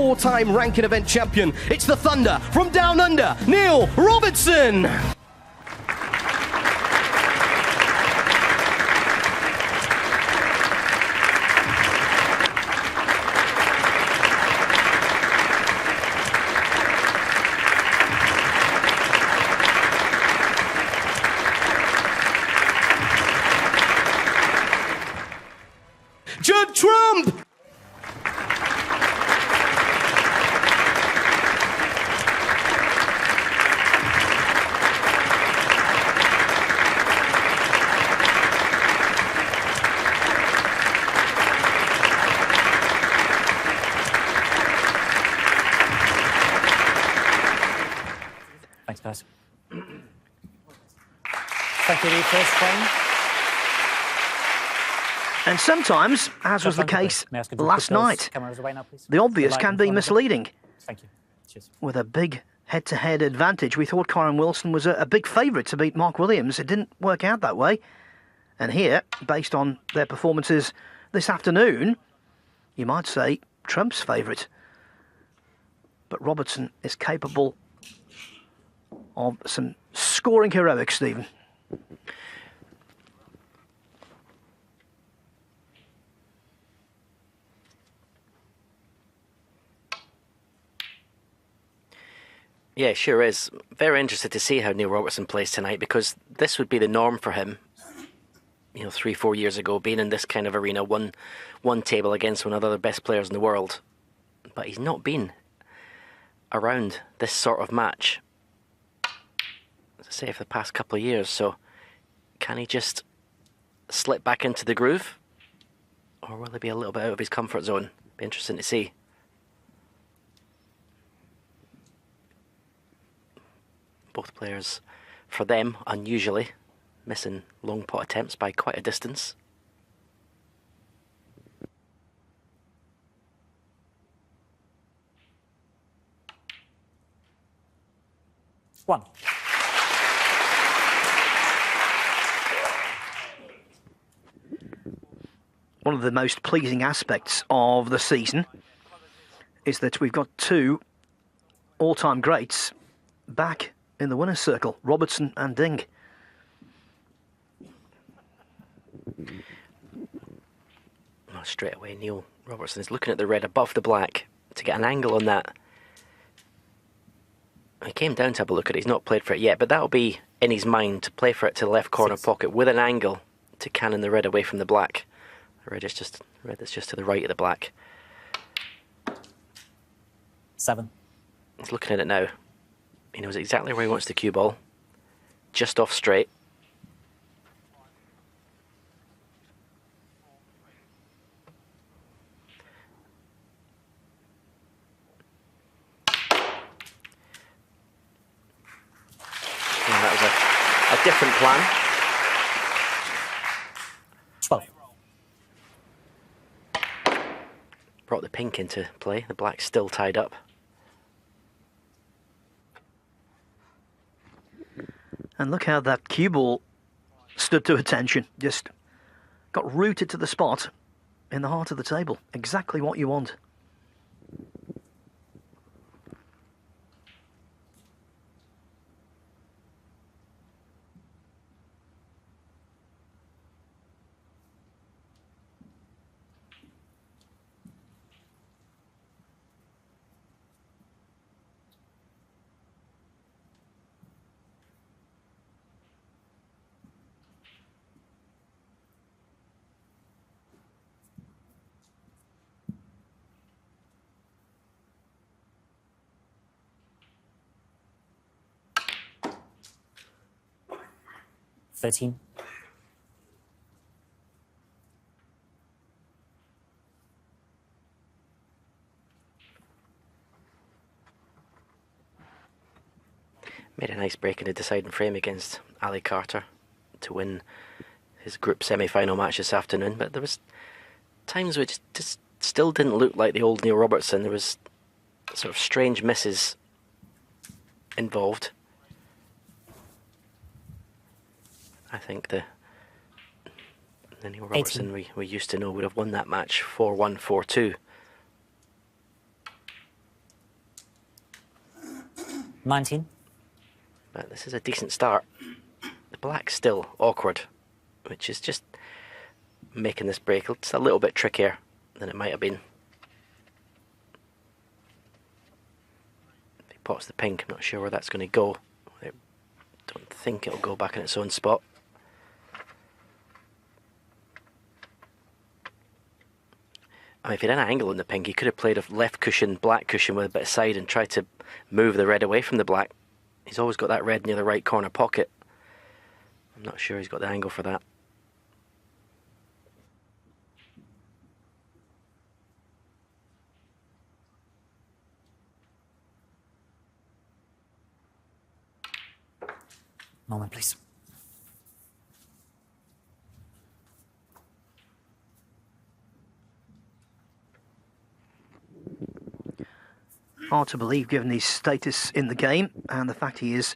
4-time ranking event champion. It's the Thunder from Down Under, Neil Robertson. Judd Trump! Thanks, guys. Thank you, first frame. And sometimes, as was the case last night, the obvious can be misleading. Thank you. Cheers. With a big head-to-head advantage, we thought Kyren Wilson was a big favourite to beat Mark Williams. It didn't work out that way. And here, based on their performances this afternoon, you might say Trump's favourite. But Robertson is capable of some scoring heroics, Stephen. Yeah, sure is. Very interested to see how Neil Robertson plays tonight, because this would be the norm for him. 3-4 years ago, being in this kind of arena, one table against one of the other best players in the world. But he's not been around this sort of match, as I say, for the past couple of years. So can he just slip back into the groove? Or will he be a little bit out of his comfort zone? Be interesting to see. Both players, for them, unusually, missing long pot attempts by quite a distance. One. One of the most pleasing aspects of the season is that we've got two all-time greats back in the winner's circle, Robertson and Ding. Oh, straight away, Neil Robertson is looking at the red above the black to get an angle on that. He came down to have a look at it. He's not played for it yet, but that'll be in his mind to play for it to the left corner pocket with an angle to cannon the red away from the black. The red that's just to the right of the black. 7. He's looking at it now. He knows exactly where he wants the cue ball. Just off straight. And that was a different plan. 12. Brought the pink into play. The black's still tied up. And look how that cue ball stood to attention. Just got rooted to the spot in the heart of the table. Exactly what you want. $13. Made a nice break in the deciding frame against Ali Carter to win his group semi-final match this afternoon, but there was times which just still didn't look like the old Neil Robertson. There was sort of strange misses involved. I think the Neil Robertson we used to know would have won that match 4-1, 4-2. 19. But this is a decent start. The black's still awkward, which is just making this break just a little bit trickier than it might have been. If he pots the pink, I'm not sure where that's going to go. I don't think it'll go back in its own spot. I mean, if he had an angle in the pink, he could have played a left cushion, black cushion with a bit of side and tried to move the red away from the black. He's always got that red near the right corner pocket. I'm not sure he's got the angle for that. Moment, please. Hard to believe given his status in the game and the fact he is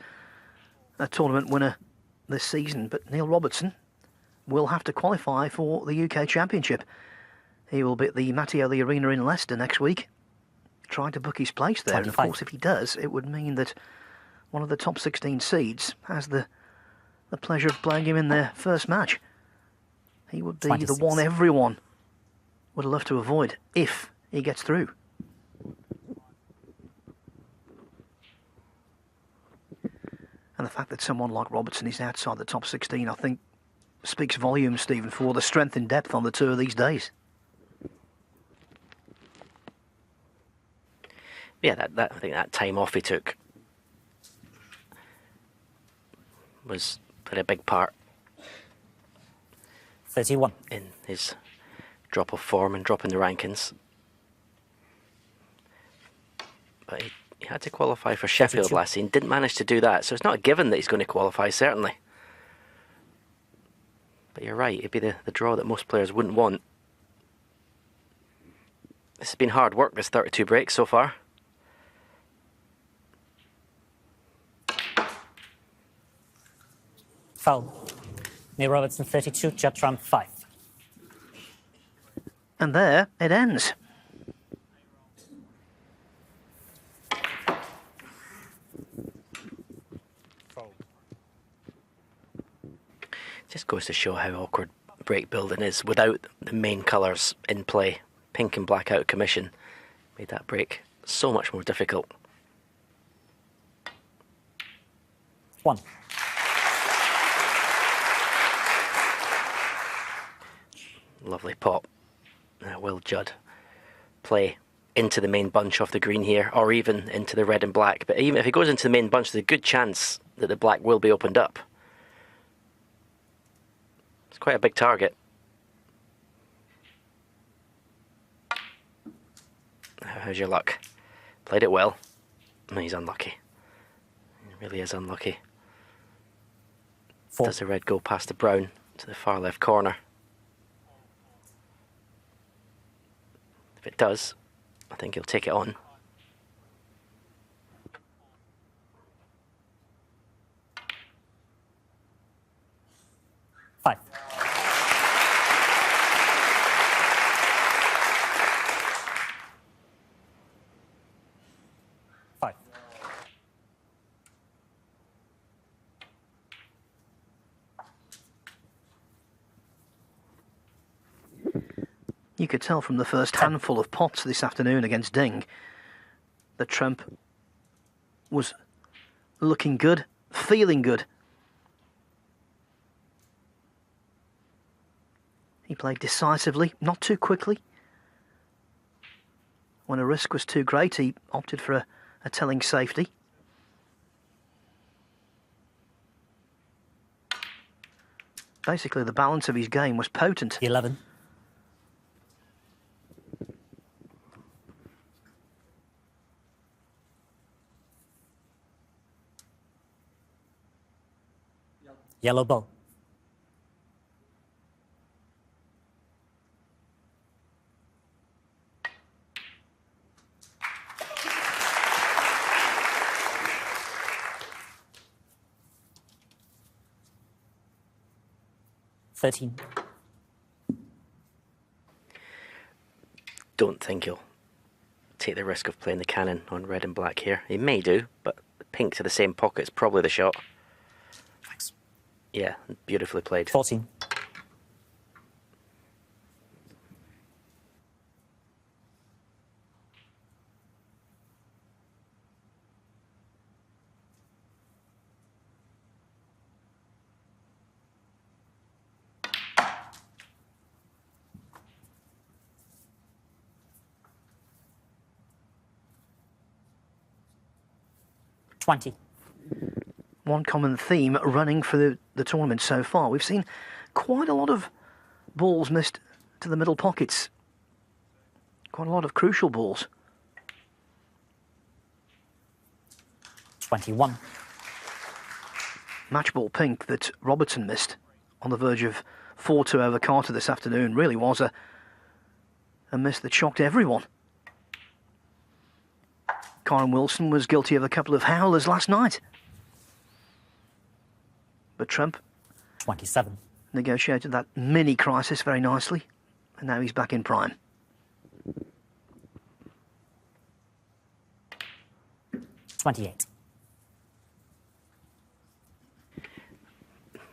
a tournament winner this season. But Neil Robertson will have to qualify for the UK Championship. He will be at the Mattioli Arena in Leicester next week, trying to book his place there. 25. And of course, if he does, it would mean that one of the top 16 seeds has the pleasure of playing him in their first match. He would be 26. the one everyone would love to avoid if he gets through. And the fact that someone like Robertson is outside the top 16, I think, speaks volumes, Stephen, for the strength and depth on the tour these days. Yeah, I think that time off he took played a big part 31. in his drop of form and drop in the rankings. But he had to qualify for Sheffield 32. last season, didn't manage to do that, so it's not a given that he's going to qualify, certainly. But you're right, it'd be the draw that most players wouldn't want. This has been hard work, this 32 breaks so far. Foul. Neil Robertson 32, Judd Trump 5. And there it ends. Just goes to show how awkward break building is without the main colours in play. Pink and black out of commission made that break so much more difficult. 1. Lovely pop. Now will Judd play into the main bunch off the green here, or even into the red and black? But even if he goes into the main bunch, there's a good chance that the black will be opened up. It's quite a big target. How's your luck? Played it well. He's unlucky. He really is unlucky. 4. Does the red go past the brown to the far left corner? If it does, I think he'll take it on. Five. You could tell from the first handful of pots this afternoon against Ding that Trump was looking good, feeling good. He played decisively, not too quickly. When a risk was too great, he opted for a telling safety. Basically, the balance of his game was potent. 11. Yellow ball. $13. Don't think he'll take the risk of playing the cannon on red and black here. He may do, but the pink to the same pocket's probably the shot. Thanks. Yeah, beautifully played. 14. One common theme running for the tournament so far. We've seen quite a lot of balls missed to the middle pockets. Quite a lot of crucial balls. 21. Match ball pink that Robertson missed on the verge of 4-2 over Carter this afternoon really was a miss that shocked everyone. Karen Wilson was guilty of a couple of howlers last night. But Trump 27. negotiated that mini crisis very nicely, and now he's back in prime. 28.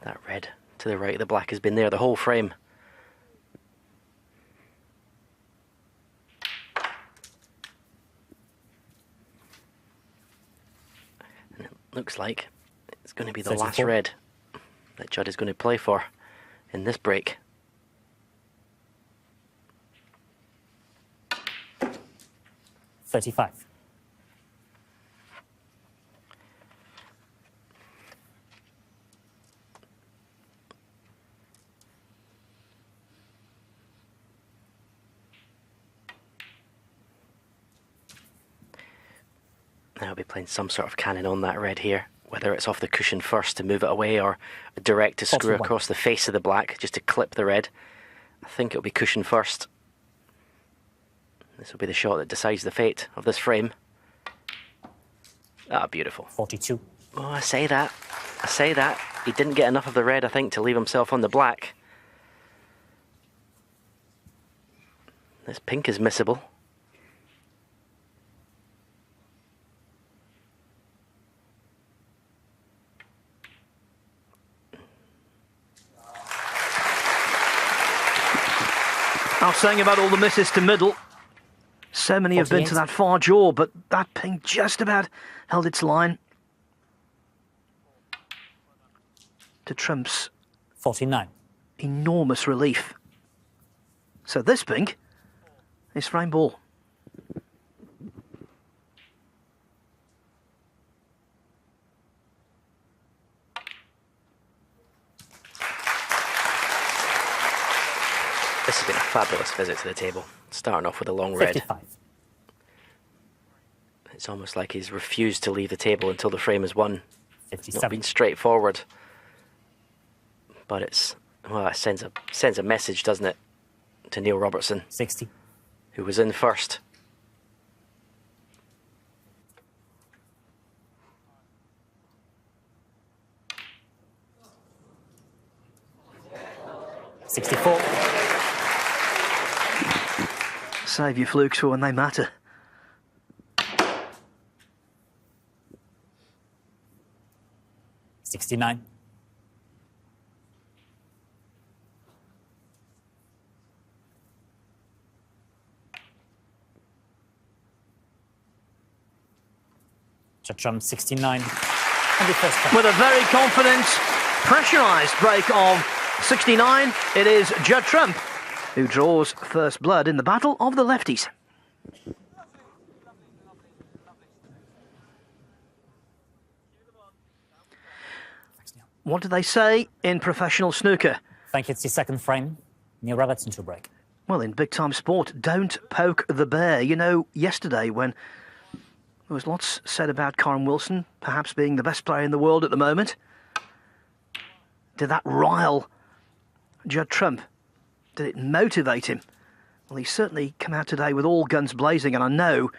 That red to the right of the black has been there the whole frame. And it looks like it's going to be the 34. last red that Judd is going to play for in this break. 35. Now I'll be playing some sort of cannon on that red here, whether it's off the cushion first to move it away or direct to screw 41. across the face of the black just to clip the red. I think it'll be cushion first. This will be the shot that decides the fate of this frame. Ah, beautiful. 42. Oh, I say that. I say that. He didn't get enough of the red, I think, to leave himself on the black. This pink is missable. I was saying about all the misses to middle. So many have been to 48. that far jaw, but that pink just about held its line. To Trump's 49. enormous relief. So this pink is frame ball. This has been a fabulous visit to the table, starting off with a long red. 55. It's almost like he's refused to leave the table until the frame is won. It's not 57. been straightforward. But it's, well, it sends a message, doesn't it, to Neil Robertson, 60. who was in first. $64. Save your flukes for when they matter. $69. Judd Trump 69. And the first time. With a very confident, pressurised break of 69, it is Judd Trump who draws first blood in the battle of the lefties. What do they say in professional snooker? Thank you. It's the second frame. Neil Robertson to break. Well, in big-time sport, don't poke the bear. You know, yesterday when there was lots said about Karen Wilson perhaps being the best player in the world at the moment, did that rile Judd Trump? Did it motivate him? Well, he's certainly come out today with all guns blazing, and I know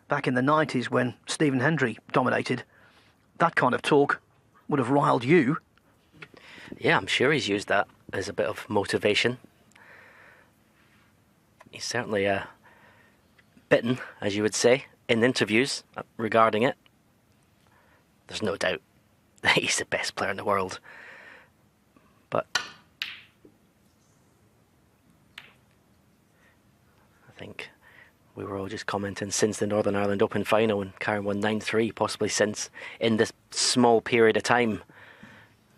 back in the 90s when Stephen Hendry dominated, that kind of talk would have riled you. Yeah, I'm sure he's used that as a bit of motivation. He's certainly bitten, as you would say, in interviews regarding it. there's no doubt that he's the best player in the world. But I think we were all just commenting since the Northern Ireland Open final and Karen won 9-3, possibly since in this small period of time,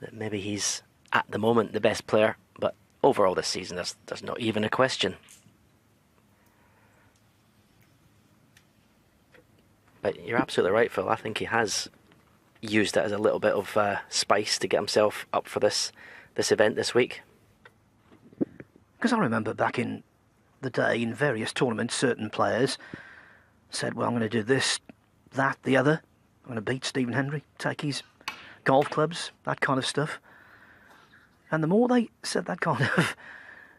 that maybe he's at the moment the best player. But overall this season, there's not even a question. But you're absolutely right, Phil. I think he has used it as a little bit of spice to get himself up for this event this week. Because I remember back in the day in various tournaments, certain players said, well, I'm going to do this, that, the other. I'm going to beat Stephen Hendry, take his golf clubs, that kind of stuff. And the more they said that kind of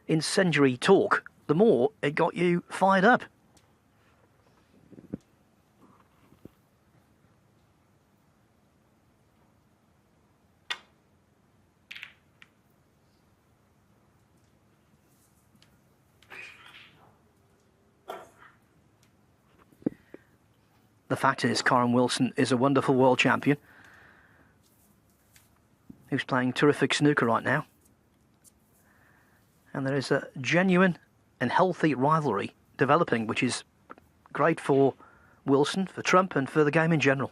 incendiary talk, the more it got you fired up. The fact is, Karen Wilson is a wonderful world champion who's playing terrific snooker right now. And there is a genuine and healthy rivalry developing, which is great for Wilson, for Trump, and for the game in general.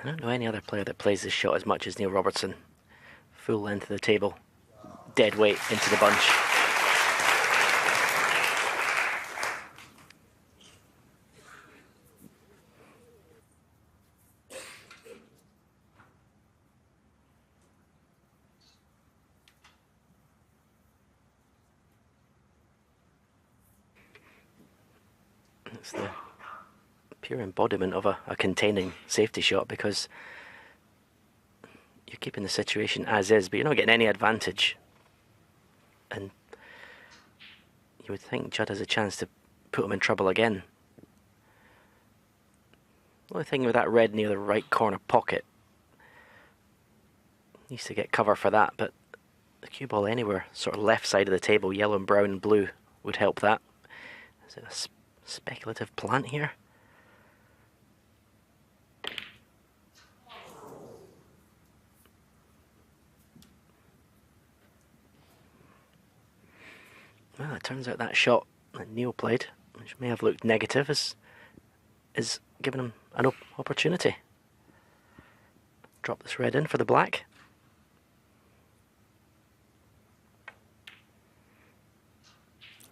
I don't know any other player that plays this shot as much as Neil Robertson. Full length of the table, dead weight into the bunch. It's the pure embodiment of a containing safety shot, because you're keeping the situation as is, but you're not getting any advantage. And you would think Judd has a chance to put him in trouble again. The only thing with that red near the right corner pocket, needs to get cover for that, but the cue ball anywhere, sort of left side of the table, yellow and brown and blue, would help that. Is it a speculative plant here? Well, it turns out that shot that Neil played, which may have looked negative, is giving him an opportunity. Drop this red in for the black.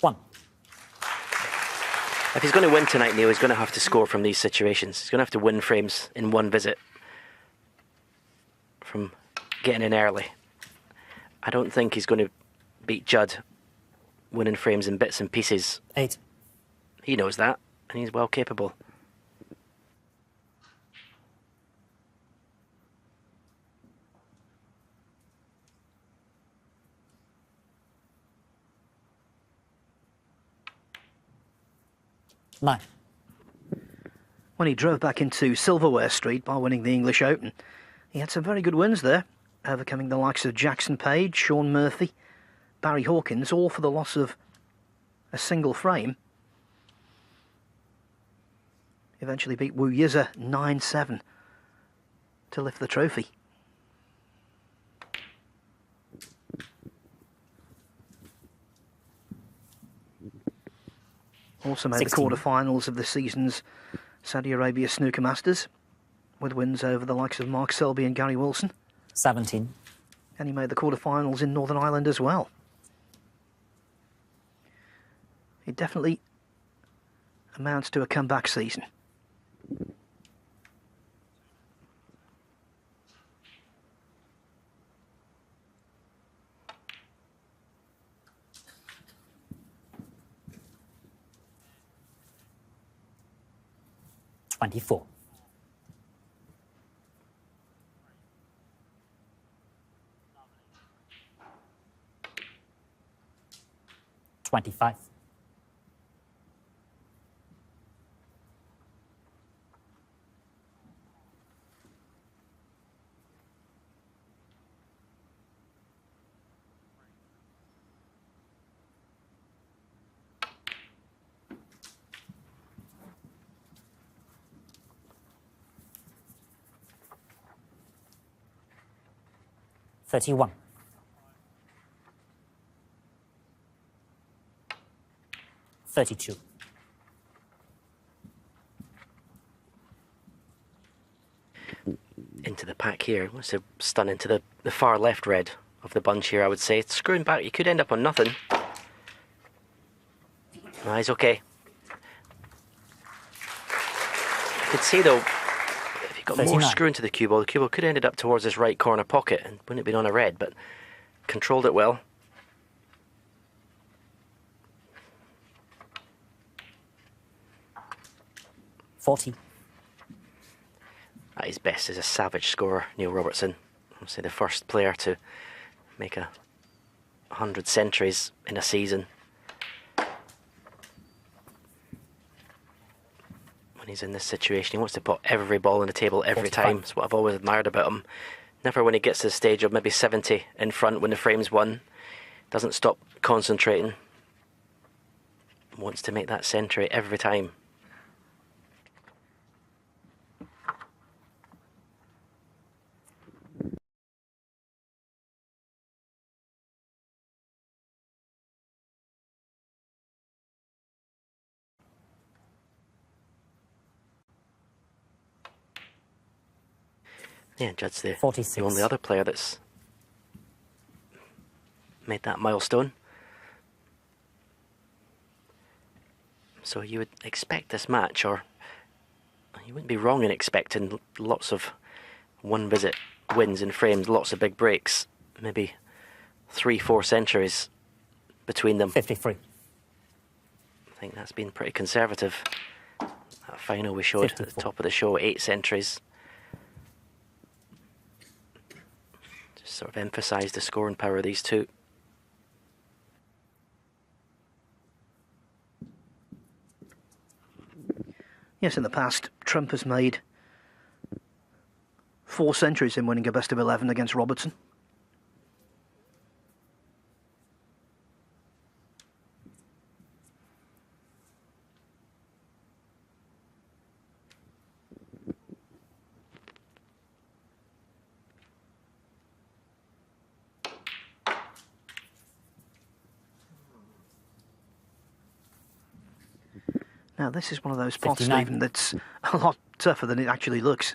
One. If he's going to win tonight, Neil, he's going to have to score from these situations. He's going to have to win frames in one visit from getting in early. I don't think he's going to beat Judd winning frames in bits and pieces. 8. He knows that, and he's well capable. Nine. When he drove back into Silverware Street by winning the English Open, he had some very good wins there, overcoming the likes of Jackson Page, Sean Murphy, Barry Hawkins, all for the loss of a single frame. Eventually beat Wu Yiza 9-7 to lift the trophy. Also made 16. the quarter-finals of the season's Saudi Arabia Snooker Masters, with wins over the likes of Mark Selby and Gary Wilson. 17. And he made the quarter-finals in Northern Ireland as well. It definitely amounts to a comeback season. $24. 25. 31. 32. Into the pack here. Wants to stun into the far left red of the bunch here, I would say. Screwing back, you could end up on nothing. No, he's okay. You could see though, if you got 39. more screw into the cue ball could have ended up towards this right corner pocket and wouldn't have been on a red, but controlled it well. $40. At his best is a savage scorer, Neil Robertson. I'll say the first player to make 100 centuries in a season. When he's in this situation, he wants to put every ball on the table every 45. time. That's what I've always admired about him. Never when he gets to the stage of maybe 70 in front when the frame's won. Doesn't stop concentrating. Wants to make that century every time. Yeah, Judd's the 46. only other player that's made that milestone. So you would expect this match, or you wouldn't be wrong in expecting lots of one-visit wins in frames, lots of big breaks, maybe 3-4 centuries between them. 53. I think that's been pretty conservative. That final we showed 54. at the top of the show, 8 centuries. Just sort of emphasised the scoring power of these two. Yes, in the past, Trump has made 4 centuries in winning a best of 11 against Robertson. Now, this is one of those pots, 59. Stephen, that's a lot tougher than it actually looks.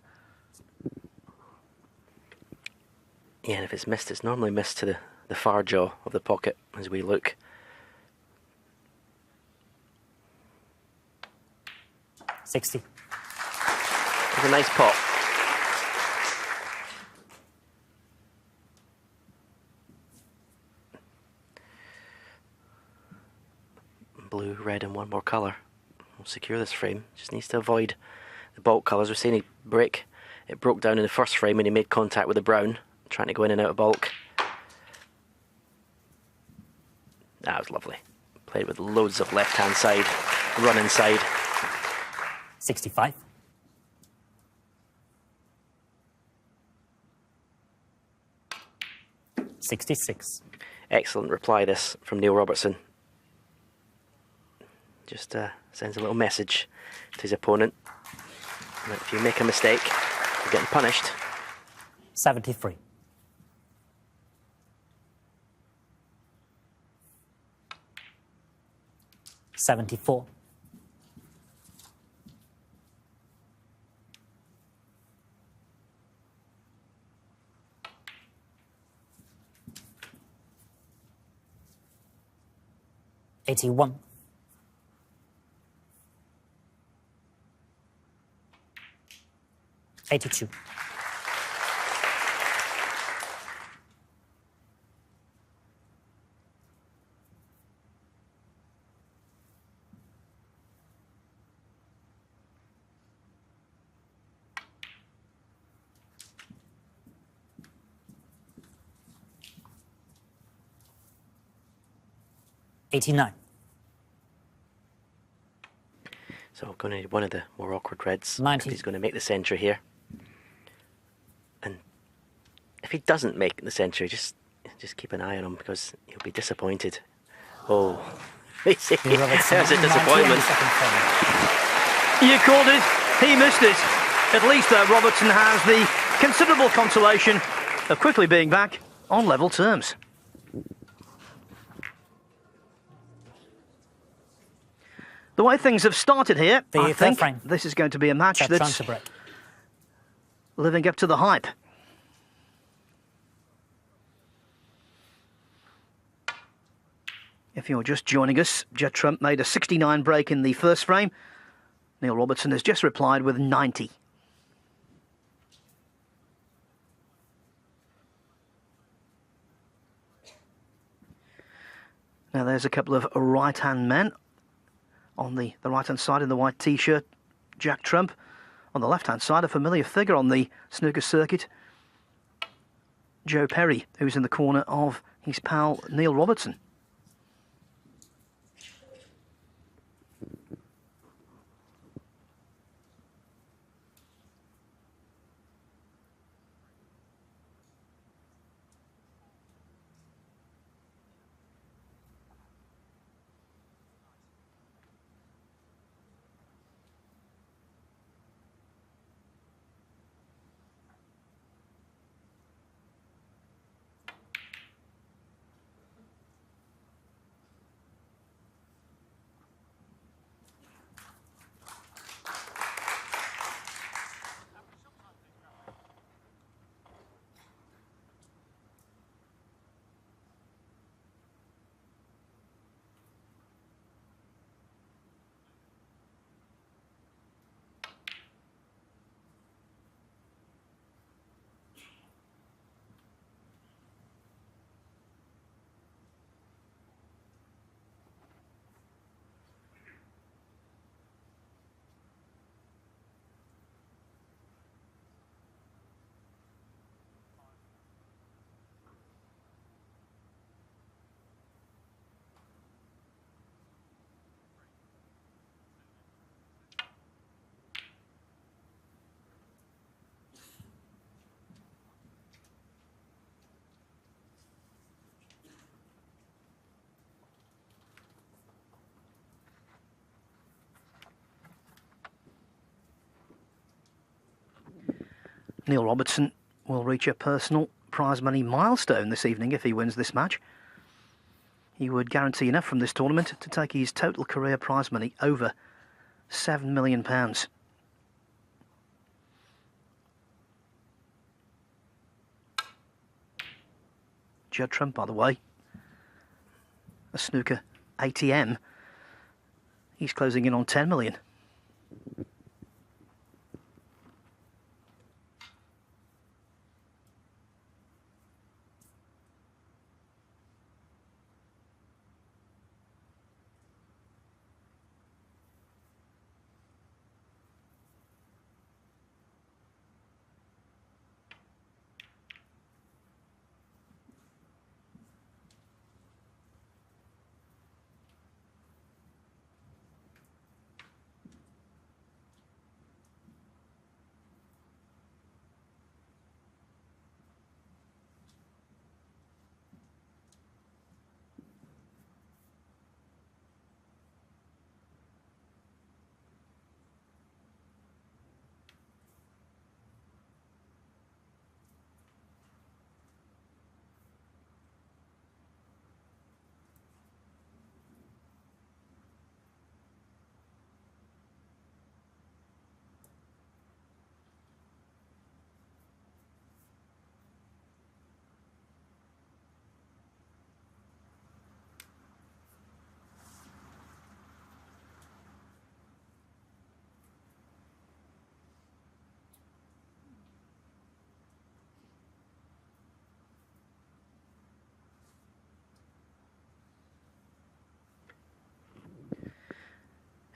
Yeah, and if it's missed, it's normally missed to the far jaw of the pocket as we look. 60. It's a nice pot. Blue, red and one more colour. We'll secure this frame. Just needs to avoid the bulk colours. We're seeing it broke down in the first frame when he made contact with the brown, trying to go in and out of bulk. That was lovely. Played with loads of left-hand side, run inside. 65. 66. Excellent reply this from Neil Robertson. Just sends a little message to his opponent that if you make a mistake, you're getting punished. 73. 74. 81. 82. 89. So going to need one of the more awkward reds 90. if he's going to make the century here. And if he doesn't make the century, just keep an eye on him because he'll be disappointed. Oh, there's a disappointment. You called it, he missed it. At least Robertson has the considerable consolation of quickly being back on level terms. The way things have started here, I think this is going to be a match that's living up to the hype. If you're just joining us, Judd Trump made a 69 break in the first frame. Neil Robertson has just replied with 90. Now there's a couple of right-hand men. On the right-hand side in the white T-shirt, Jack Trump. On the left-hand side, a familiar figure on the snooker circuit, Joe Perry, who's in the corner of his pal Neil Robertson. Neil Robertson will reach a personal prize money milestone this evening if he wins this match. He would guarantee enough from this tournament to take his total career prize money over £7 million. Judd Trump, by the way, a snooker ATM, he's closing in on 10 million.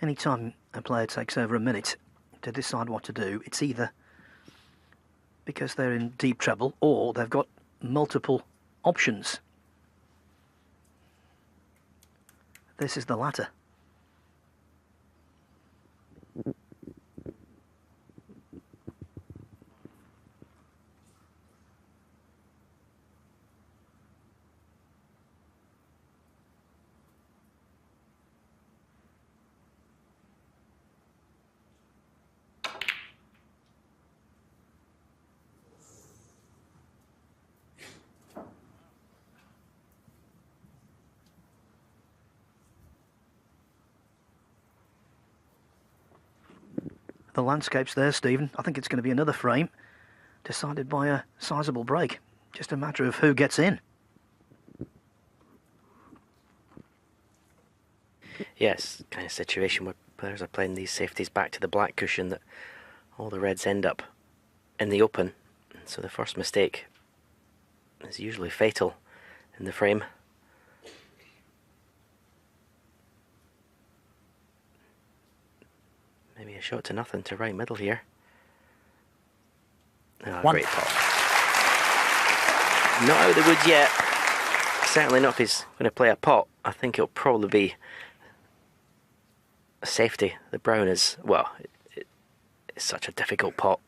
Anytime a player takes over a minute to decide what to do, it's either because they're in deep trouble or they've got multiple options. This is the latter. the landscapes there, Stephen. I think it's going to be another frame decided by a sizable break. Just a matter of who gets in. Yes, kind of situation where players are playing these safeties back to the black cushion that all the reds end up in the open. So the first mistake is usually fatal in the frame. Maybe a shot to nothing to right middle here. Oh, great pot. Not out of the woods yet. Certainly not if he's going to play a pot. I think it'll probably be a safety. The brown is, well, it's such a difficult pot.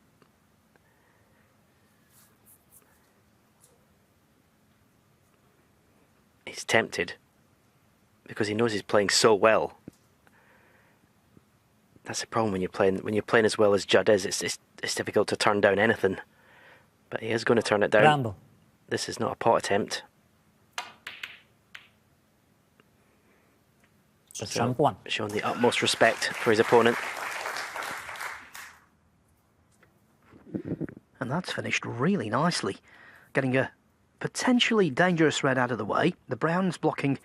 He's tempted because he knows he's playing so well. That's the problem when you're playing as well as Judd is. It's difficult to turn down anything, but he is going to turn it down. Rambo. This is not a pot attempt. So Trump one. Showing the utmost respect for his opponent. And that's finished really nicely, getting a potentially dangerous red out of the way. The brown's blocking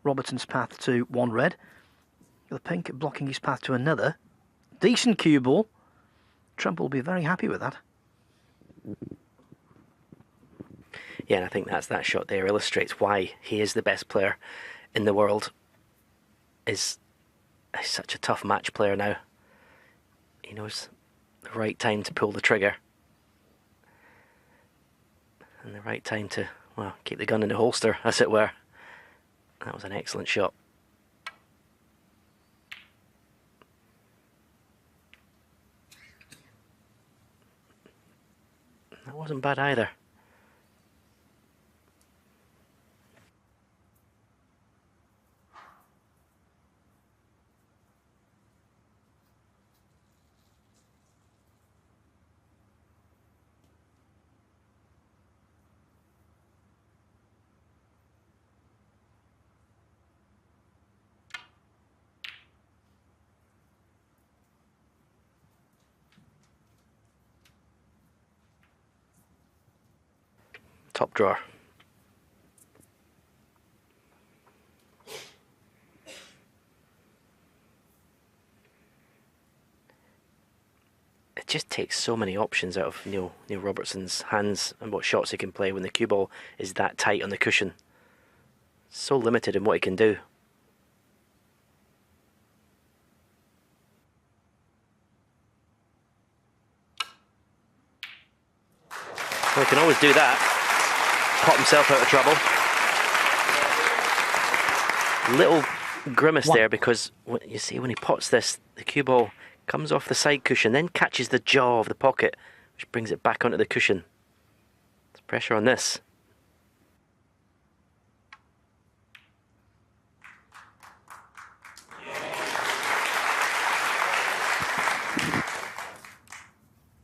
Robertson's path to one red. The pink blocking his path to another. Decent cue ball. Trump will be very happy with that. Yeah, and I think that shot there illustrates why he is the best player in the world. Is such a tough match player now. He knows the right time to pull the trigger. And the right time to, well, keep the gun in the holster, as it were. That was an excellent shot. That wasn't bad either. Top drawer. It just takes so many options out of Neil Robertson's hands and what shots he can play when the cue ball is that tight on the cushion. So limited in what he can do. Well, he can always do that. Pop himself out of trouble. Little grimace there because you see when he pots this, the cue ball comes off the side cushion, then catches the jaw of the pocket, which brings it back onto the cushion. There's pressure on this.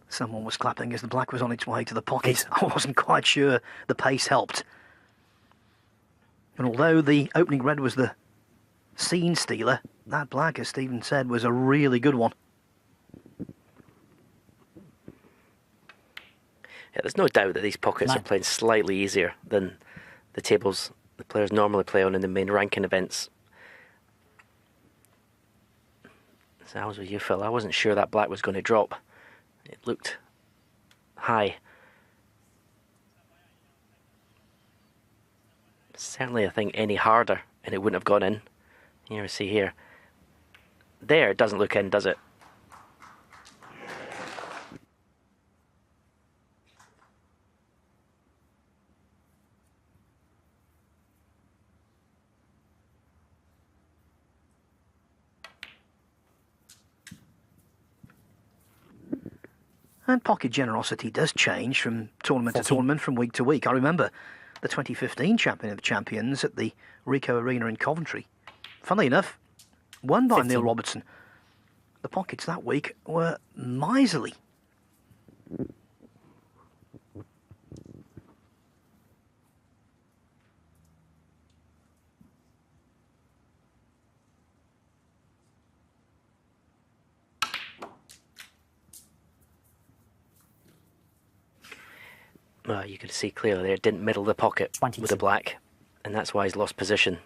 Someone was clapping as the black was on its way to the pocket. I wasn't quite sure the pace helped. And although the opening red was the scene stealer, that black, as Stephen said, was a really good one. Yeah, there's no doubt that these pockets are playing slightly easier than the tables the players normally play on in the main ranking events. So I was with you, Phil. I wasn't sure that black was going to drop. It looked high. Certainly, I think any harder and it wouldn't have gone in. Here, see here. There, it doesn't look in, does it? And pocket generosity does change from tournament to tournament, from week to week. I remember the 2015 Champion of Champions at the Ricoh Arena in Coventry. Funnily enough, won by 15. Neil Robertson. The pockets that week were miserly. Well, you can see clearly there, it didn't middle the pocket 22. with the black, and that's why he's lost position.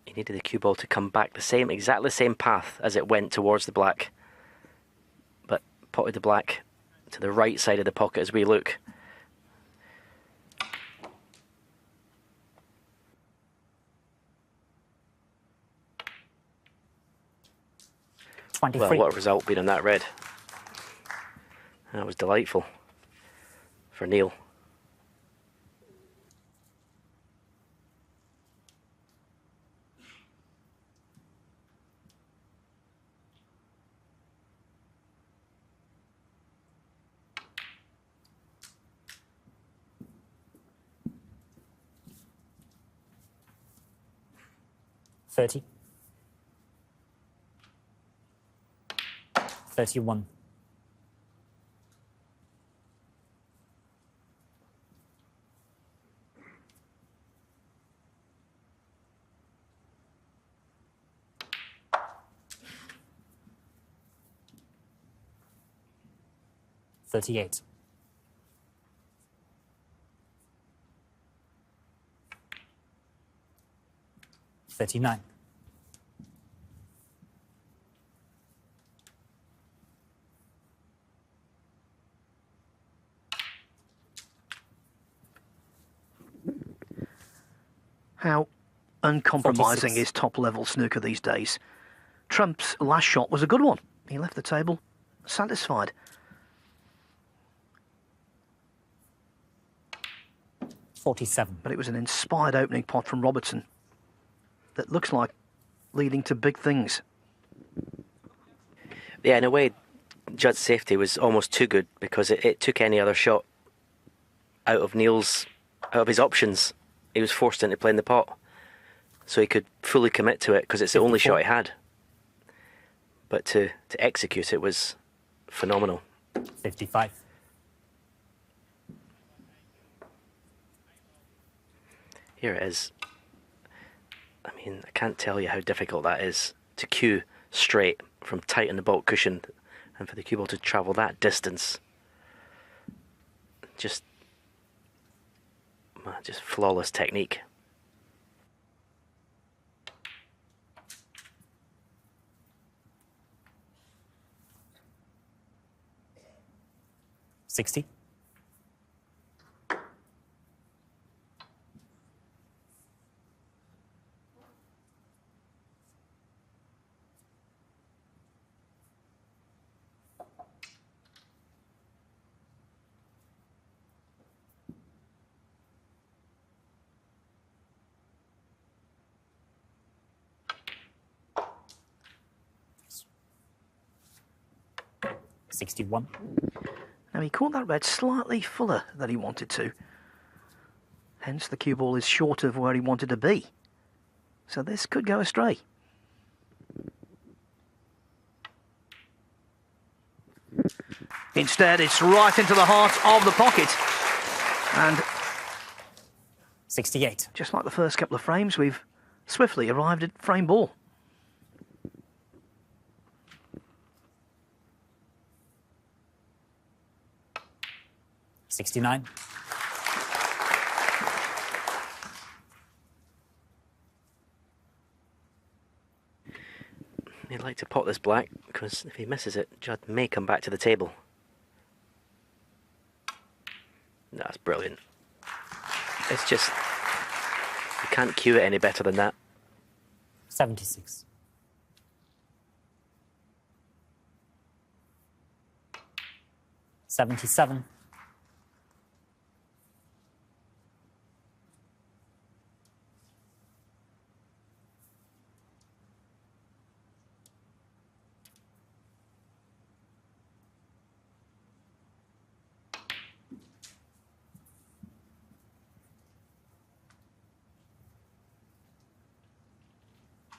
He needed the cue ball to come back exactly the same path as it went towards the black, but potted the black to the right side of the pocket as we look. Well, what a result being on that red. That was delightful for Neil. $30. 31. $38. 39. How uncompromising 46. is top-level snooker these days. Trump's last shot was a good one. He left the table satisfied. $47. But it was an inspired opening pot from Robertson that looks like leading to big things. Yeah, in a way, Judd's safety was almost too good because it took any other shot out of his options. He was forced into playing the pot, so he could fully commit to it because it's the only shot he had. But to execute it was phenomenal. 55. Here it is. I mean, I can't tell you how difficult that is to cue straight from tight on the baulk cushion, and for the cue ball to travel that distance. Just flawless technique. $60. $61. Now, he caught that red slightly fuller than he wanted to. Hence, the cue ball is short of where he wanted to be. So this could go astray. Instead, it's right into the heart of the pocket. And 68. just like the first couple of frames, we've swiftly arrived at frame ball. $69. He'd like to pot this black because if he misses it, Judd may come back to the table. That's brilliant. It's just, you can't cue it any better than that. 76. 77.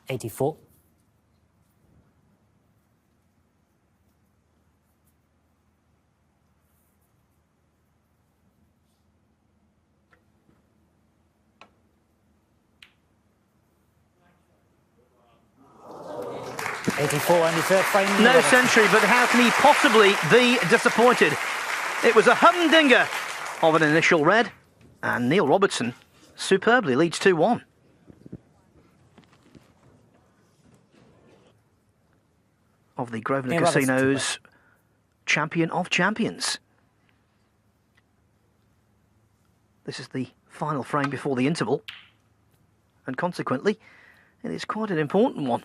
$84. Only third frame. No century, but how can he possibly be disappointed? It was a humdinger of an initial red. And Neil Robertson superbly leads 2-1. Of the Grosvenor Casino's Champion of Champions. This is the final frame before the interval, and consequently, it is quite an important one.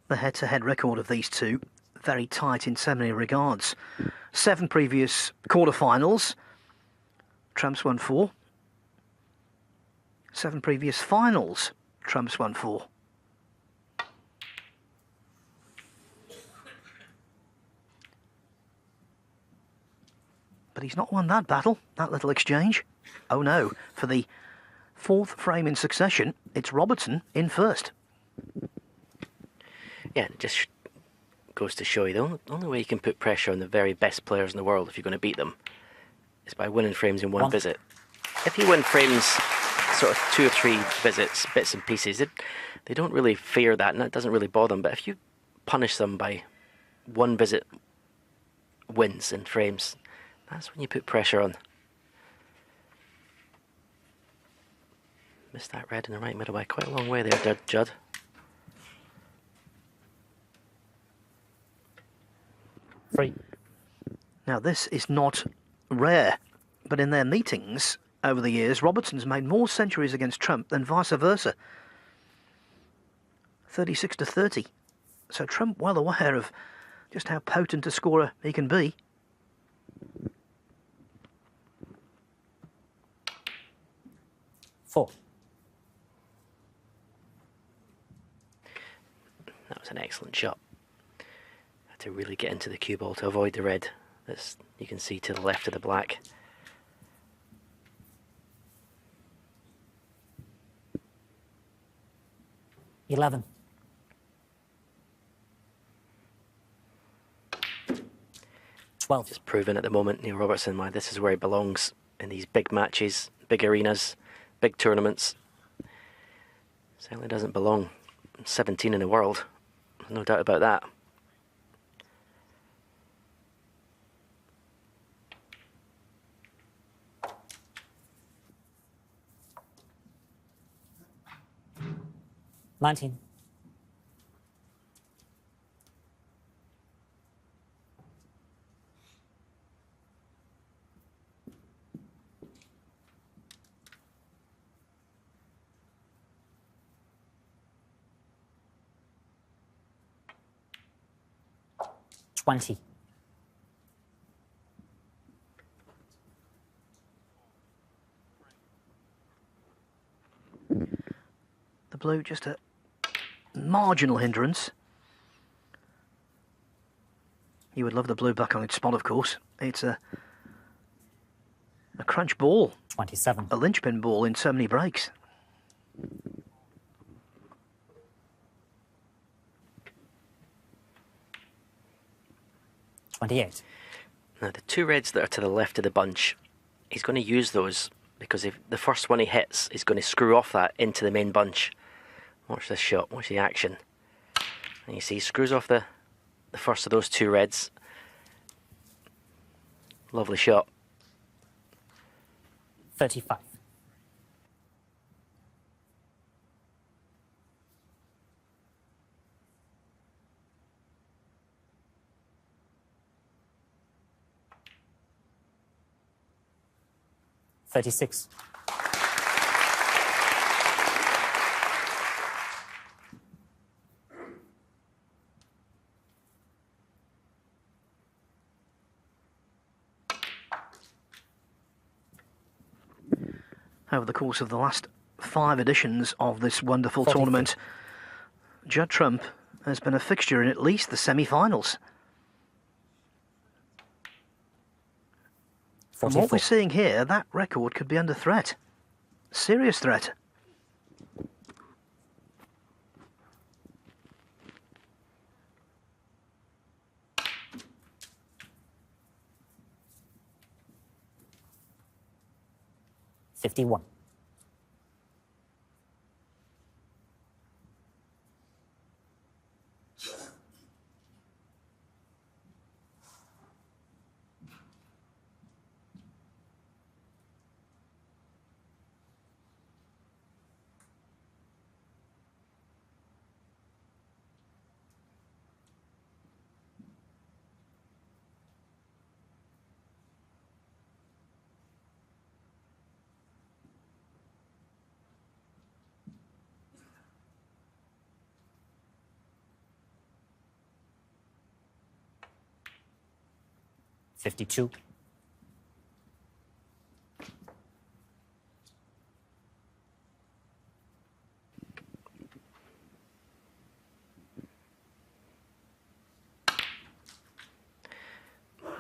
The head-to-head record of these two, very tight in so many regards. 7 previous quarterfinals, Trumps won 4. 7 previous finals, Trumps won 4. But he's not won that battle, that little exchange. Oh no, for the 4th frame in succession, it's Robertson in first. Yeah, it just goes to show you the only way you can put pressure on the very best players in the world if you're going to beat them is by winning frames in one visit. If you win frames sort of 2 or 3 visits, bits and pieces, they don't really fear that, and that doesn't really bother them. But if you punish them by 1 visit wins in frames, that's when you put pressure on. Missed that red in the right middle by quite a long way there, Judd. Free. Now this is not rare, but in their meetings over the years, Robertson's made more centuries against Trump than vice versa. 36-30. So Trump well aware of just how potent a scorer he can be. Four. That was an excellent shot. Had to really get into the cue ball to avoid the red that's, you can see to the left of the black. $11. $12. Just proven at the moment, Neil Robertson, why this is where he belongs in these big matches, big arenas, big tournaments. Certainly doesn't belong 17 in the world, no doubt about that. $19. $20. the blue, just a marginal hindrance. You would love the blue back on its spot, of course. It's a crunch ball. 27. A linchpin ball in so many breaks. $28. Now, the two reds that are to the left of the bunch, he's going to use those because if the first one he hits, he's going to screw off that into the main bunch. Watch this shot, watch the action. And you see he screws off the first of those two reds. Lovely shot. 35. $36. Over the course of the last 5 editions of this wonderful 43. tournament, Judd Trump has been a fixture in at least the semi-finals. From what we're seeing here, that record could be under threat. Serious threat. $51. $52.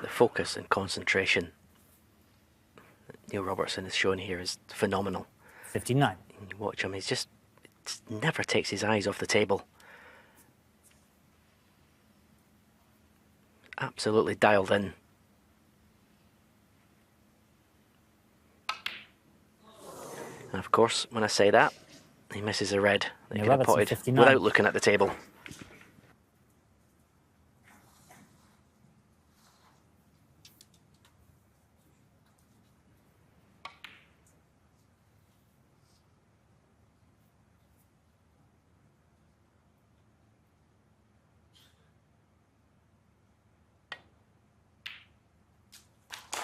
The focus and concentration that Neil Robertson is shown here is phenomenal. 59. You watch him, he's never takes his eyes off the table. Absolutely dialed in. And of course, when I say that, he misses a red that he could have potted 59. without looking at the table.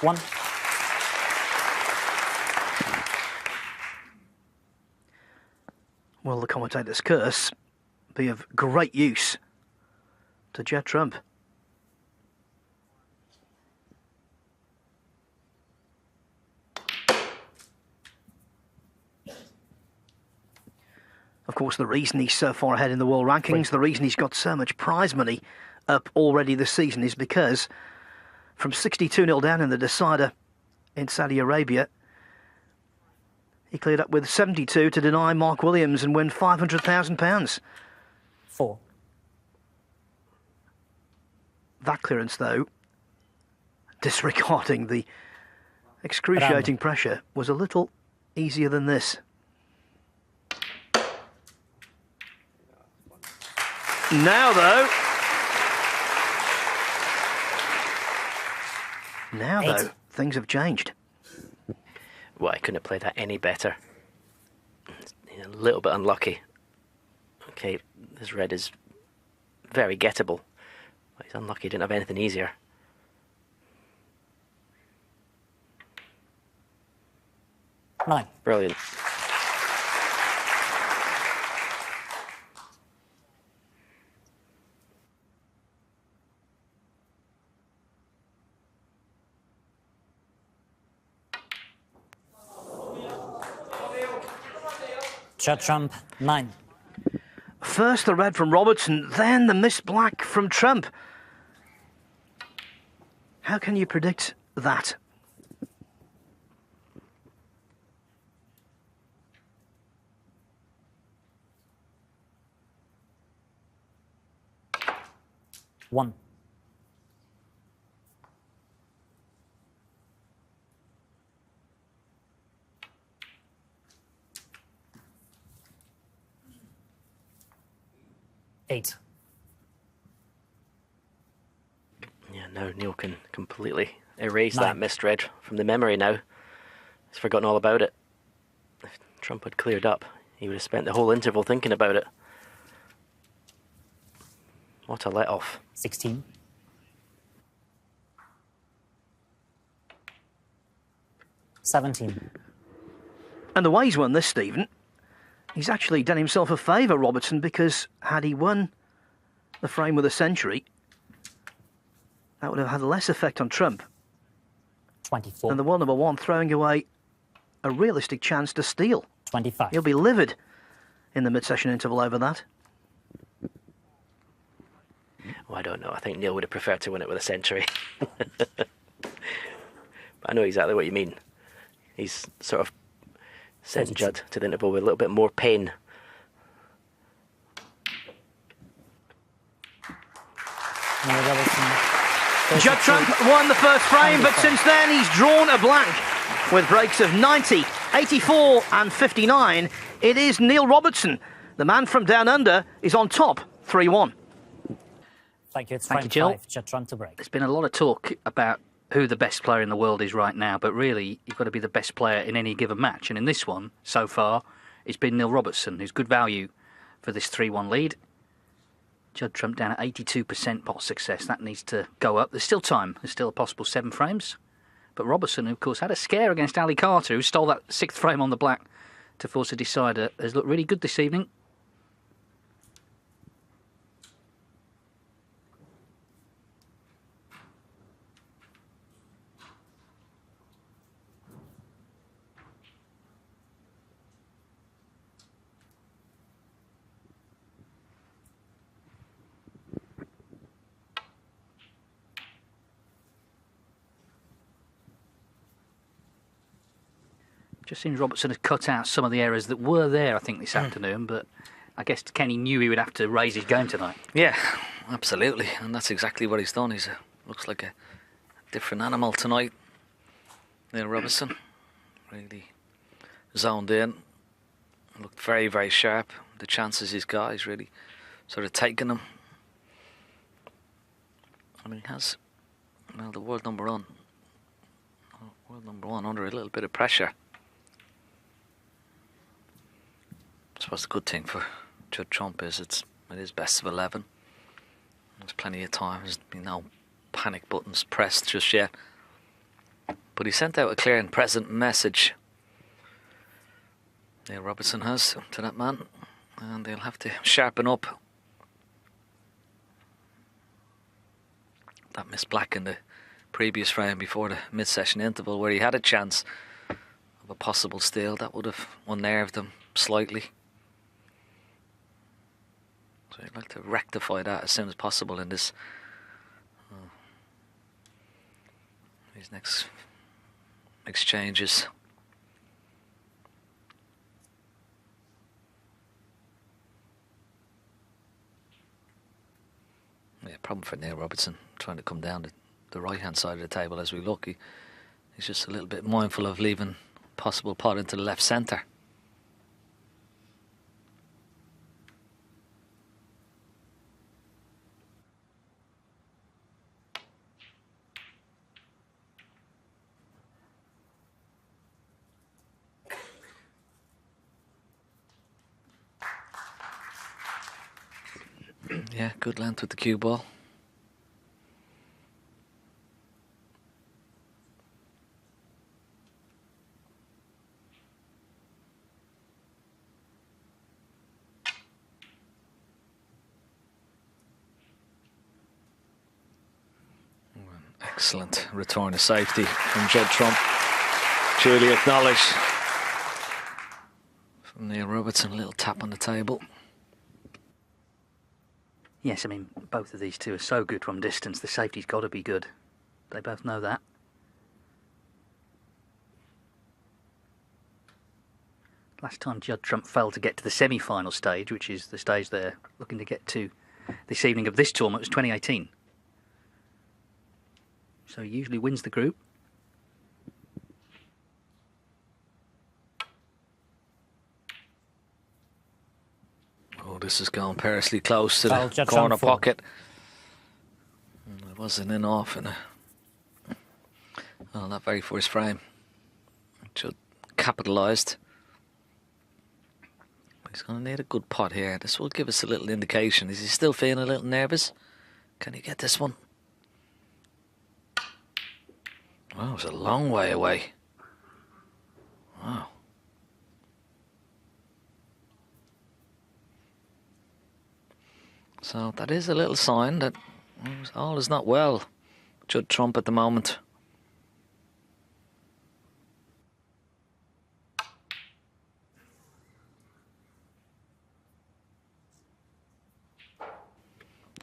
One. Will the commentator's curse be of great use to Judd Trump? Of course, the reason he's so far ahead in the world rankings, the reason he's got so much prize money up already this season is because from 62-0 down in the decider in Saudi Arabia, he cleared up with 72 to deny Mark Williams and win £500,000. 4. That clearance, though, disregarding the excruciating pressure, was a little easier than this. Now, though... things have changed. Well, I couldn't have played that any better. A little bit unlucky. Okay, this red is very gettable. But he's unlucky, he didn't have anything easier. Nine. Brilliant. Judd Trump, 9. First the red from Robertson, then the missed black from Trump. How can you predict that? One. Eight. Yeah, now Neil can completely erase Nine. that missed red from the memory now. He's forgotten all about it. If Trump had cleared up, he would have spent the whole interval thinking about it. What a let-off. 16. $17. And the way he's won this, Stephen, he's actually done himself a favour, Robertson, because had he won the frame with a century, that would have had less effect on Trump 24. than the world number one throwing away a realistic chance to steal. 25. He'll be livid in the mid-session interval over that. Well, I don't know. I think Neil would have preferred to win it with a century. But I know exactly what you mean. He's sort of sent Judd to the interval with a little bit more pain. Judd Trump won the first frame, but since then he's drawn a blank with breaks of 90, 84 and 59. It is Neil Robertson. The man from down under is on top, 3-1. Thank you. It's Thank frame you, Jill. 5. Judd Trump to break. There's been a lot of talk about who the best player in the world is right now, but really you've got to be the best player in any given match. And in this one, so far, it's been Neil Robertson, who's good value for this 3-1 lead. Judd Trump down at 82% pot success. That needs to go up. There's still time. There's still a possible 7 frames. But Robertson, who of course had a scare against Ali Carter, who stole that 6th frame on the black to force a decider, has looked really good this evening. Just seems Robertson has cut out some of the errors that were there, I think, this afternoon, but I guess Kenny knew he would have to raise his game tonight. Yeah, absolutely, and that's exactly what he's done. He's looks like a different animal tonight. Neil Robertson really zoned in, looked very, very sharp. The chances he's got, he's really sort of taken them. I mean, he has, well, the world number one under a little bit of pressure. I suppose the good thing for Judd Trump is it is best of 11. There's plenty of time. There's been no panic buttons pressed just yet. But he sent out a clear and present message. Neil Robertson has to that man, and they'll have to sharpen up. That missed black in the previous frame before the mid-session interval, where he had a chance of a possible steal, that would have unnerved him slightly. So I'd like to rectify that as soon as possible in this these next exchanges. Yeah, problem for Neil Robertson trying to come down the right hand side of the table as we look. He's just a little bit mindful of leaving possible pot into the left centre. Yeah, good length with the cue ball. Excellent return to safety from Judd Trump. Duly acknowledged from Neil Robertson. A little tap on the table. Yes, I mean, both of these two are so good from distance. The safety's got to be good. They both know that. Last time Judd Trump failed to get to the semi-final stage, which is the stage they're looking to get to this evening of this tournament, was 2018. So he usually wins the group. Oh, this is going perilously close to Foul, the Judd corner Trump four. pocket. It wasn't in off in a... Well, that very first frame. Judd capitalised. He's going to need a good pot here. This will give us a little indication. Is he still feeling a little nervous? Can he get this one? Oh, it was a long way away. Wow. So that is a little sign that all is not well. Judd Trump at the moment.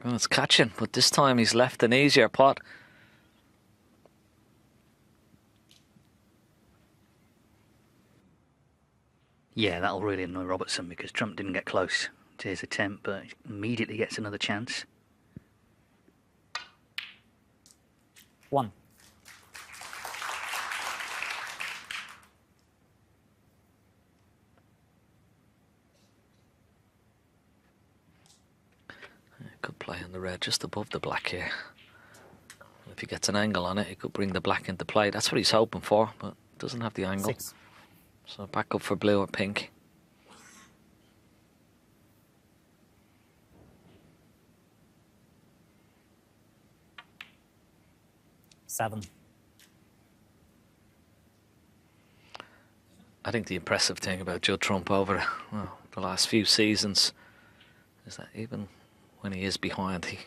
Well, it's catching, but this time he's left an easier pot. Yeah, that'll really annoy Robertson because Trump didn't get close to his attempt, but immediately gets another chance. 1. Good play on the red, just above the black here. If he gets an angle on it, he could bring the black into play. That's what he's hoping for, but doesn't have the angle. 6. So back up for blue or pink. 7. I think the impressive thing about Judd Trump over the last few seasons is that even when he is behind, he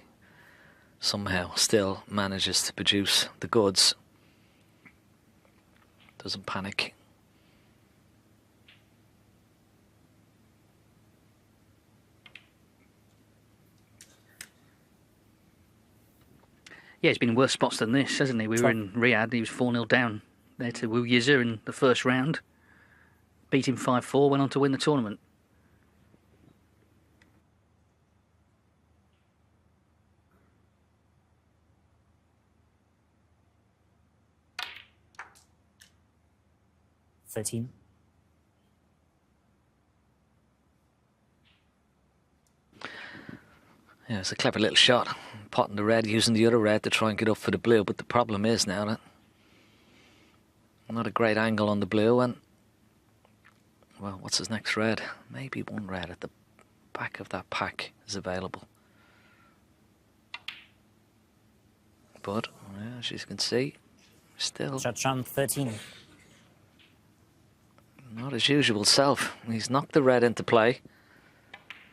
somehow still manages to produce the goods. Doesn't panic. Yeah, he's been in worse spots than this, hasn't he? We were in Riyadh, he was 4-0 down there to Wu Yiza in the first round. Beat him 5-4, went on to win the tournament. $13. Yeah, it's a clever little shot. Potting the red, using the other red to try and get up for the blue. But the problem is now that not a great angle on the blue. And, well, what's his next red? Maybe one red at the back of that pack is available. But, yeah, as you can see, still Judd Trump 13. not his usual self. He's knocked the red into play.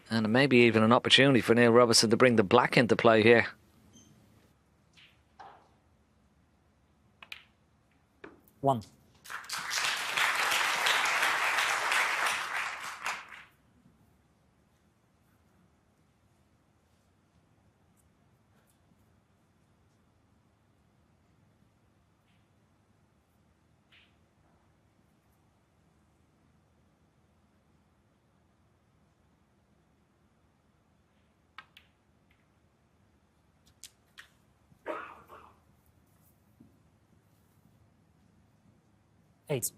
And maybe even an opportunity for Neil Robertson to bring the black into play here. 1. $8.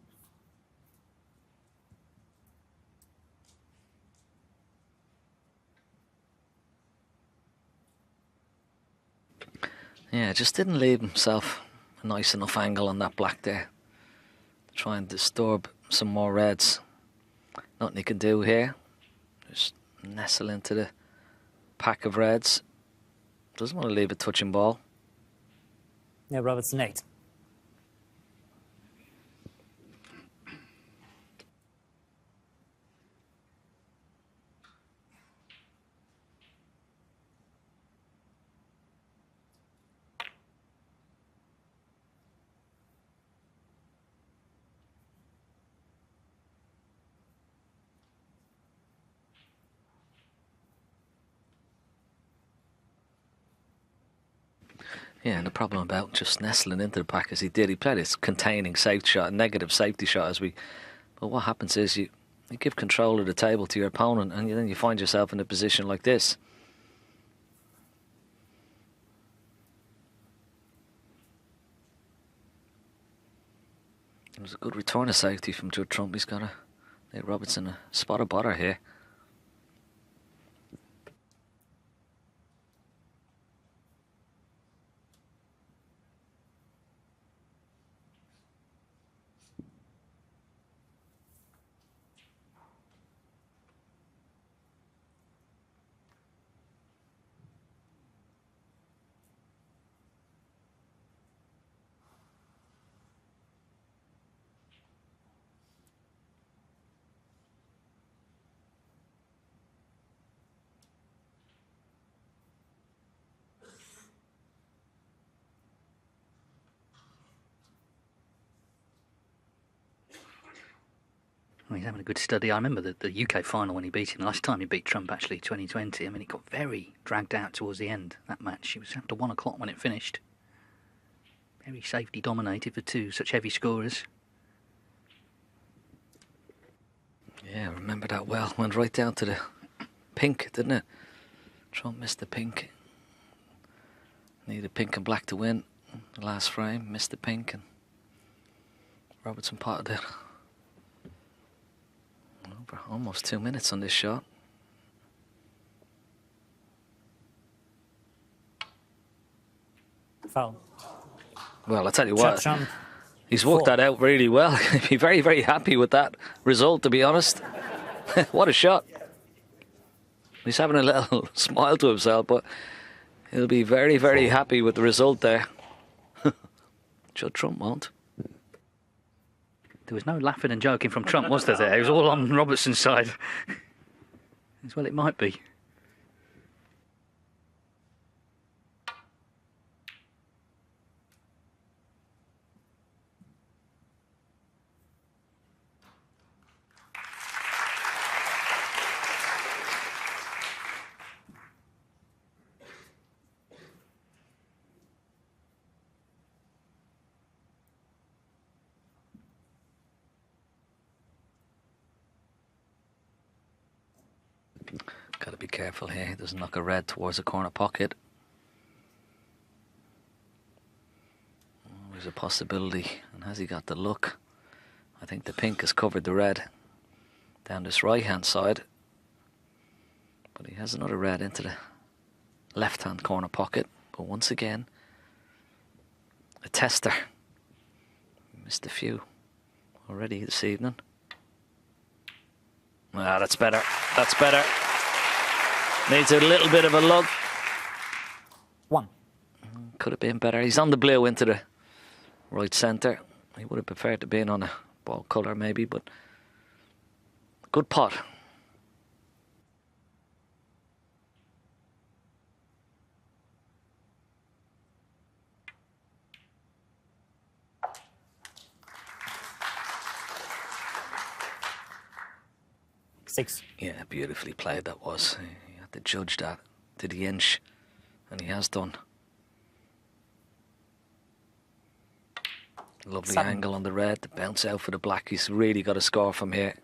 Yeah, just didn't leave himself a nice enough angle on that black there. Try and disturb some more reds. Nothing he can do here. Just nestle into the pack of reds. Doesn't want to leave a touching ball. Yeah, Robertson 8. Yeah, and the problem about just nestling into the pack as he did, he played his containing safe shot, a negative safety shot but what happens is you give control of the table to your opponent, and then you find yourself in a position like this. It was a good return of safety from Judd Trump. He's got Robertson a spot of butter here. Well, he's having a good study. I remember the UK final when he beat him. The last time he beat Trump, actually, 2020. I mean, it got very dragged out towards the end, that match. It was after 1 o'clock when it finished. Very safety dominated for two such heavy scorers. Yeah, I remember that well. Went right down to the pink, didn't it? Trump missed the pink. Needed pink and black to win. The last frame, missed the pink, and Robertson potted it. Over almost 2 minutes on this shot. Foul. Well, I tell you what, Trump. he's worked that out really well. He'd be very, very happy with that result, to be honest. What a shot. He's having a little smile to himself, but he'll be very, very happy with the result there. Judd Trump won't. There was no laughing and joking from Trump, was there? It was all on Robertson's side. As well it might be. Got to be careful here. He doesn't knock a red towards the corner pocket. Always a possibility. And has he got the look? I think the pink has covered the red down this right-hand side. But he has another red into the left-hand corner pocket. But once again, a tester. Missed a few already this evening. Ah, that's better. That's better. Needs a little bit of a lug. 1. Could have been better. He's on the blue into the right centre. He would have preferred to be on a ball colour maybe, but good pot. Six. Yeah, beautifully played that was. He had to judge that to the inch, and he has done. Lovely 7. angle on the red, the bounce out for the black. He's really got a score from here.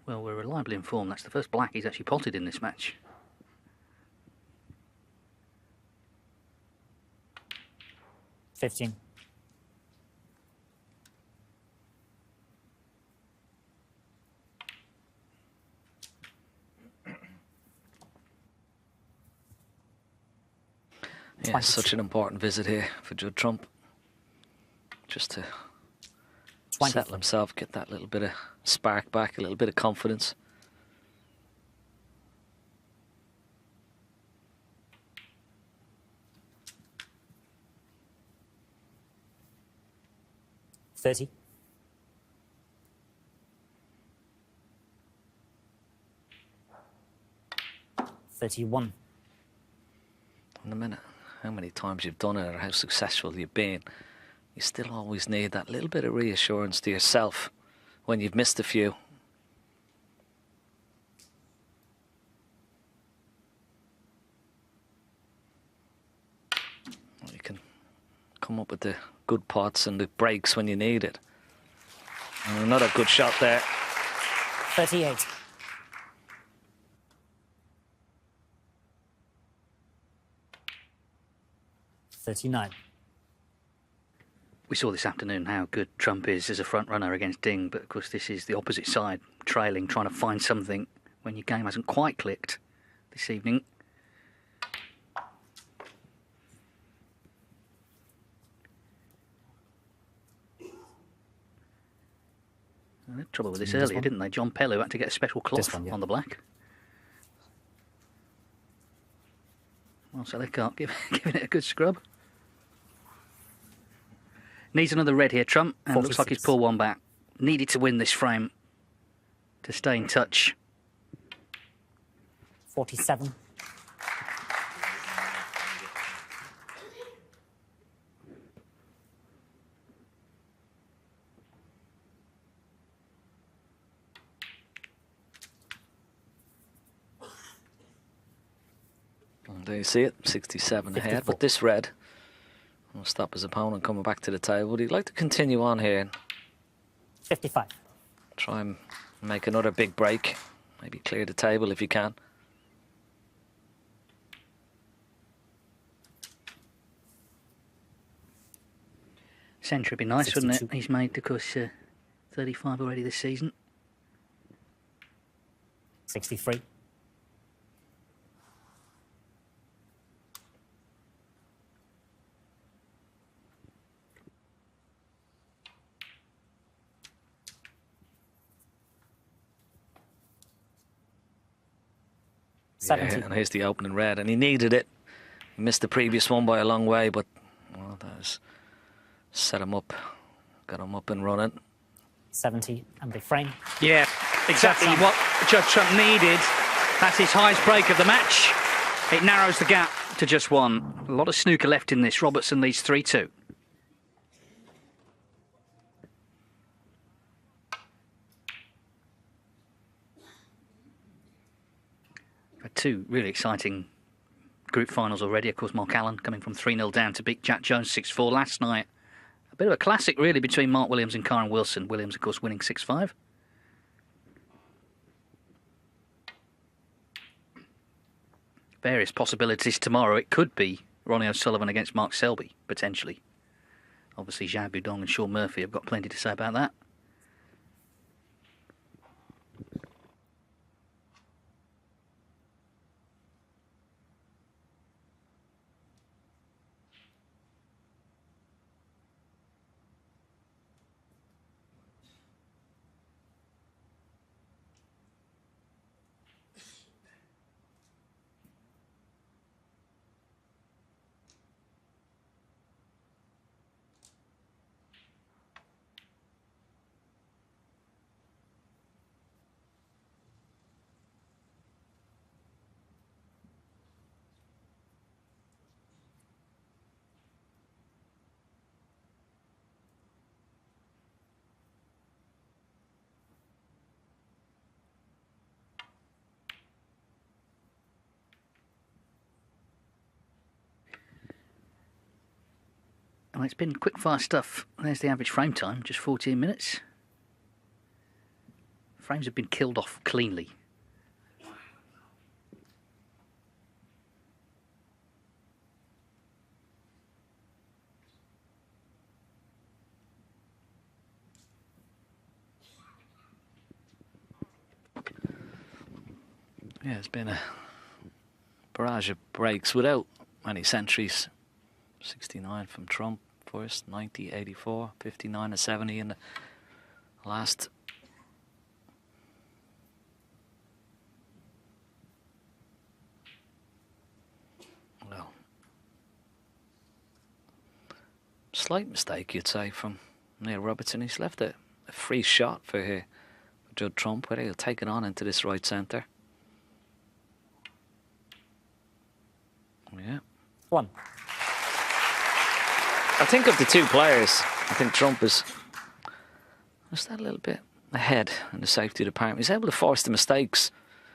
Well, we're reliably informed that's the first black he's actually potted in this match. $15. Yeah, such an important visit here for Judd Trump. Just to 20. settle himself, get that little bit of spark back, a little bit of confidence. $30. 31. In a minute, how many times you've done it or how successful you've been, you still always need that little bit of reassurance to yourself when you've missed a few. You can come up with the good pots and the breaks when you need it. And another good shot there. 38. We saw this afternoon how good Trump is as a front runner against Ding, but of course this is the opposite side, trailing, trying to find something when your game hasn't quite clicked this evening. They had trouble with this earlier, didn't they? John Pellew had to get a special cloth on the black. Well, so they can't giving it a good scrub. Needs another red here, Trump, and 46. Looks like he's pulled one back. Needed to win this frame to stay in touch. 47. And there you see it, 67 ahead, 54. but this red will stop his opponent coming back to the table. Would he like to continue on here and 55. try and make another big break? Maybe clear the table if you can. Century would be nice, wouldn't it? 62. He's made, of course, 35 already this season. 63. Yeah, and here's the opening red, and he needed it. He missed the previous one by a long way, but well, that has set him up, got him up and running. 70 and big frame. Yeah, exactly what Judd Trump needed. That's his highest break of the match. It narrows the gap to just one. A lot of snooker left in this. Robertson leads 3-2. Two really exciting group finals already. Of course, Mark Allen coming from 3-0 down to beat Jack Jones 6-4 last night. A bit of a classic, really, between Mark Williams and Kyren Wilson. Williams, of course, winning 6-5. Various possibilities tomorrow. It could be Ronnie O'Sullivan against Mark Selby, potentially. Obviously, Zhao Budong and Sean Murphy have got plenty to say about that. Well, it's been quick-fire stuff. There's the average frame time, just 14 minutes. Frames have been killed off cleanly. Yeah, it's been a barrage of breaks without any centuries. 69 from Trump first, 90, 84, 59 and 70 in the last. Well, slight mistake, you'd say, from Neil Robertson. He's left a free shot for Judd Trump, whether he'll take it on into this right centre. Yeah. 1. I think of the two players, I think Trump is just a little bit ahead in the safety department. He's able to force the mistakes.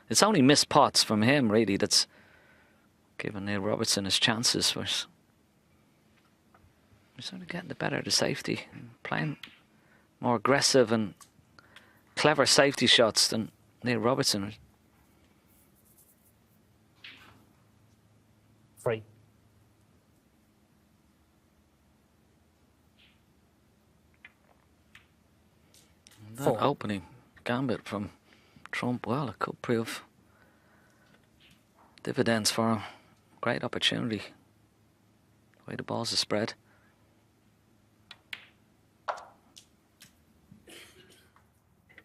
It's only missed pots from him, really, that's given Neil Robertson his chances. He's sort of getting the better of the safety, playing more aggressive and clever safety shots than Neil Robertson. 3. That 4. opening gambit from Trump, well, it could prove dividends for him. Great opportunity. The way the balls are spread.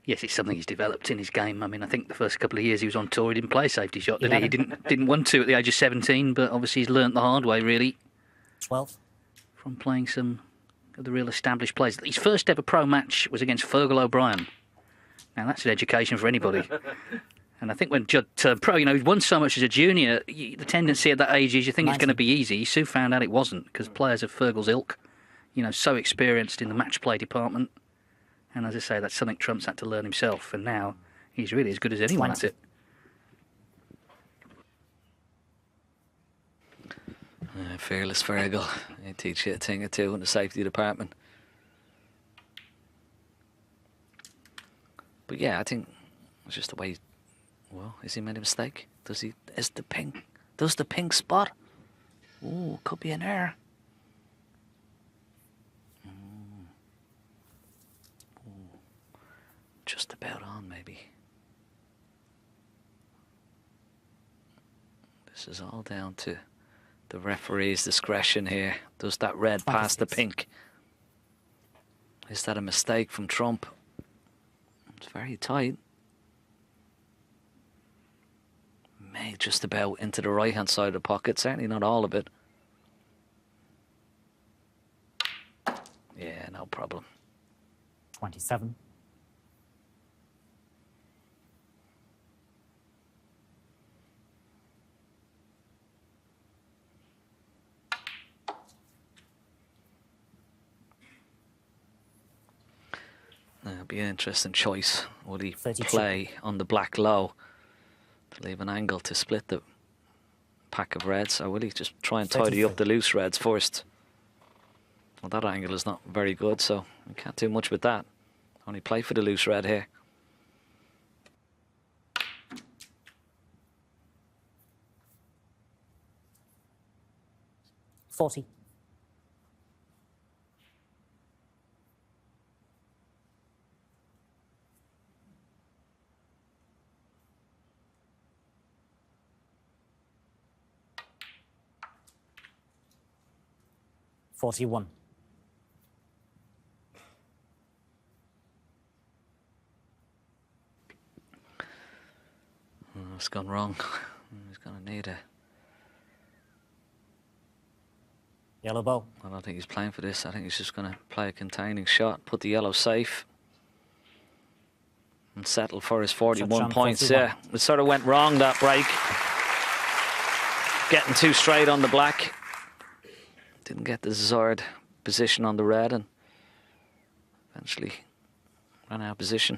Yes, it's something he's developed in his game. I mean, I think the first couple of years he was on tour, he didn't play a safety shot, did he? He didn't want to at the age of 17, but obviously he's learnt the hard way, really, 12. from playing some of the real established players. His first ever pro match was against Fergal O'Brien. Now, that's an education for anybody. And I think when Judd turned pro, you know, he'd won so much as a junior, the tendency at that age is you think 19. it's going to be easy. He soon found out it wasn't, because players of Fergal's ilk, you know, so experienced in the match play department. And as I say, that's something Trump's had to learn himself. And now he's really as good as anyone at it. Fearless Fergal. He teach you a thing or two in the safety department. But yeah, I think it's just the way. Well, has he made a mistake? Does the pink spot? Ooh, could be an error. Just about on, maybe. This is all down to the referee's discretion here. Does that red pass the pink? Is that a mistake from Trump? It's very tight. May just about into the right-hand side of the pocket. Certainly not all of it. Yeah, no problem. 27. It'll be an interesting choice. Will he 32. play on the black low to leave an angle to split the pack of reds, or will he just try and tidy 33. up the loose reds first? Well, that angle is not very good, so we can't do much with that. Only play for the loose red here. $40. $41. Oh, it's gone wrong. He's going to need a... Yellow ball. I don't think he's playing for this. I think he's just going to play a containing shot, put the yellow safe, and settle for his 41 points. 41. Yeah, it sort of went wrong, that break. Getting too straight on the black. Didn't get the desired position on the red, and eventually ran out of position.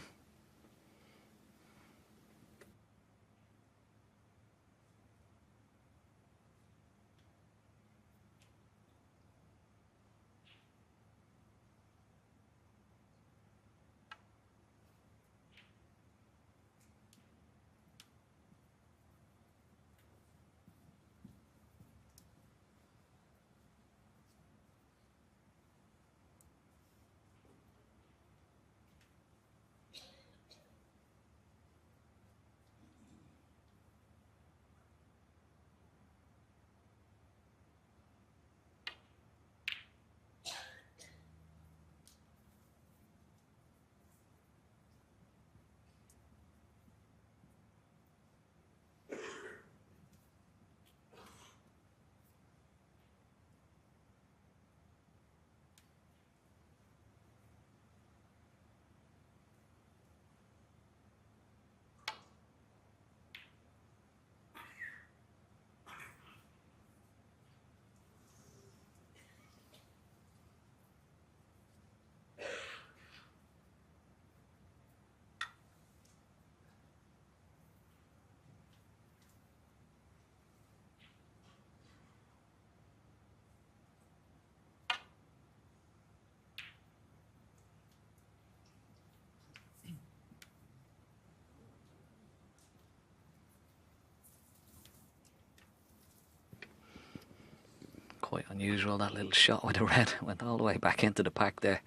Quite unusual, that little shot with the red. Went all the way back into the pack there.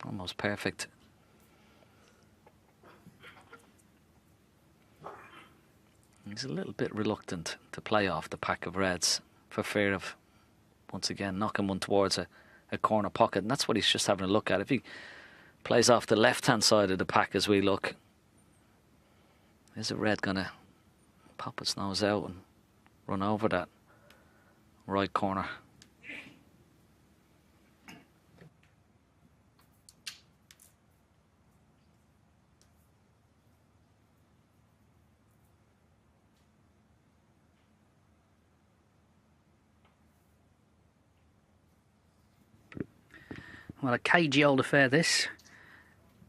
Almost perfect. He's a little bit reluctant to play off the pack of reds for fear of, once again, knocking one towards a corner pocket. And that's what he's just having a look at. If he plays off the left-hand side of the pack as we look, is a red going to pop its nose out and run over that right corner? Well, a cagey old affair, this.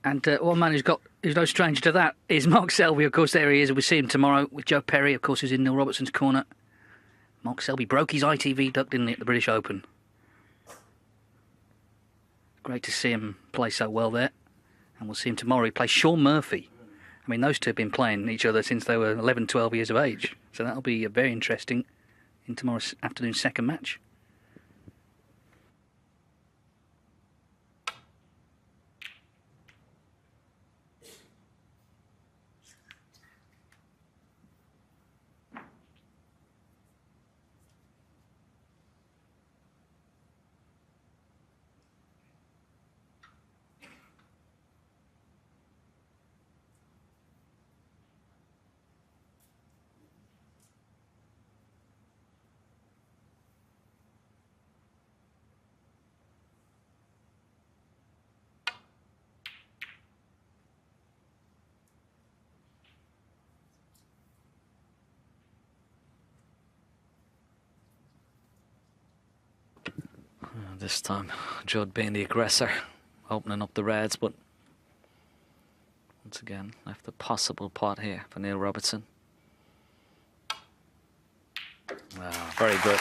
And one man who's no stranger to that is Mark Selby. Of course, there he is. We'll see him tomorrow with Joe Perry, of course, who's in Neil Robertson's corner. Mark Selby broke his ITV duck, didn't he, at the British Open? Great to see him play so well there. And we'll see him tomorrow. He plays Sean Murphy. I mean, those two have been playing each other since they were 11, 12 years of age. So that'll be very interesting in tomorrow's afternoon's second match. This time, Judd being the aggressor, opening up the reds, but once again, left a possible pot here for Neil Robertson. Wow, very good.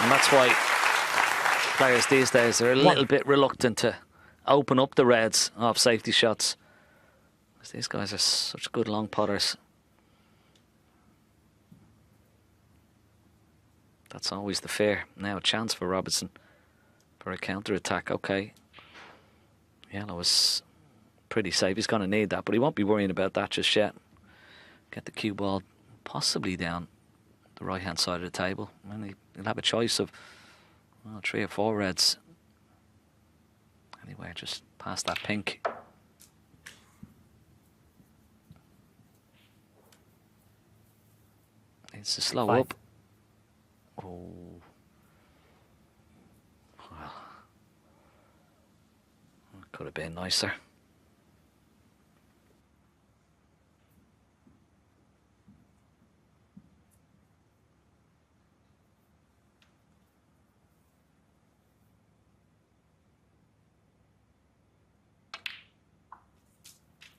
And that's why players these days are a little bit reluctant to open up the reds off safety shots. These guys are such good long putters. That's always the fear. Now a chance for Robertson for a counter-attack. Okay. Yellow is pretty safe. He's going to need that, but he won't be worrying about that just yet. Get the cue ball possibly down the right-hand side of the table. And he'll have a choice of 3 or 4 reds. Anyway, just past that pink. Needs to slow up. Oh, well, could have been nicer.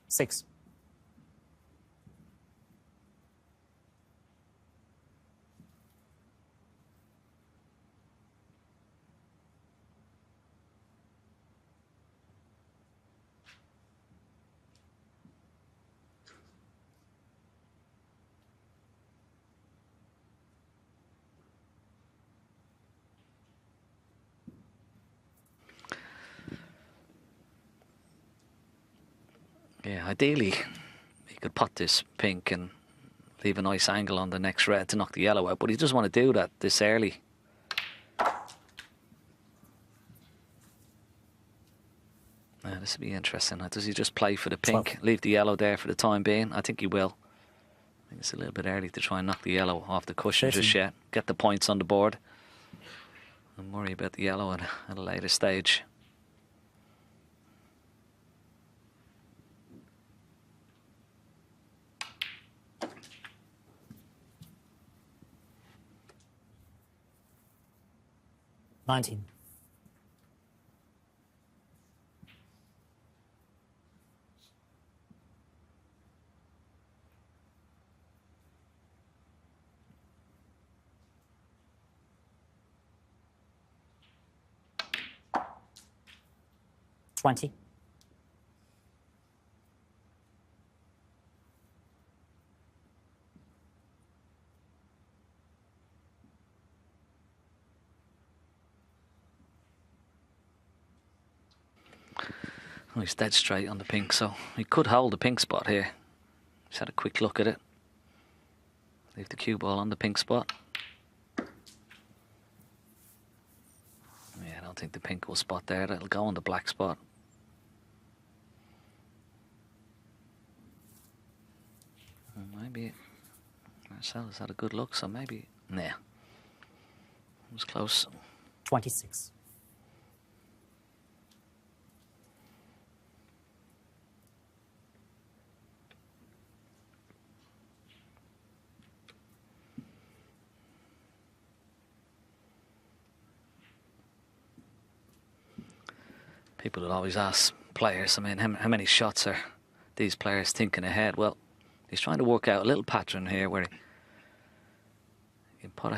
Six. Yeah, ideally, he could pot this pink and leave a nice angle on the next red to knock the yellow out, but he doesn't want to do that this early. Now, this will be interesting. Does he just play for the pink, 12. leave the yellow there for the time being? I think he will. I think it's a little bit early to try and knock the yellow off the cushion 13. just yet. Get the points on the board and worry about the yellow at a later stage. Nineteen. $20. Oh, he's dead straight on the pink, so he could hold the pink spot here. Just had a quick look at it. Leave the cue ball on the pink spot. Yeah, I don't think the pink will spot there. It'll go on the black spot. Maybe Marcel has had a good look, so maybe... Nah. It was close. 26. People will always ask players, I mean, how many shots are these players thinking ahead? Well, he's trying to work out a little pattern here where he can put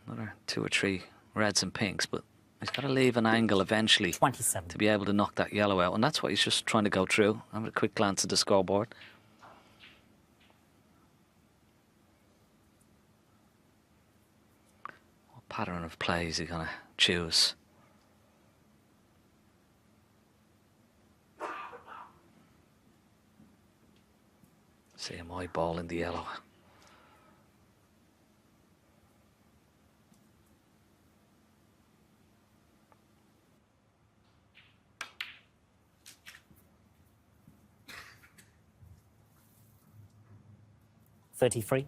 another 2 or 3 reds and pinks, but he's got to leave an angle eventually 27. to be able to knock that yellow out, and that's what he's just trying to go through. Have a quick glance at the scoreboard. What pattern of play is he going to choose? See him eyeballing the yellow. $33.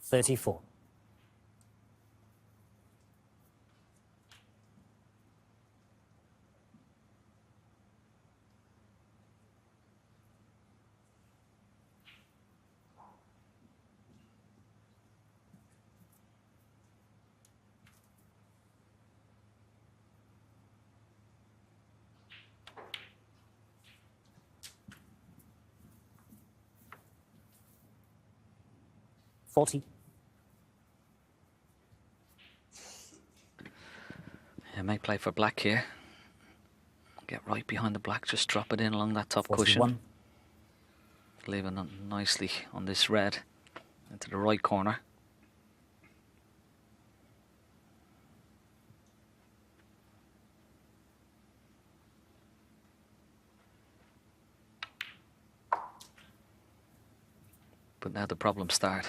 $34. $40. Yeah, may play for black here. Get right behind the black, just drop it in along that top 41. cushion. Leaving it nicely on this red into the right corner. But now the problems start.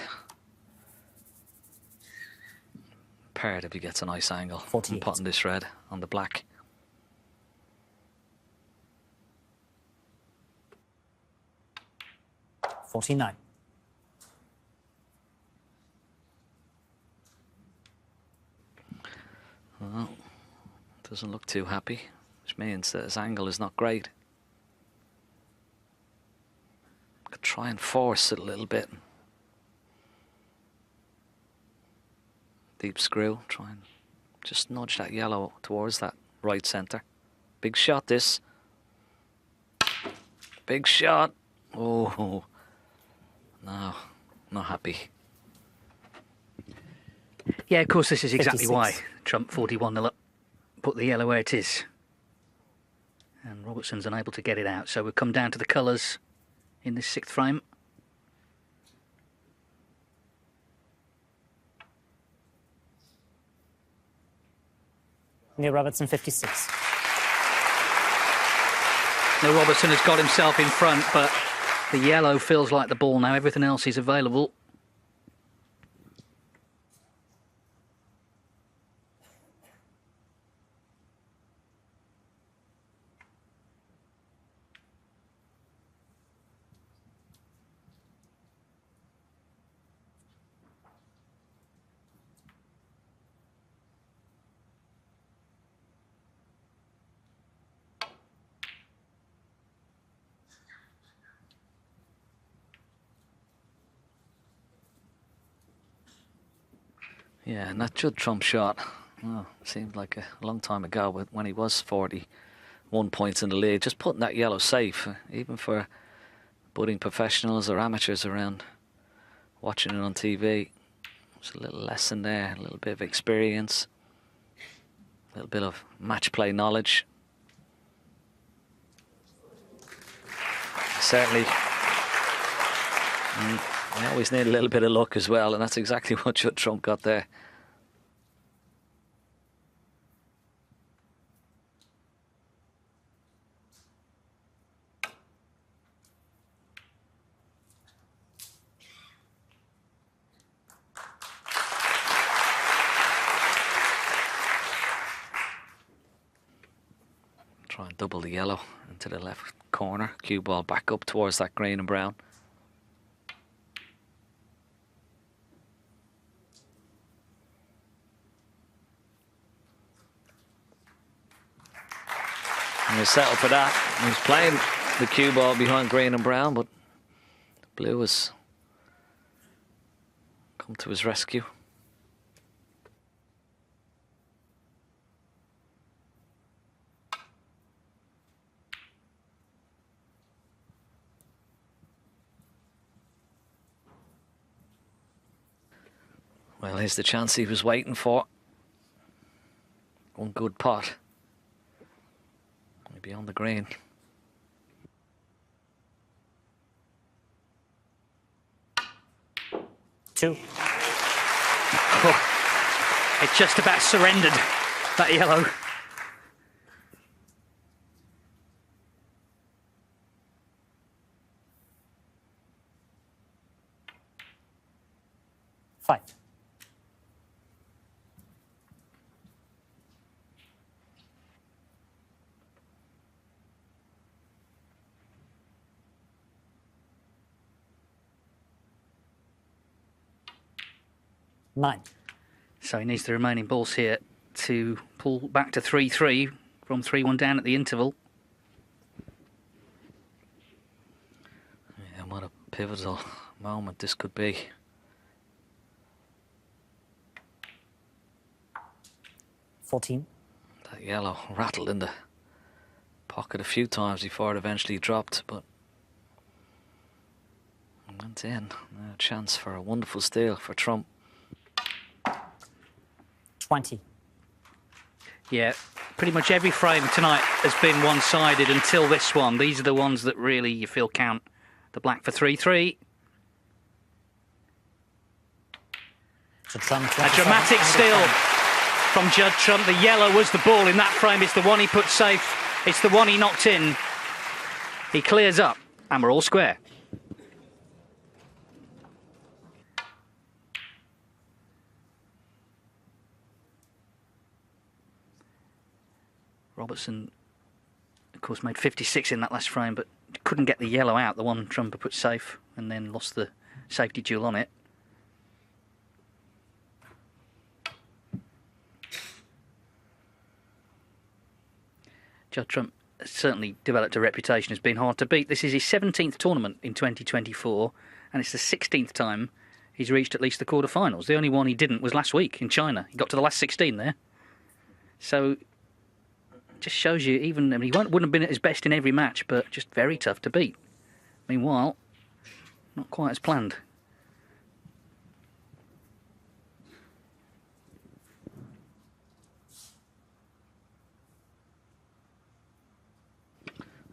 Paired if he gets a nice angle. 48. And putting this red on the black. $49. Well, doesn't look too happy, which means that his angle is not great. Could try and force it a little bit. Deep screw, try and just nudge that yellow towards that right centre. Big shot this. Big shot. Oh, no, not happy. Yeah, of course, this is exactly 56. why Trump 41-0 up. Put the yellow where it is. And Robertson's unable to get it out. So we've come down to the colours in this 6th frame. Neil Robertson, 56. Now Robertson has got himself in front, but the yellow feels like the ball now. Everything else is available. Yeah, and that Judd Trump shot, oh, seemed like a long time ago, but when he was 41 points in the lead, just putting that yellow safe, even for budding professionals or amateurs around watching it on TV. There's a little lesson there, a little bit of experience, a little bit of match play knowledge. certainly. I always need a little bit of luck as well, and that's exactly what Judd Trump got there. Try and double the yellow into the left corner. Cue ball back up towards that green and brown. And he'll settle for that. He was playing the cue ball behind green and brown, but blue has come to his rescue. Well, here's the chance he was waiting for. One good pot. Maybe on the green. Two. Oh, it just about surrendered, that yellow. Five. Nine. So he needs the remaining balls here to pull back to 3-3 from 3-1 down at the interval. Yeah, what a pivotal moment this could be. $14. That yellow rattled in the pocket a few times before it eventually dropped, but went in. A chance for a wonderful steal for Trump. 20. Yeah, pretty much every frame tonight has been one-sided until this one. These are the ones that really you feel count. The black for 3-3. So Trump, A dramatic steal from Judd Trump. The yellow was the ball in that frame. It's the one he put safe. It's the one he knocked in. He clears up, and we're all square. Robertson, of course, made 56 in that last frame, but couldn't get the yellow out, the one Trump had put safe, and then lost the safety duel on it. Judd Trump has certainly developed a reputation as being hard to beat. This is his 17th tournament in 2024, and it's the 16th time he's reached at least the quarterfinals. The only one he didn't was last week in China. He got to the last 16 there. So just shows you, even, I mean, he wouldn't have been at his best in every match, but just very tough to beat. Meanwhile, not quite as planned.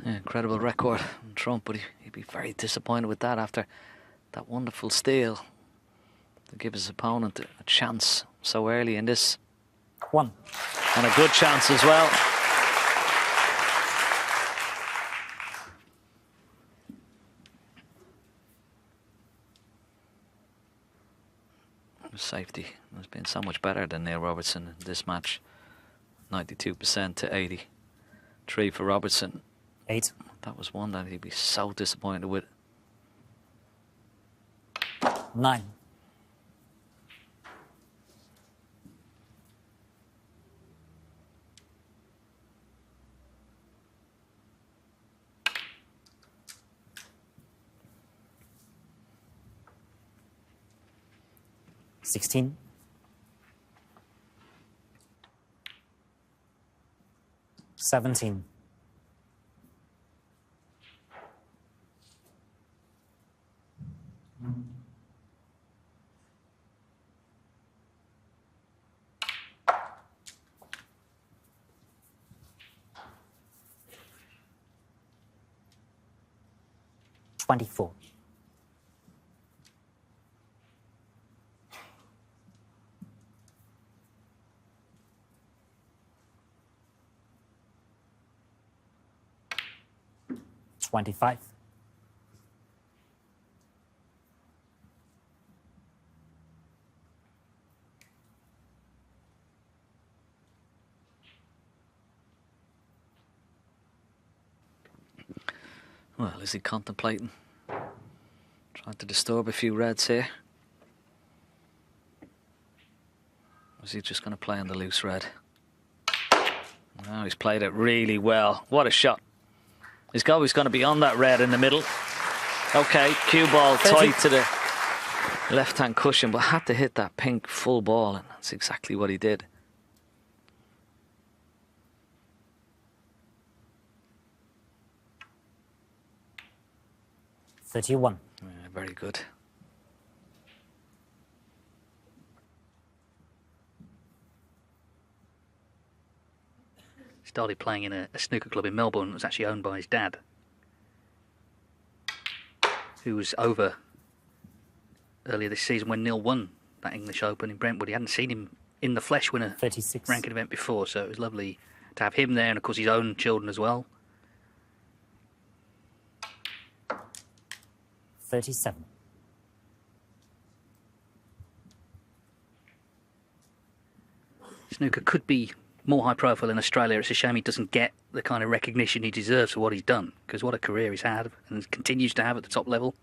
Yeah, incredible record from Trump, but he'd be very disappointed with that after that wonderful steal to give his opponent a chance so early in this. One. And a good chance as well. Safety has been so much better than Neil Robertson in this match. 92% to 83 for Robertson. 8. That was one that he'd be so disappointed with. 9. $16. 17. 24. $25. Well, is he contemplating trying to disturb a few reds here? Or is he just going to play on the loose red? No, he's played it really well. What a shot. He's always going to be on that red in the middle. Okay, cue ball tight to the left-hand cushion, but had to hit that pink full ball, and that's exactly what he did. $31. Yeah, very good. Started playing in a snooker club in Melbourne that was actually owned by his dad, who was over earlier this season when Neil won that English Open in Brentwood. He hadn't seen him in the flesh win a 36 ranking event before, so it was lovely to have him there, and of course his own children as well. 37. Snooker could be more high profile in Australia. It's a shame he doesn't get the kind of recognition he deserves for what he's done, because what a career he's had and continues to have at the top level.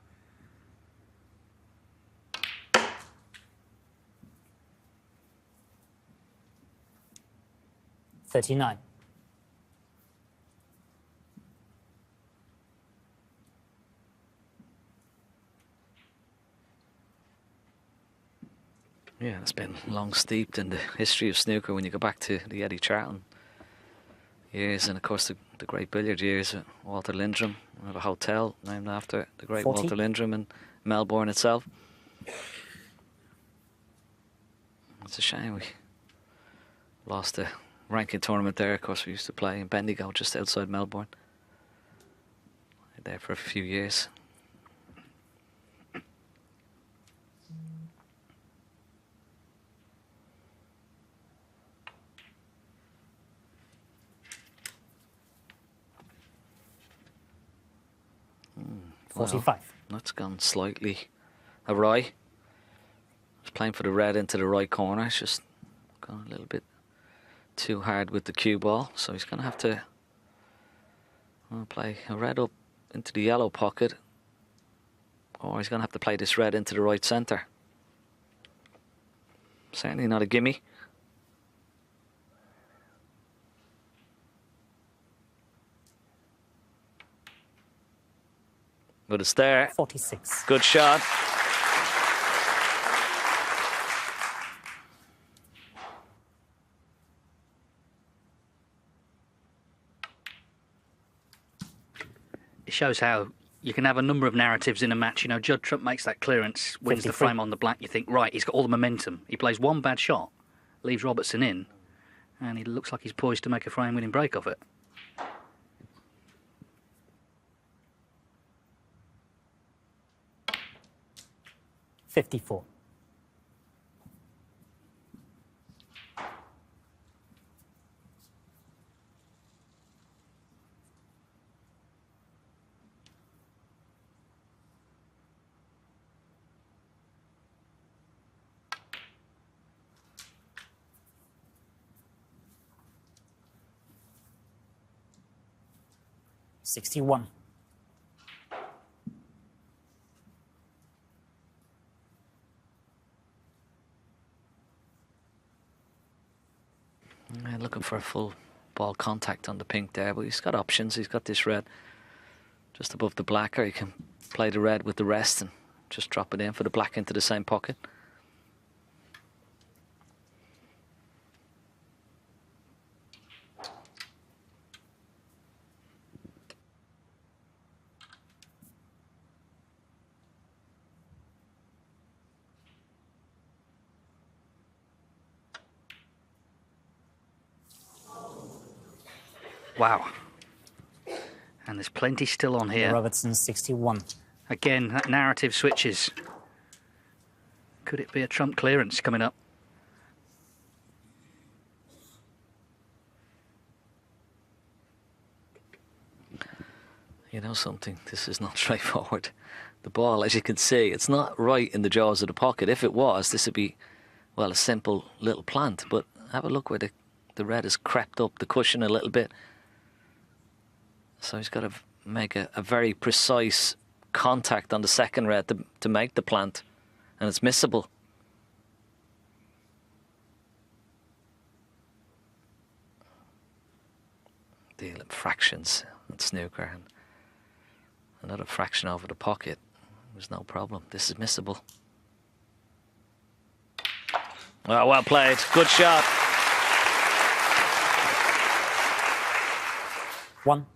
$39. Yeah, it's been long steeped in the history of snooker when you go back to the Eddie Charlton years, and of course the great billiard years at Walter Lindrum. We have a hotel named after the great 40. Walter Lindrum in Melbourne itself. It's a shame we lost the ranking tournament there. Of course, we used to play in Bendigo, just outside Melbourne. There for a few years. Well, 45. That's gone slightly awry. He's playing for the red into the right corner. It's just gone a little bit too hard with the cue ball, so he's going to have to play a red up into the yellow pocket, or he's going to have to play this red into the right centre. Certainly not a gimme. But it's there. 46. Good shot. It shows how you can have a number of narratives in a match. You know, Judd Trump makes that clearance, wins the 53. frame on the black. You think, right, he's got all the momentum. He plays one bad shot, leaves Robertson in, and he looks like he's poised to make a frame-winning break off it. $54. $61. Looking for a full ball contact on the pink there, but he's got options. He's got this red just above the black, or he can play the red with the rest and just drop it in for the black into the same pocket. Wow. And there's plenty still on here. Robertson 61. Again, that narrative switches. Could it be a trump clearance coming up? You know something, this is not straightforward. The ball, as you can see, it's not right in the jaws of the pocket. If it was, this would be, well, a simple little plant. But have a look where the red has crept up the cushion a little bit. So he's got to make a very precise contact on the second red to make the plant. And it's missable. Deal in fractions and snooker. And another fraction over the pocket. There's no problem. This is missable. Oh, well played. Good shot. 1.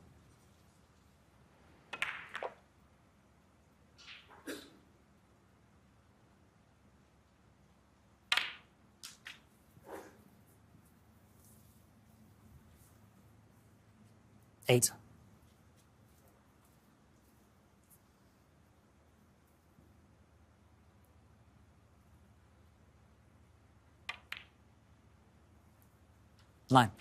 Eight. Nine.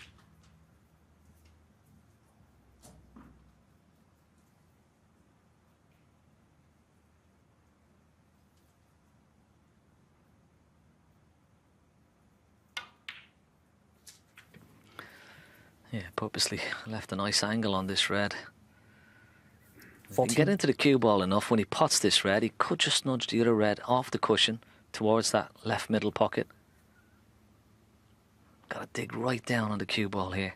Yeah, purposely left a nice angle on this red. If he 14. can get into the cue ball enough when he pots this red, he could just nudge the other red off the cushion towards that left middle pocket. Got to dig right down on the cue ball here.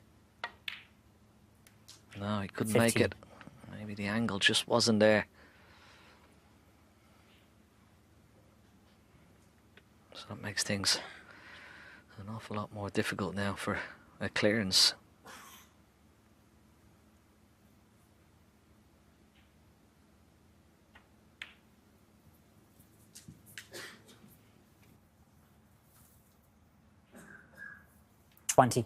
No, he couldn't 15. make it. Maybe the angle just wasn't there. So that makes things an awful lot more difficult now for a clearance. Twenty.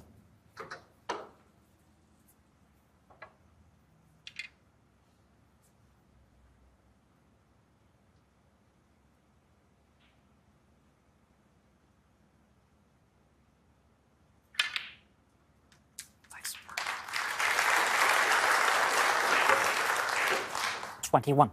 Thanks. 21.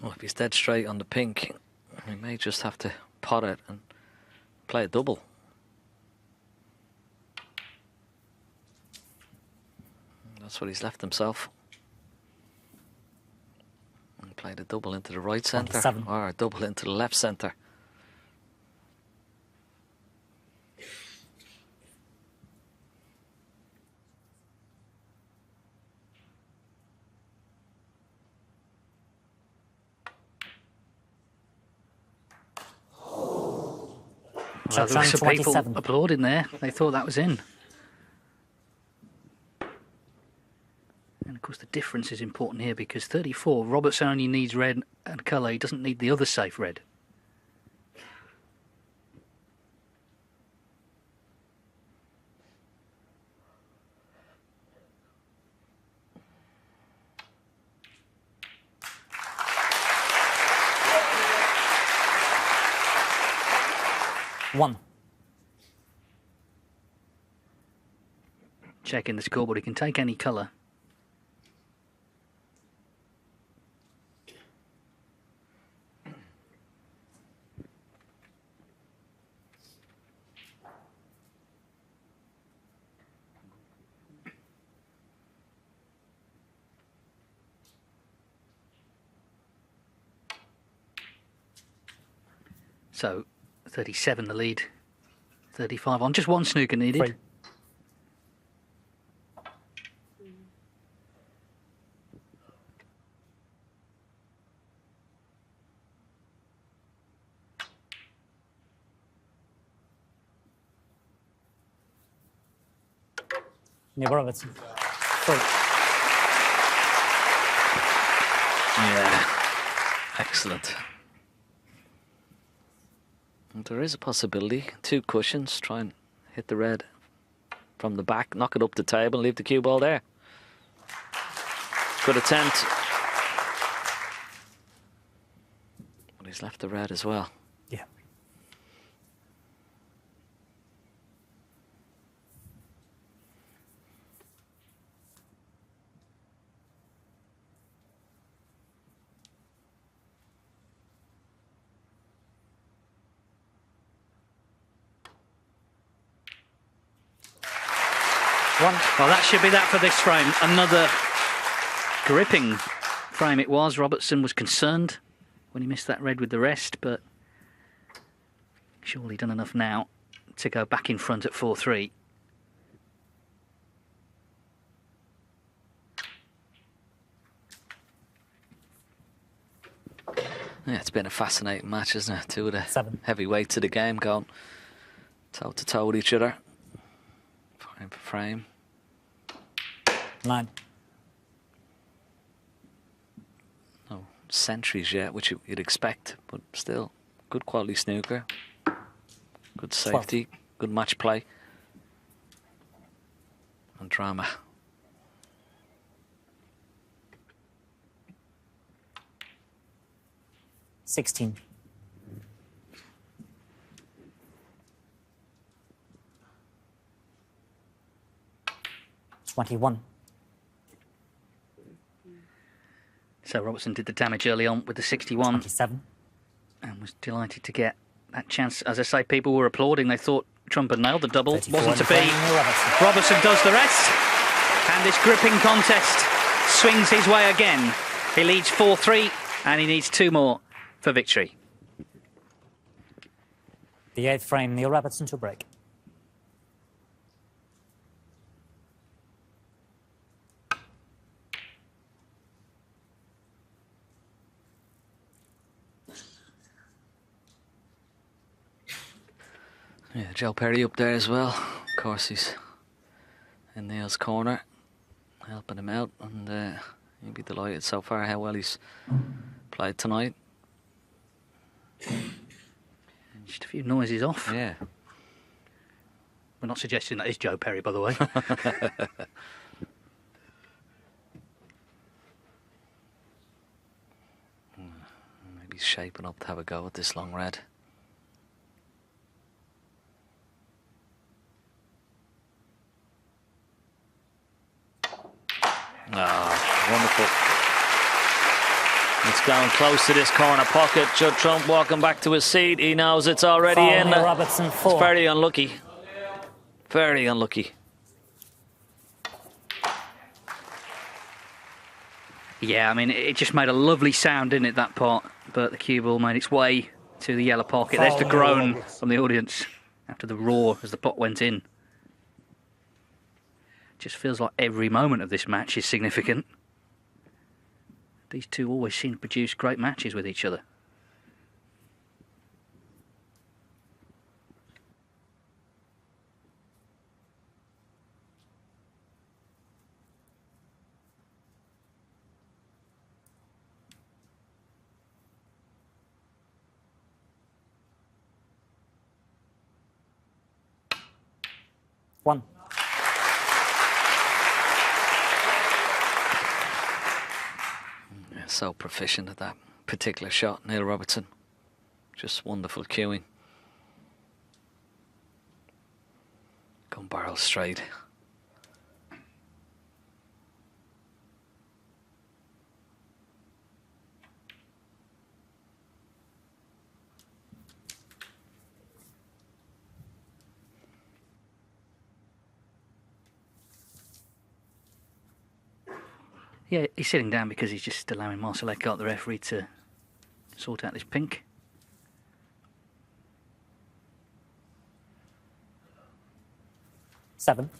Well, if he's dead straight on the pink, he may just have to pot it and play a double. That's what he's left himself. And played a double into the right centre 27. or a double into the left centre. Well, there were some people 27. applauding there. They thought that was in. And of course the difference is important here because 34, Robertson only needs red and colour. He doesn't need the other safe red. One. Checking the scoreboard, he can take any colour. So 37 the lead, 35 on, just one snooker needed. 3. Neil Robertson. 3. Yeah, Yeah, excellent. And there is a possibility. 2 cushions, try and hit the red from the back, knock it up the table, leave the cue ball there. Good attempt. But he's left the red as well. Yeah. One. Well, that should be that for this frame. Another gripping frame it was. Robertson was concerned when he missed that red with the rest, but surely done enough now to go back in front at 4-3. Yeah, it's been a fascinating match, isn't it? 2 of the 7. heavyweights of the game going toe to toe with each other. Frame for frame. 9. No centuries yet, which you'd expect, but still good quality snooker. Good safety, good match play. And drama. $16. 21. So Robertson did the damage early on with the 61 27. and was delighted to get that chance. As I say, people were applauding. They thought Trump had nailed the double. 34 Wasn't to in be. front of Robertson. Robertson does the rest. And this gripping contest swings his way again. He leads 4-3 and he needs 2 more for victory. The 8th frame, Neil Robertson to break. Yeah, Joe Perry up there as well. Of course, he's in Neil's corner, helping him out, and he'll be delighted so far how well he's played tonight. Just a few noises off. Yeah. We're not suggesting that is Joe Perry, by the way. Maybe he's shaping up to have a go at this long red. Ah, wonderful. It's going close to this corner pocket. Judd Trump walking back to his seat. He knows it's already Foul, in. Neil Robertson, 4. It's very unlucky. Very unlucky. Yeah, I mean, it just made a lovely sound, didn't it, that part? But the cue ball made its way to the yellow pocket. There's the groan from the audience after the roar as the pot went in. Just feels like every moment of this match is significant. These two always seem to produce great matches with each other. One. So proficient at that particular shot, Neil Robertson. Just wonderful cueing. Gun barrel straight. Yeah, he's sitting down because he's just allowing Marcel Eckhart, the referee, to sort out this pink. Seven.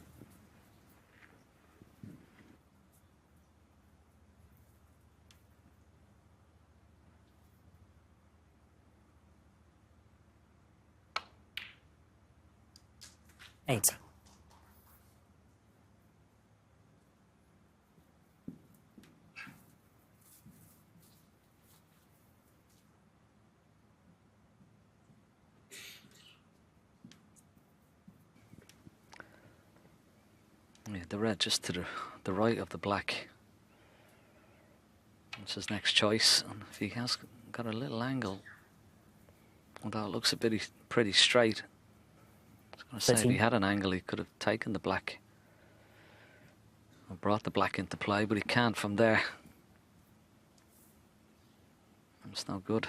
Eight. the red just to the right of the black. That's his next choice, and if he has got a little angle, although it looks a bit pretty straight, I was going to say if he had an angle he could have taken the black and brought the black into play, but he can't from there. It's no good.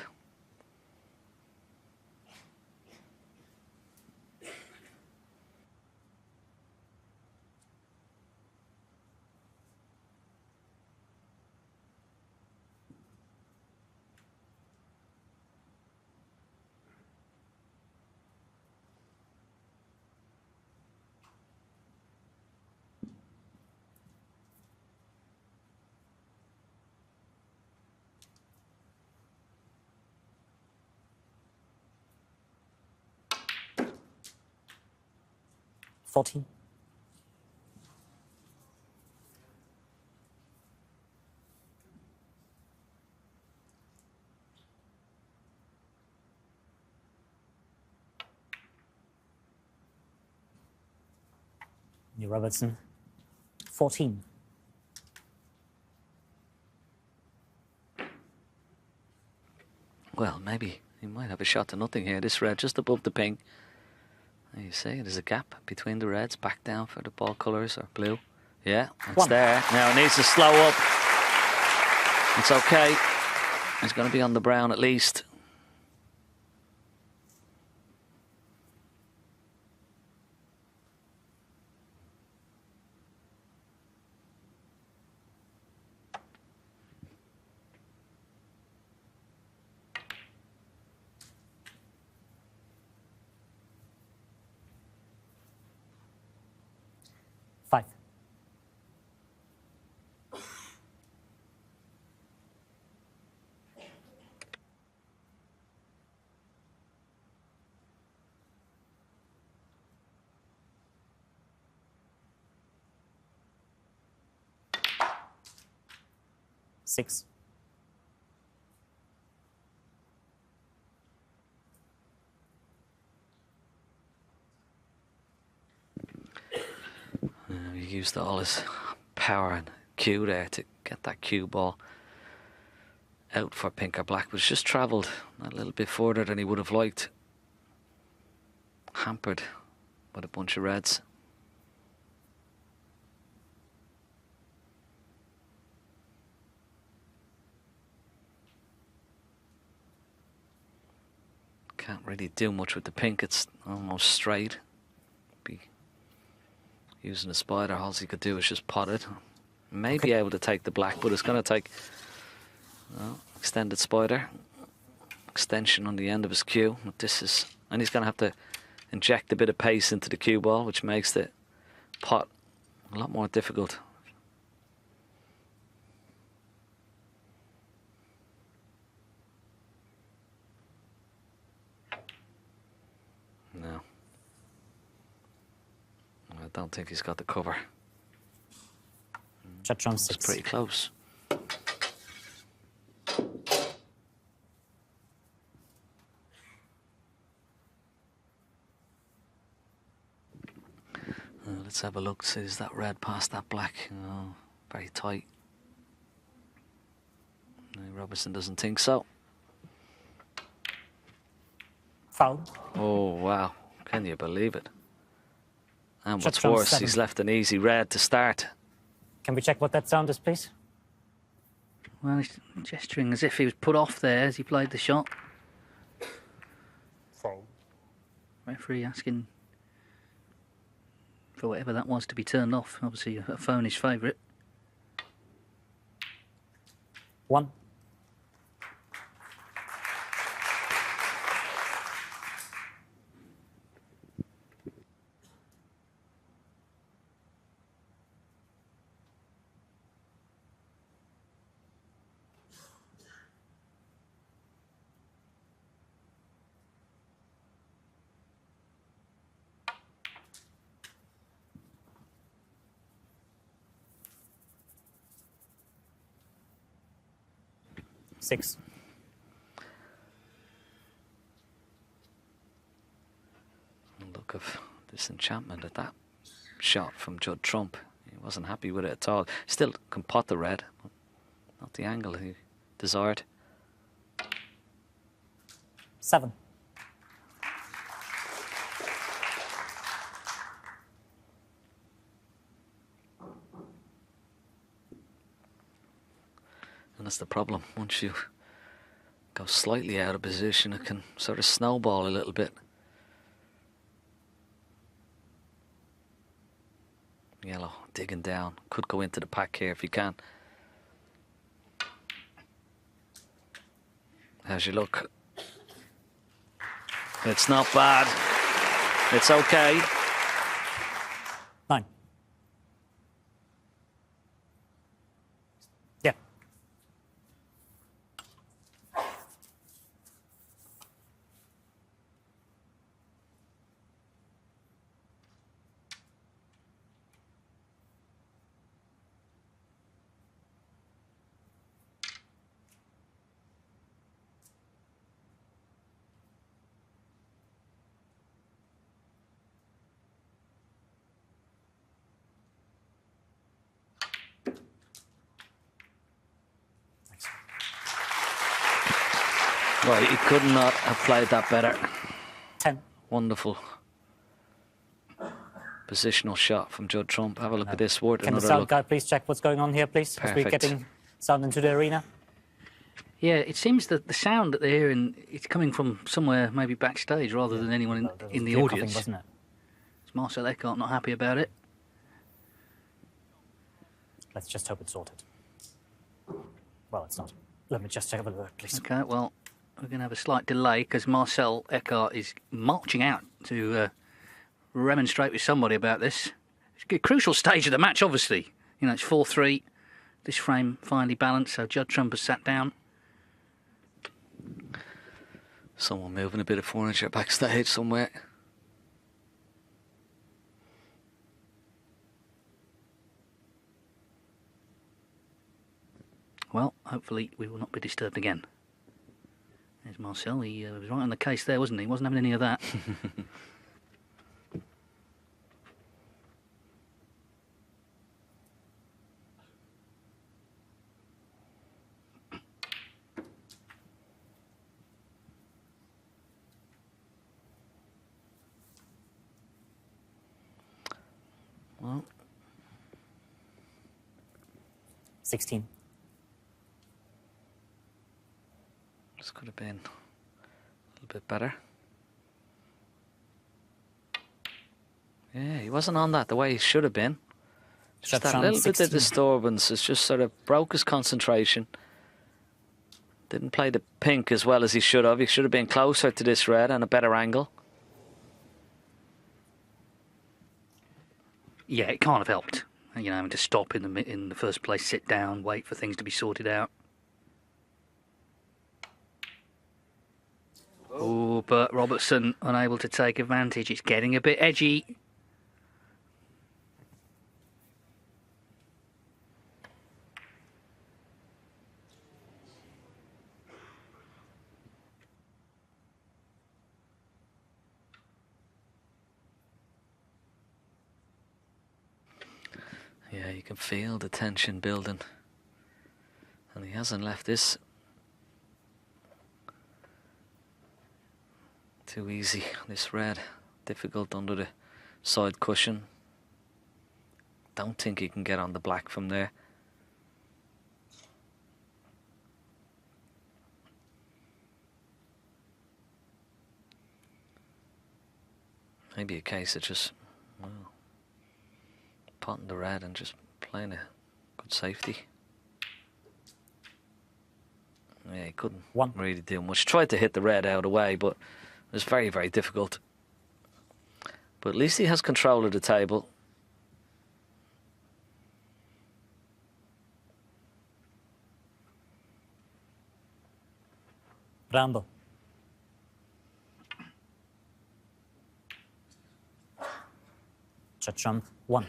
$14. New Robertson, 14. Well, maybe he might have a shot to nothing here. This red just above the pink. You see, there's a gap between the reds. Back down for the ball colours, or blue. Yeah, it's there. Now it needs to slow up. It's okay. He's going to be on the brown at least. $5. $6. He used all his power and cue there to get that cue ball out for pink or black, but it's just travelled a little bit further than he would have liked. Hampered with a bunch of reds. Can't really do much with the pink, it's almost straight. Be using a spider, all he could do is just pot it. May be able to take the black, but it's going to take extended spider. Extension on the end of his cue. This is, and he's going to have to inject a bit of pace into the cue ball, which makes the pot a lot more difficult. No. I don't think he's got the cover. Judd from It's 6. pretty close. Let's have a look. See, is that red past that black? Oh, very tight. No, Robertson doesn't think so. Foul. Oh, wow. Can you believe it? And what's Judd from worse, 7. he's left an easy red to start. Can we check what that sound is, please? Well, he's gesturing as if he was put off there as he played the shot. Foul. Referee asking for whatever that was to be turned off. Obviously, a phone is favourite. 1. $6. Look of disenchantment at that shot from Judd Trump. He wasn't happy with it at all. Still can pot the red, but not the angle he desired. 7. And that's the problem. Once you go slightly out of position, it can sort of snowball a little bit. Yellow digging down. Could go into the pack here if he can. How's your look? It's not bad. It's okay. 9. Yeah. Well, he could not have played that better. 10. Wonderful positional shot from Judd Trump. Have a look at this word. Can the Another sound look. guy please check what's going on here, please? As we're Perfect. getting sound into the arena. Yeah, it seems that the sound that they're hearing, it's coming from somewhere maybe backstage rather than anyone in the Clear coughing, audience. wasn't it? It's Marcel Eckhart not happy about it. Let's just hope it's sorted. Well, it's not. Let me just have a look, please. Okay, well, we're going to have a slight delay because Marcel Eckhart is marching out to remonstrate with somebody about this. It's a crucial stage of the match, obviously. You know, it's 4-3. This frame finally balanced, so Judd Trump has sat down. Someone moving a bit of furniture backstage somewhere. Well, hopefully we will not be disturbed again. There's Marcel. He was right on the case there, wasn't he? He wasn't having any of that. Well, 16. this could have been a little bit better. Yeah, he wasn't on that the way he should have been. Just that little bit of disturbance has just sort of broke his concentration. Didn't play the pink as well as he should have. He should have been closer to this red and a better angle. Yeah, it can't have helped. You know, having to stop in the first place, sit down, wait for things to be sorted out. Oh, but Robertson unable to take advantage. It's getting a bit edgy. Yeah, you can feel the tension building. And he hasn't left this too easy. This red, difficult under the side cushion. Don't think he can get on the black from there. Maybe a case of just, well, potting the red and just playing a good safety. Yeah, he couldn't really do much. Tried to hit the red out of the way, but it was very, very difficult. But at least he has control of the table. Rambo. Judd Trump 1.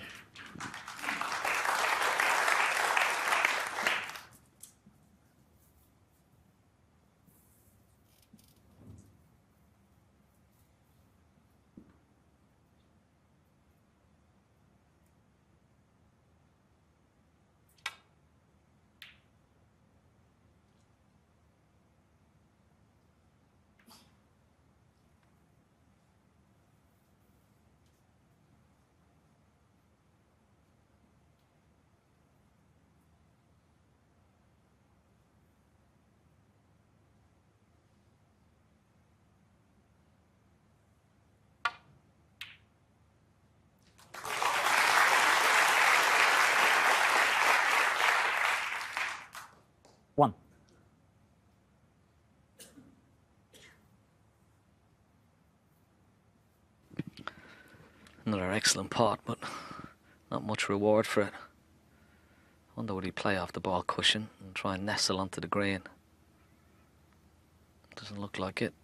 Another excellent pot, but not much reward for it. Wonder would he play off the ball cushion and try and nestle onto the green. Doesn't look like it.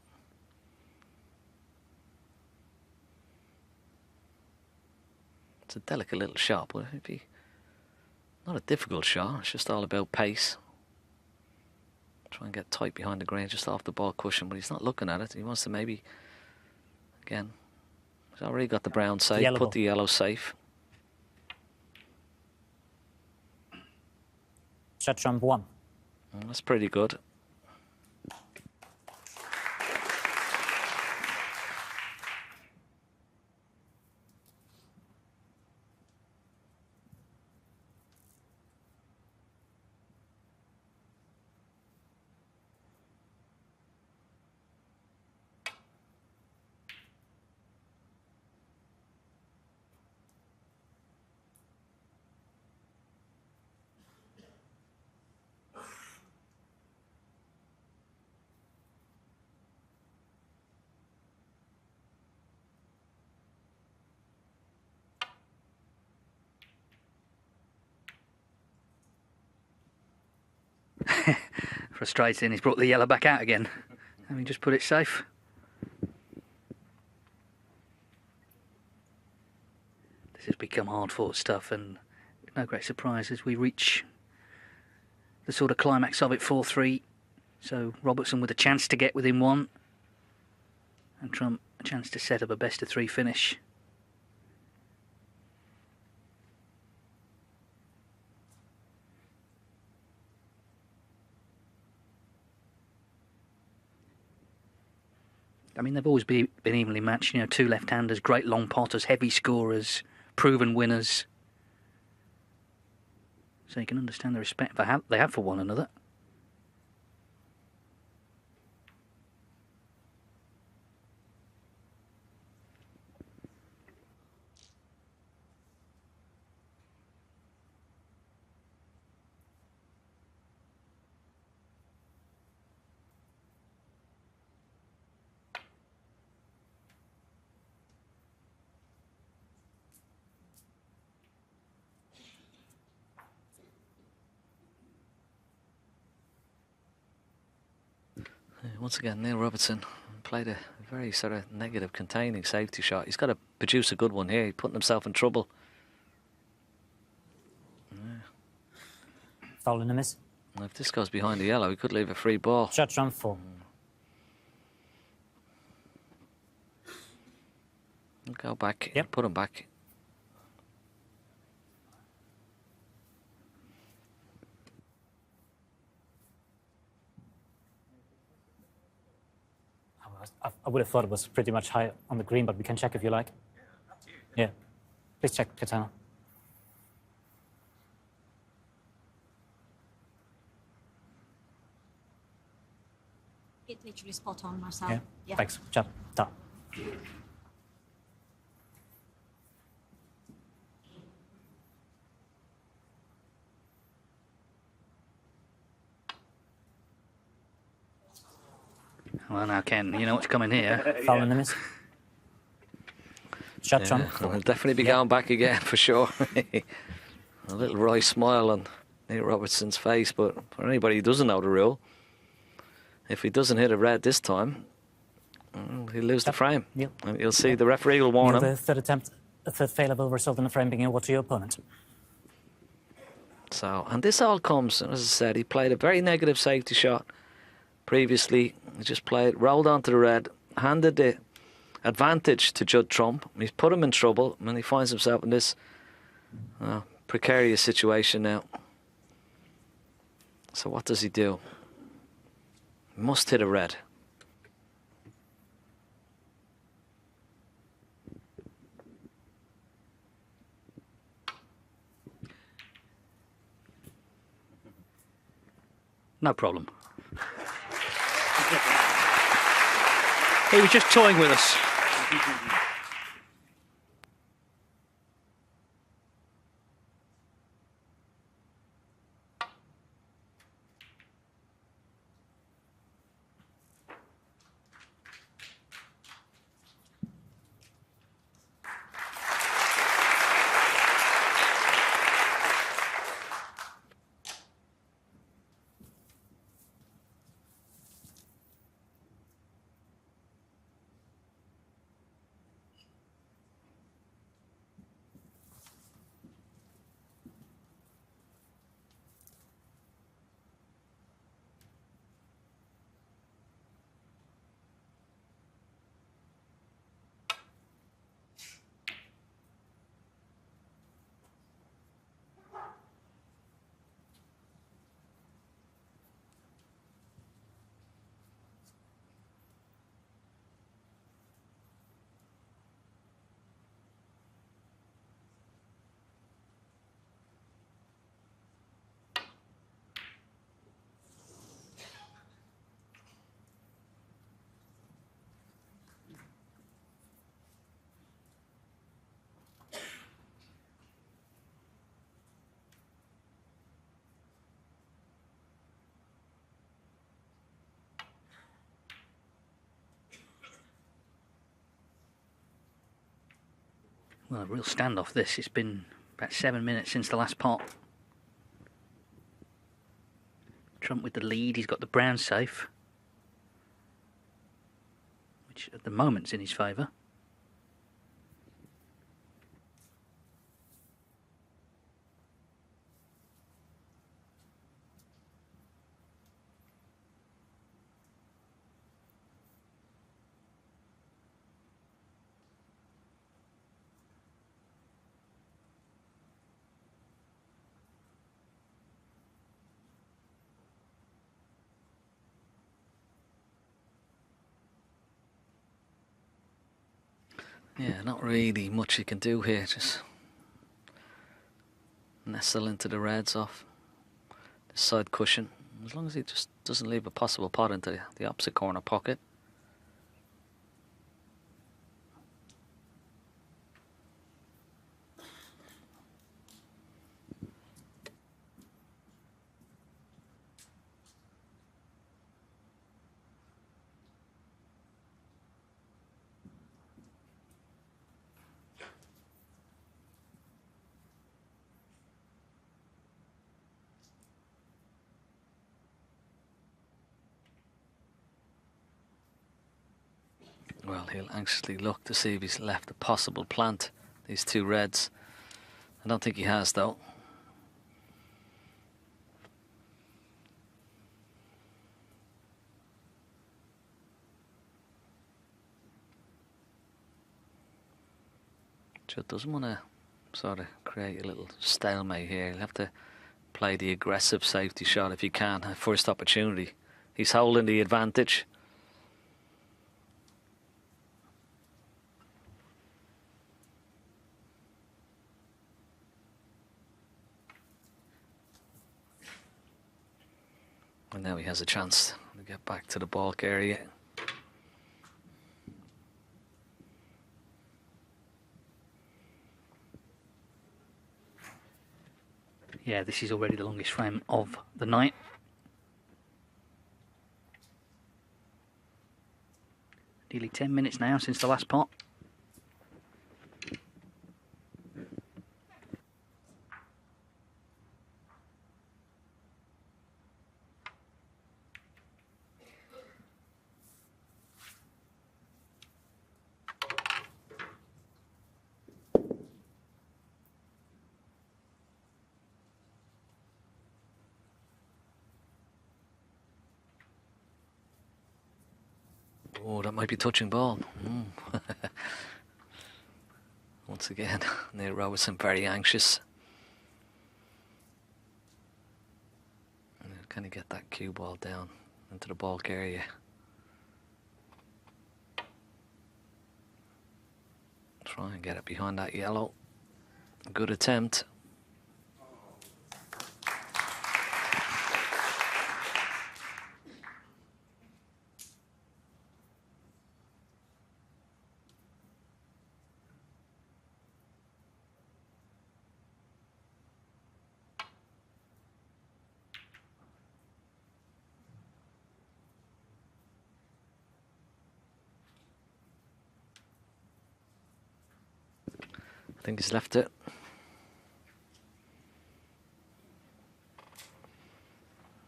It's a delicate little shot, but it'd be not a difficult shot. It's just all about pace. Try and get tight behind the green, just off the ball cushion, but he's not looking at it. He wants to maybe, again, he's already got the brown safe, put the yellow safe. Shot trump 1. That's pretty good. Frustrating, he's brought the yellow back out again. And we just put it safe. This has become hard-fought stuff, and no great surprise as we reach the sort of climax of it, 4-3. So Robertson with a chance to get within 1, and Trump a chance to set up a best-of-3 finish. I mean, they've always been evenly matched, you know, 2 left-handers, great long potters, heavy scorers, proven winners. So you can understand the respect they have for one another. Once again, Neil Robertson played a very sort of negative containing safety shot. He's got to produce a good one here. He's putting himself in trouble. Foul and a miss. If this goes behind the yellow, he could leave a free ball. Shot trump 4. Go back. Yep. Put him back. I would have thought it was pretty much high on the green, but we can check if you like. Yeah. Please check, Katana. It's literally spot on, Marcel. Yeah. Yeah. Thanks. Ciao. Ta. Well, now, Ken, you know what's coming here. Foul and a miss. Shot trump. He'll definitely be going back again for sure. A little wry smile on Neil Robertson's face, but for anybody who doesn't know the rule, if he doesn't hit a red this time, he'll lose the frame. Yep. And you'll see the referee will warn him. The third attempt, a third failure will result in a frame being over to your opponent. So, and this all comes, as I said, he played a very negative safety shot previously. He just played, rolled onto the red, handed the advantage to Judd Trump. He's put him in trouble, and he finds himself in this precarious situation now. So what does he do? He must hit a red. No problem. He was just toying with us. Well, a real standoff this. It's been about 7 minutes since the last pot. Trump with the lead. He's got the brown safe, which at the moment's in his favour. Yeah, not really much you can do here. Just nestle into the reds off the side cushion. As long as he just doesn't leave a possible pot into the opposite corner pocket. Well, he'll anxiously look to see if he's left a possible plant, these two reds. I don't think he has, though. Judd doesn't want to sort of create a little stalemate here. He'll have to play the aggressive safety shot if he can, first opportunity. He's holding the advantage. And now he has a chance to get back to the balk area. Yeah, this is already the longest frame of the night. Nearly 10 minutes now since the last pot. Oh, that might be touching ball. Once again, Neil Robertson very anxious. Can he get that cue ball down into the balk area? Try and get it behind that yellow. Good attempt. I think he's left it.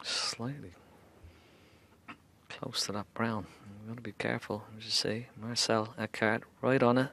Slightly close to that brown. You've got to be careful, as you see. Marcel Eckhart right on it.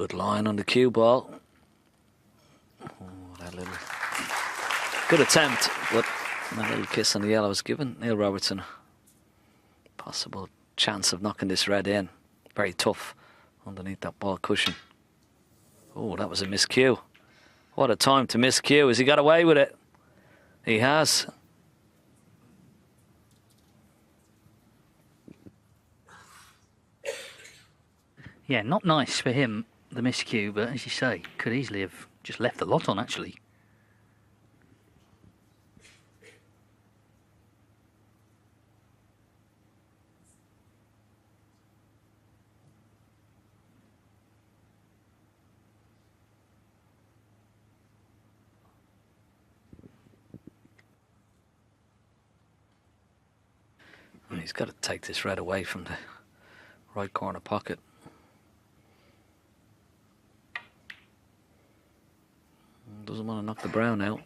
Good line on the cue ball. Oh, that little good attempt, but that little kiss on the yellow was given Neil Robertson possible chance of knocking this red in. Very tough underneath that ball cushion. Oh, that was a miscue. What a time to miscue. Has he got away with it? He has. Yeah, not nice for him, the miscue, but as you say, could easily have just left the lot on, actually. And he's got to take this red away from the right corner pocket. Doesn't want to knock the brown out.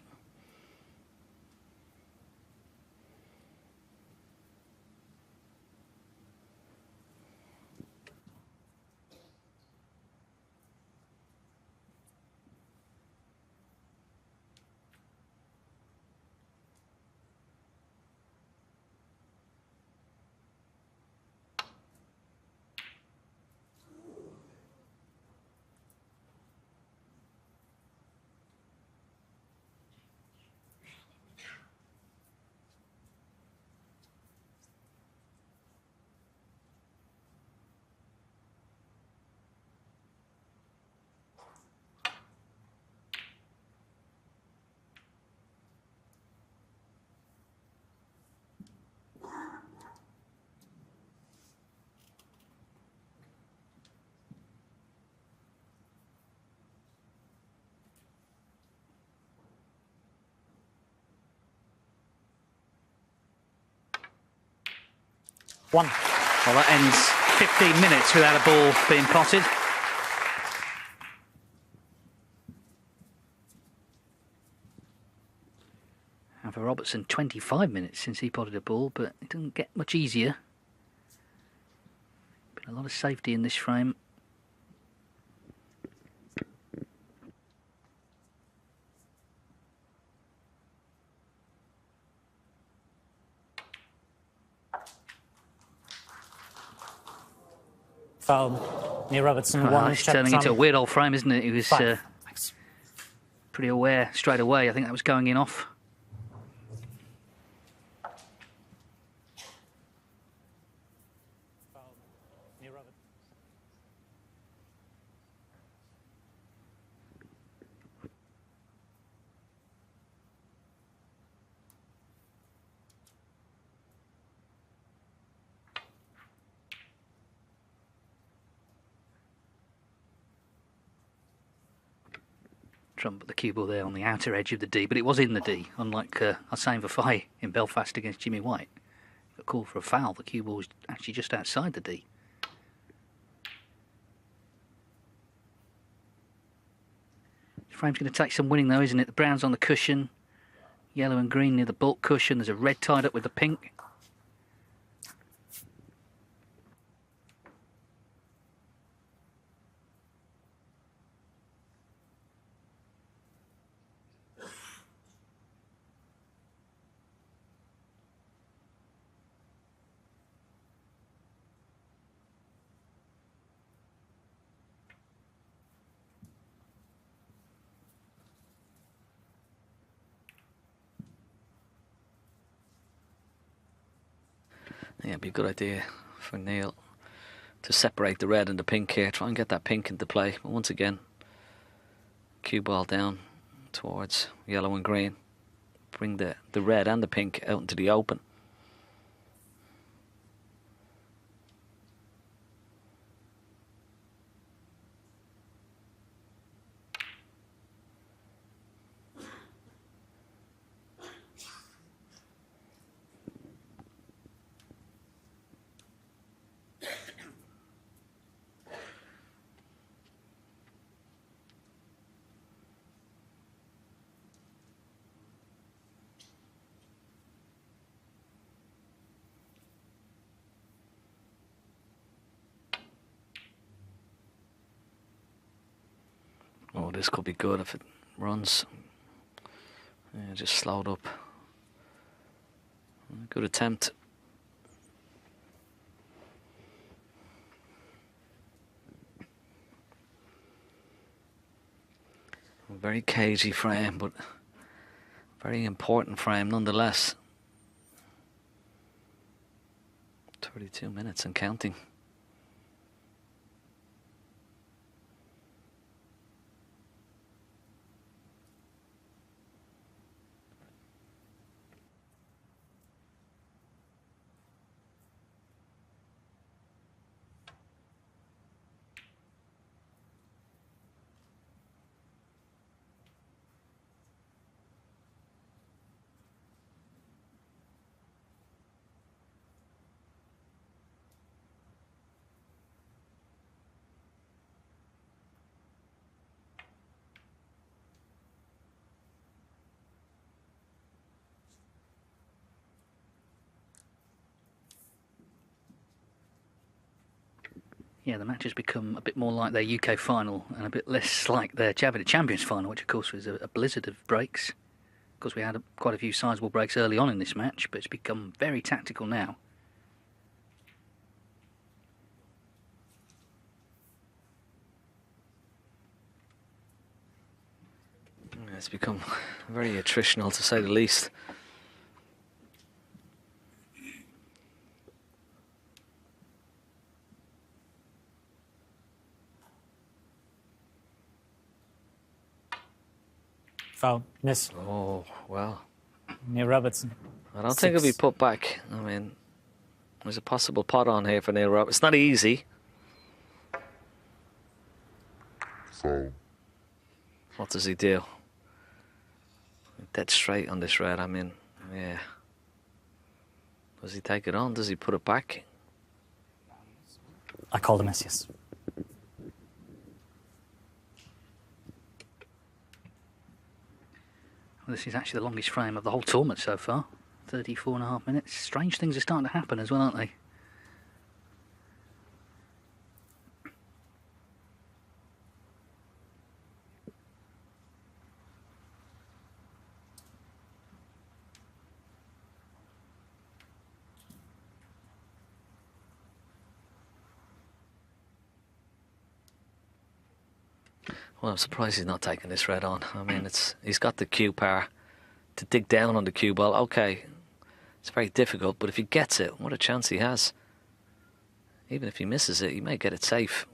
One. Well, that ends 15 minutes without a ball being potted. And for Robertson, 25 minutes since he potted a ball, but it doesn't get much easier. Been a lot of safety in this frame. Foul. Neil Robertson. Well, One. it's turning into a weird old frame, isn't it? He was pretty aware straight away. I think that was going in off. Trump at the cue ball there on the outer edge of the D, but it was in the D, unlike Hossein Vafai in Belfast against Jimmy White. Got called for a foul. The cue ball was actually just outside the D. The frame's going to take some winning though, isn't it? The brown's on the cushion, yellow and green near the bulk cushion. There's a red tied up with the pink. Yeah, it'd be a good idea for Neil to separate the red and the pink here. Try and get that pink into play. But once again, cue ball down towards yellow and green. Bring the red and the pink out into the open. Oh, this could be good if it runs. Yeah, just slowed up. Good attempt. A very cagey frame, but very important frame nonetheless. 32 minutes and counting. Yeah, the match has become a bit more like their UK final and a bit less like their Champion of Champions final, which of course was a blizzard of breaks. Of course, we had quite a few sizable breaks early on in this match, but it's become very tactical now. It's become very attritional, to say the least. Foul. Miss. Oh, well. Neil Robertson. I don't think it'll be put back. I mean, there's a possible pot on here for Neil Robertson. It's not easy. Foul. What does he do? Dead straight on this red, I mean, yeah. Does he take it on? Does he put it back? I call the miss, yes. Well, this is actually the longest frame of the whole tournament so far. 34.5 minutes. Strange things are starting to happen as well, aren't they? Well, I'm surprised he's not taking this red on. I mean, he's got the cue power to dig down on the cue ball. Okay, it's very difficult, but if he gets it, what a chance he has. Even if he misses it, he may get it safe.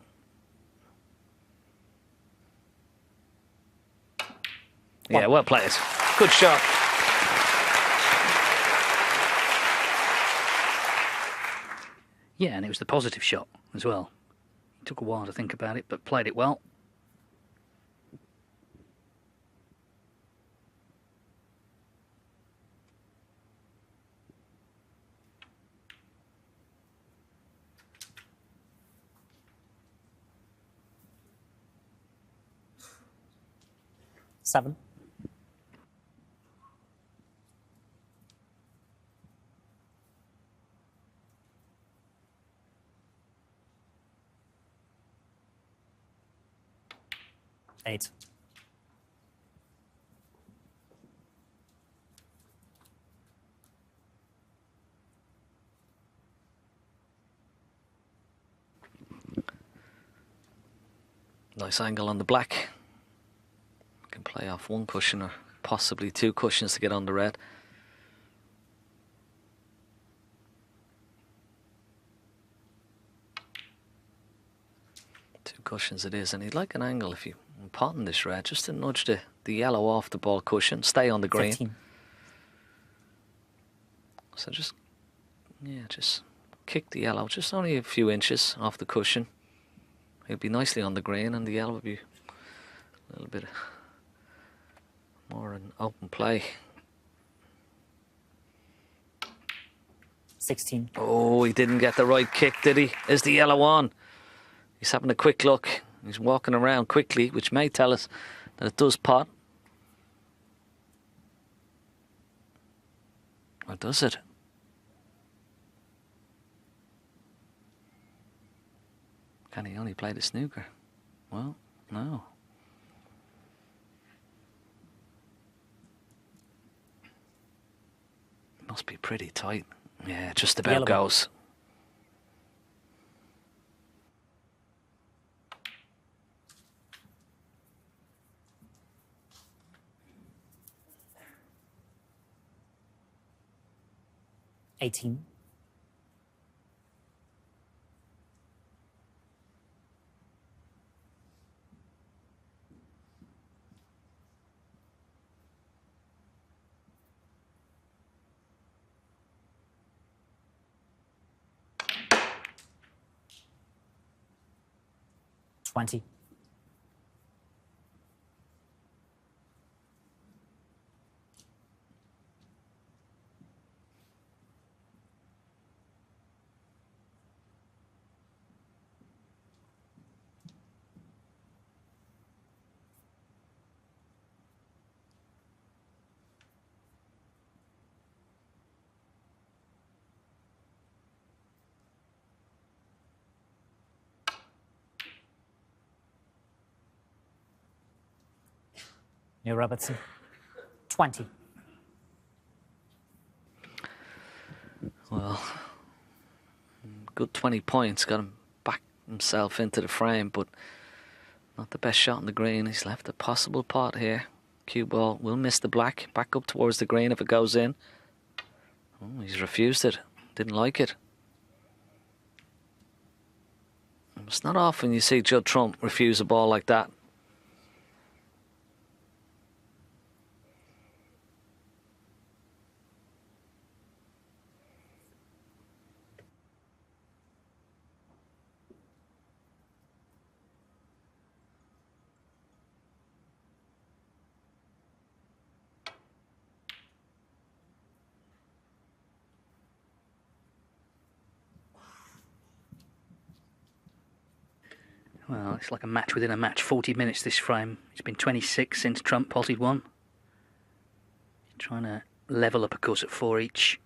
Yeah, well played. Good shot. Yeah, and it was the positive shot as well. It took a while to think about it, but played it well. Seven. Eight. Nice angle on the black. Can play off one cushion or possibly two cushions to get on the red. Two cushions it is, and he'd like an angle if you potting this red, just to nudge the yellow off the ball cushion, stay on the green. 15. So just kick the yellow, just only a few inches off the cushion. He'll be nicely on the green, and the yellow will be a little bit more an open play. 16. Oh, he didn't get the right kick, did he? Is the yellow on? He's having a quick look. He's walking around quickly, which may tell us that it does pot. Or does it? Can he only play the snooker? Well, no. Must be pretty tight. Yeah, just about Yellow ball. goes. $18. $20. Neil Robertson, 20. Well, good 20 points. Got him back himself into the frame, but not the best shot on the green. He's left a possible pot here. Cue ball will miss the black. Back up towards the green if it goes in. Oh, he's refused it. Didn't like it. It's not often you see Judd Trump refuse a ball like that. Well, it's like a match within a match. 40 minutes this frame. It's been 26 since Trump potted one. Trying to level up, of course, at 4 each.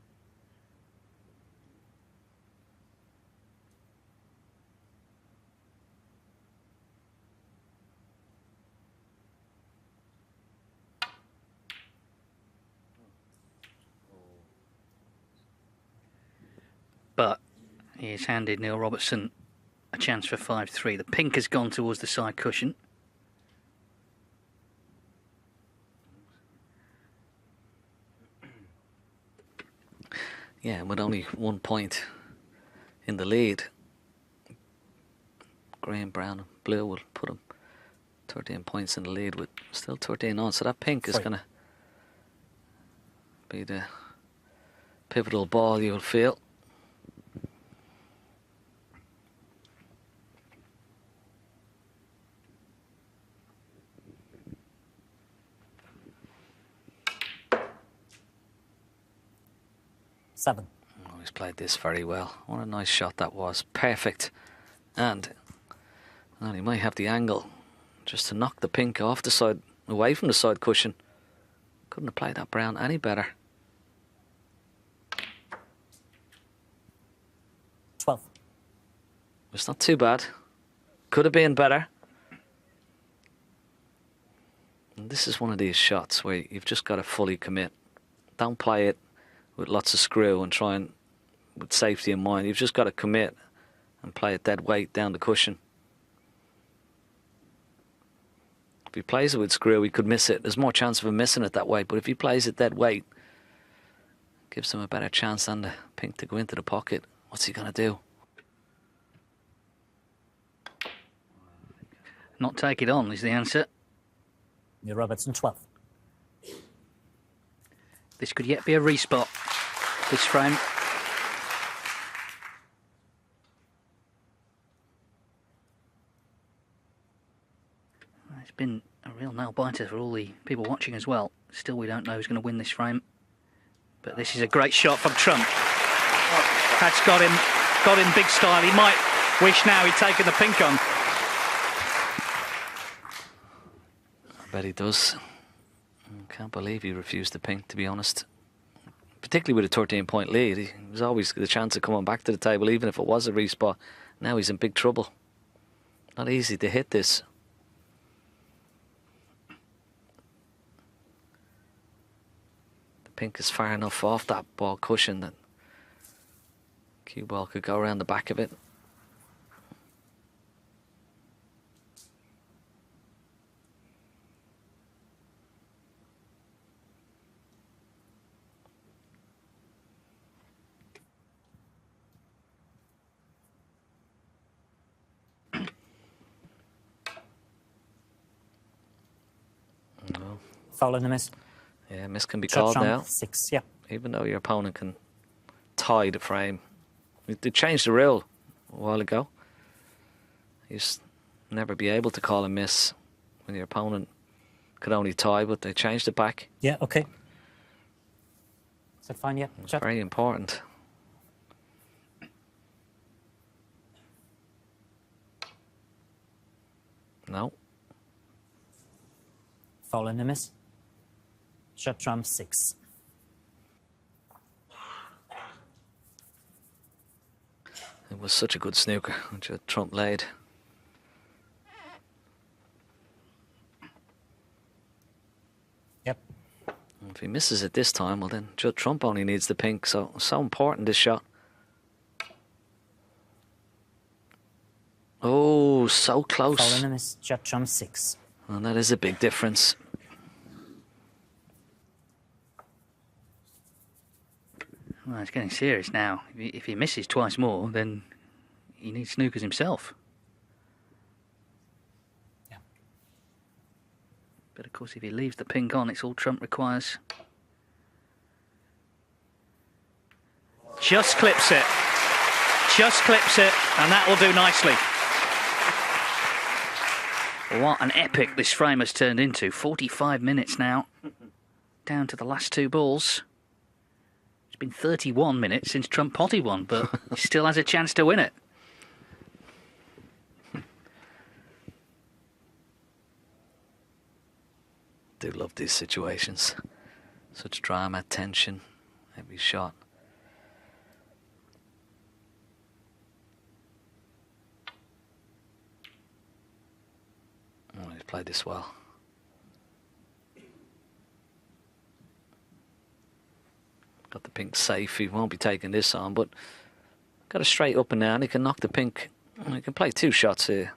But he has handed Neil Robertson a chance for 5-3. The pink has gone towards the side cushion. Yeah, with only 1 point in the lead, green, brown, and blue will put him 13 points in the lead with still 13 on. So that pink is going to be the pivotal ball, you'll feel. $7. Oh, he's played this very well. What a nice shot that was. Perfect. And well, he might have the angle just to knock the pink off the side, away from the side cushion. Couldn't have played that brown any better. 12. It's not too bad. Could have been better. And this is one of these shots where you've just got to fully commit. Don't play it with lots of screw and try and, with safety in mind, you've just got to commit and play it dead weight down the cushion. If he plays it with screw, he could miss it. There's more chance of him missing it that way, but if he plays it dead weight, it gives him a better chance than the pink to go into the pocket. What's he going to do? Not take it on is the answer. Neil Robertson, 12. This could yet be a respot, this frame. It's been a real nail-biter for all the people watching as well. Still, we don't know who's going to win this frame. But this is a great shot from Trump. That's got him big style. He might wish now he'd taken the pink on. I bet he does. Can't believe he refused the pink, to be honest. Particularly with a 13-point lead. There's always the chance of coming back to the table, even if it was a respot. Now he's in big trouble. Not easy to hit this. The Pink is far enough off that ball cushion that cue ball could go around the back of it. No. Foul and a miss. Yeah, miss can be Shot called trump, now. 6, yeah. Even though your opponent can tie the frame. They changed the rule a while ago. You used to never be able to call a miss when your opponent could only tie, but they changed it back. Yeah, okay. Is that fine? Yeah. It's Shot. very important. No. Foul and a miss. Shot trump, 6. It was such a good snooker, Judd Trump laid. Yep. If he misses it this time, well then Judd Trump only needs the pink, so important this shot. Oh, so close. Foul and a miss. Shot trump, 6. And that is a big difference. Well, it's getting serious now. If he misses twice more, then he needs snookers himself. Yeah. But of course, if he leaves the pink on, it's all Trump requires. Just clips it. Just clips it, and that will do nicely. What an epic this frame has turned into. 45 minutes now. Down to the last 2 balls. It's been 31 minutes since Trump potted one, but he still has a chance to win it. Do love these situations. Such drama, tension, every shot. Oh, he's played this well. Got the pink safe. He won't be taking this on, but got a straight up and down. He can knock the pink. He can play 2 shots here.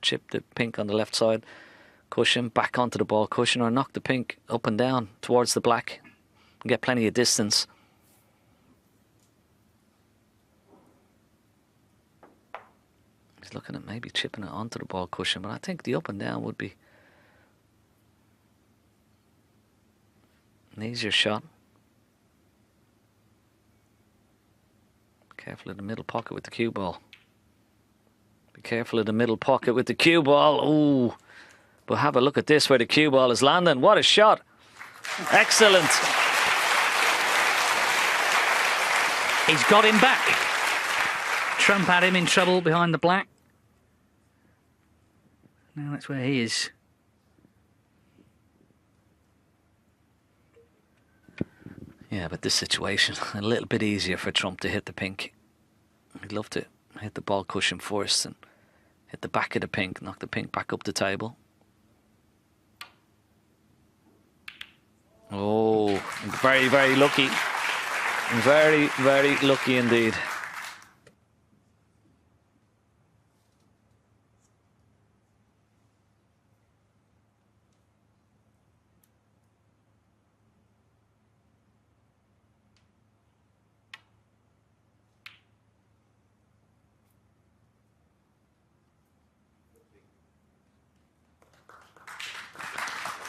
Chip the pink on the left side cushion, back onto the ball cushion, or knock the pink up and down towards the black and get plenty of distance. He's looking at maybe chipping it onto the ball cushion, but I think the up and down would be an easier shot. Careful of the middle pocket with the cue ball. Be careful of the middle pocket with the cue ball. Ooh. But have a look at this where the cue ball is landing. What a shot. Excellent. He's got him back. Trump had him in trouble behind the black. Now that's where he is. Yeah, but this situation, a little bit easier for Trump to hit the pink. He'd love to hit the ball cushion first and hit the back of the pink, knock the pink back up the table. Oh, very, very lucky. Very, very lucky indeed.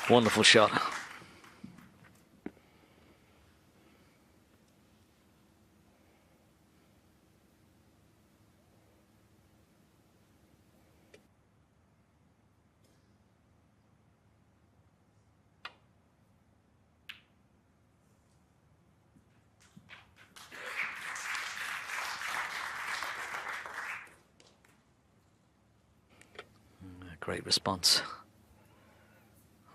Wonderful shot. Great response.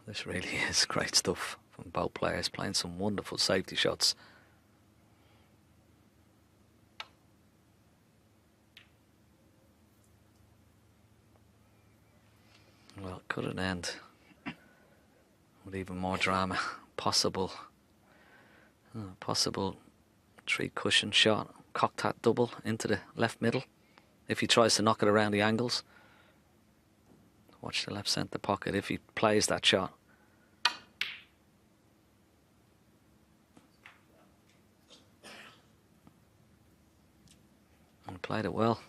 This really is great stuff from both players, playing some wonderful safety shots. Well, could it end with even more drama possible? Possible 3 cushion shot, cocked hat double into the left middle if he tries to knock it around the angles. Watch the left centre pocket if he plays that shot. And played it well.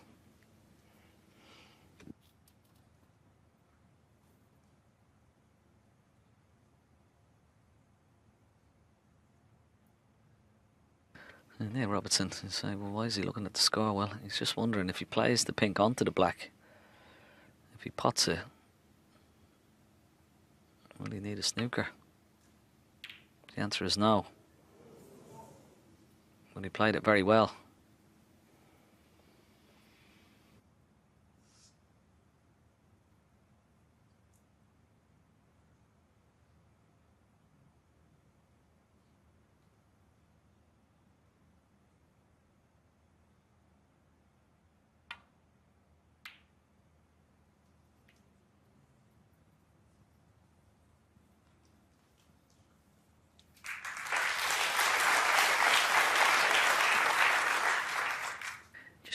And there, Robertson, you say, well, why is he looking at the score? Well, he's just wondering if he plays the pink onto the black, if he pots it, will he need a snooker? The answer is no. But he played it very well.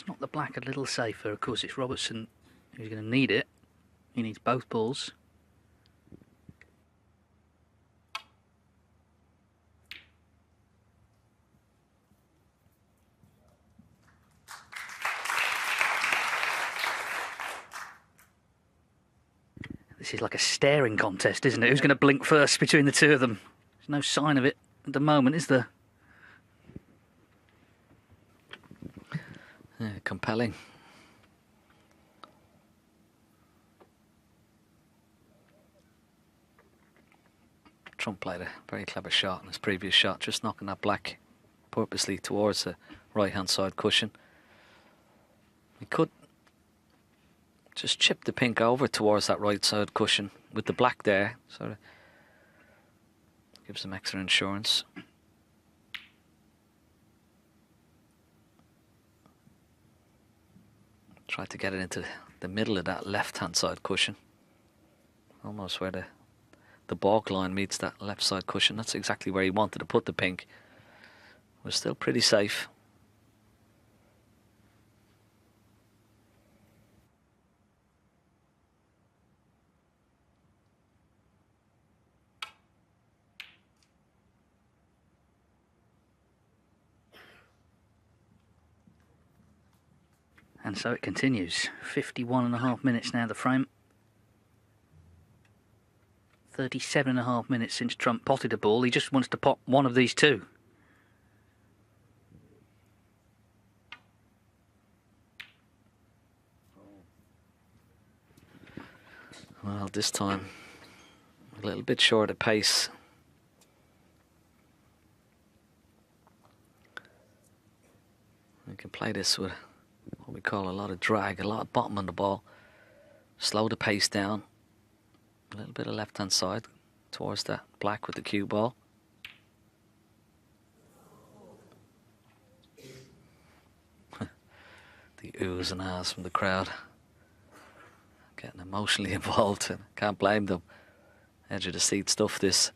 Knock the black a little safer. Of course, it's Robertson who's going to need it. He needs both balls. This is like a staring contest, isn't it? Who's going to blink first between the two of them? There's no sign of it at the moment, is there? Yeah, compelling. Trump played a very clever shot in his previous shot, just knocking that black purposely towards the right-hand side cushion. He could just chip the pink over towards that right side cushion with the black there, sort of gives them extra insurance. Try to get it into the middle of that left-hand side cushion, almost where the balk line meets that left side cushion. That's exactly where he wanted to put the pink. Was still pretty safe. And so it continues. 51.5 minutes now, the frame. 37.5 minutes since Trump potted a ball. He just wants to pot one of these two. Well, this time a little bit short of pace. We can play this with what we call a lot of drag, a lot of bottom on the ball. Slow the pace down. A little bit of left-hand side towards that black with the cue ball. The oohs and ahs from the crowd. Getting emotionally involved, and can't blame them. Edge of the seat stuff, this.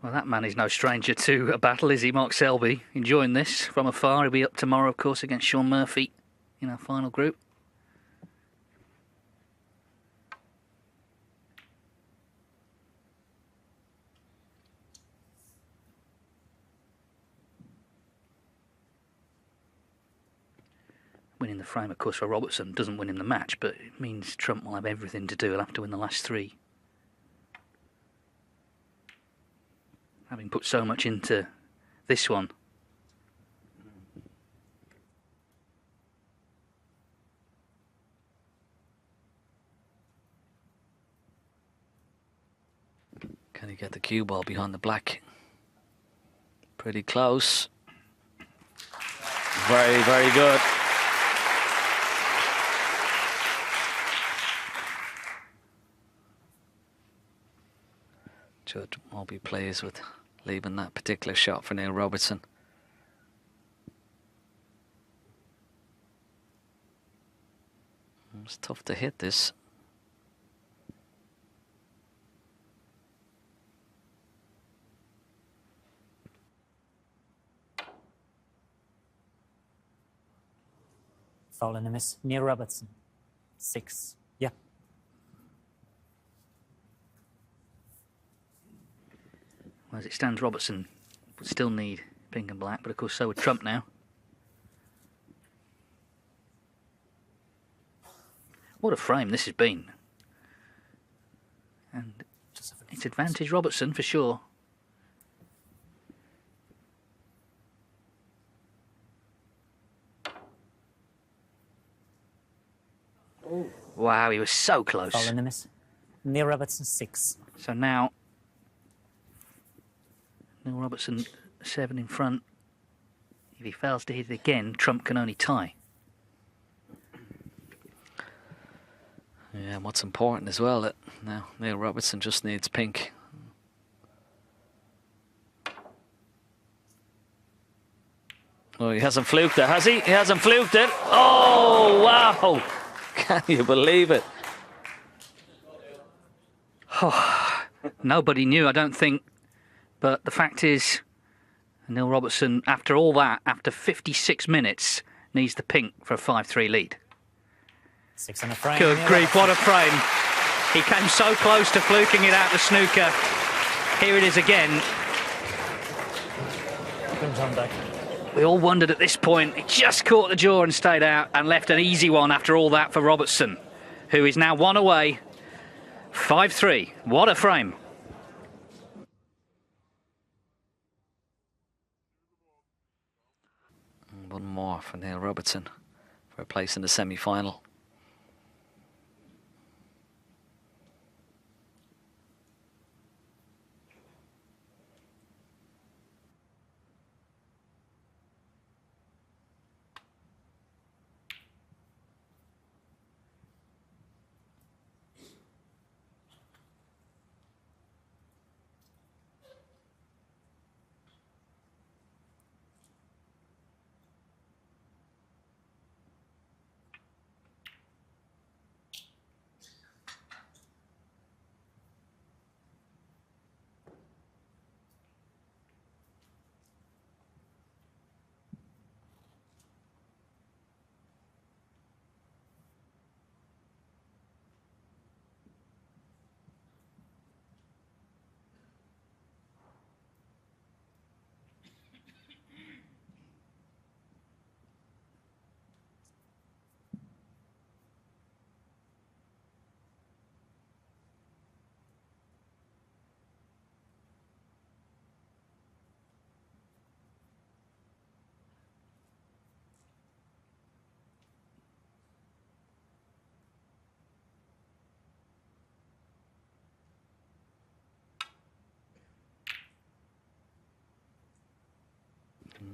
Well, that man is no stranger to a battle, is he, Mark Selby? Enjoying this from afar. He'll be up tomorrow, of course, against Shaun Murphy in our final group. Winning the frame, of course, for Robertson doesn't win him the match, but it means Trump will have everything to do. He'll have to win the last three. Having put so much into this one. Can he get the cue ball behind the black. Pretty close. Very, very good. Judd won't be pleased with leaving that particular shot for Neil Robertson. It's tough to hit this. Foul and a miss. Neil Robertson. 6. Yeah. Well, as it stands, Robertson would still need pink and black, but of course so would Trump now. What a frame this has been. And it's advantage Robertson for sure. Wow, he was so close. Foul and a miss. Neil Robertson 6. So now, Neil Robertson 7 in front. If he fails to hit it again, Trump can only tie. Yeah, and what's important as well, that now Neil Robertson just needs pink. Oh, he hasn't fluked it, has he? He hasn't fluked it. Oh, wow! Can you believe it? Oh, nobody knew, I don't think. But the fact is, Neil Robertson, after all that, after 56 minutes, needs the pink for a 5-3 lead. 6 and a frame. Good grief, what a frame. He came so close to fluking it out the snooker. Here it is again. We all wondered at this point, he just caught the jaw and stayed out and left an easy one after all that for Robertson, who is now 1 away. 5-3, what a frame. One more for Neil Robertson for a place in the semi-final.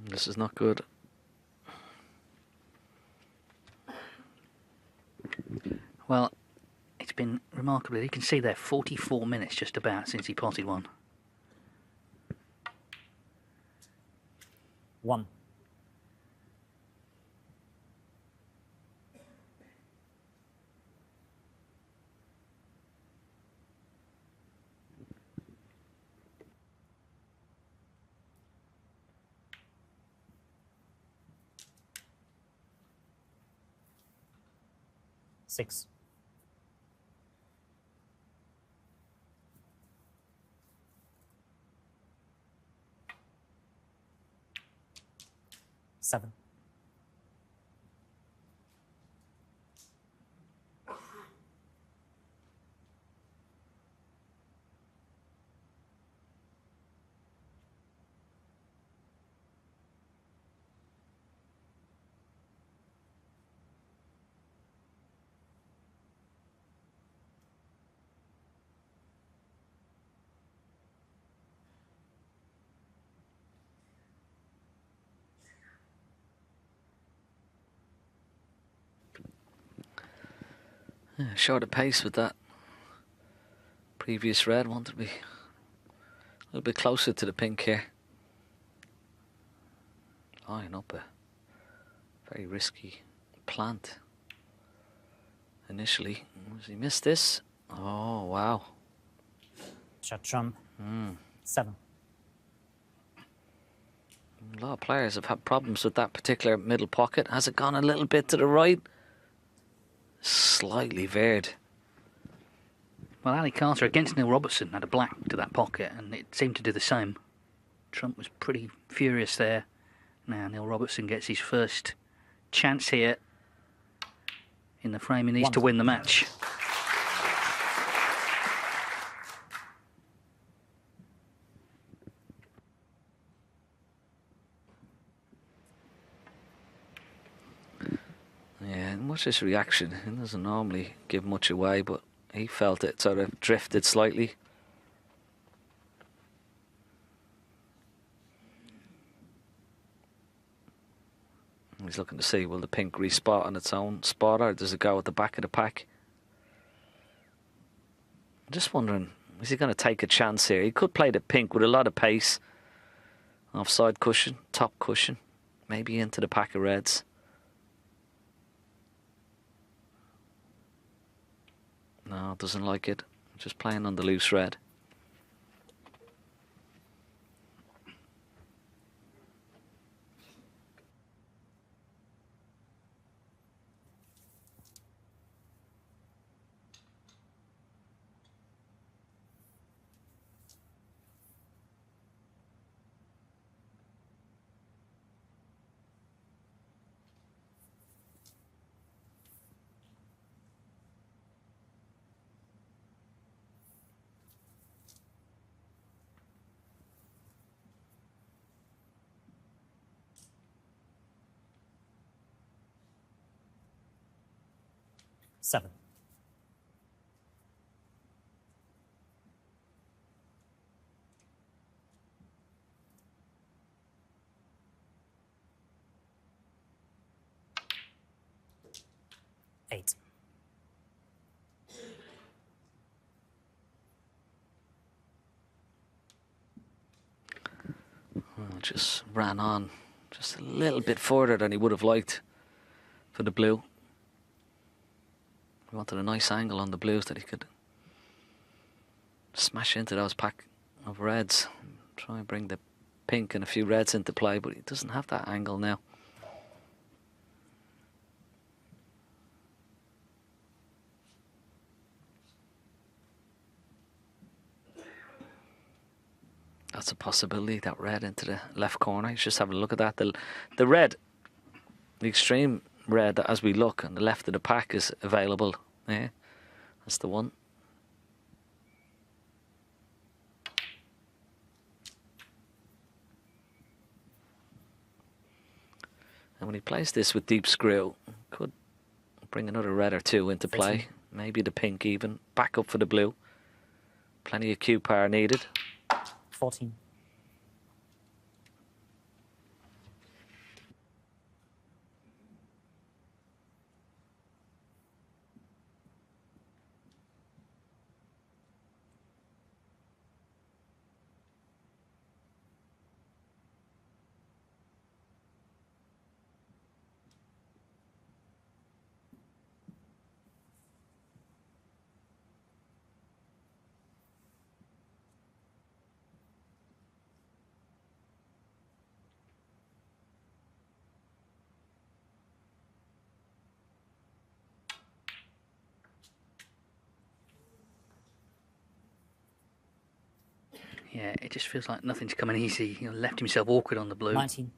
This is not good. Well, it's been remarkable. You can see there, 44 minutes just about since he potted one. 1. Six. Seven. Yeah, short of pace with that previous red. Wanted to be a little bit closer to the pink here. Line up a very risky plant initially. Has he missed this? Oh, wow. Shot trump. 7. A lot of players have had problems with that particular middle pocket. Has it gone a little bit to the right? Slightly veered. Well, Ali Carter against Neil Robertson had a black to that pocket, and it seemed to do the same. Trump was pretty furious there. Now Neil Robertson gets his first chance here in the frame he needs to win the match. Yeah, and watch his reaction. He doesn't normally give much away, but he felt it sort of drifted slightly. He's looking to see, will the pink respot on its own spot, or does it go at the back of the pack? I'm just wondering, is he going to take a chance here? He could play the pink with a lot of pace. Offside cushion, top cushion, maybe into the pack of reds. No, doesn't like it. Just playing on the loose red. Seven. Eight. Just ran on just a little bit further than he would have liked for the blue. He wanted a nice angle on the blues that he could smash into those pack of reds. Try and bring the pink and a few reds into play, but he doesn't have that angle now. That's a possibility, that red into the left corner. He's just having a look at that. The red, the extreme red, as we look on the left of the pack, is available. Yeah, that's the one. And when he plays this with deep screw, could bring another red or two into play. 13. Maybe the pink even. Back up for the blue. Plenty of cue power needed. 14. Yeah, it just feels like nothing's coming easy. He left himself awkward on the blue. 19.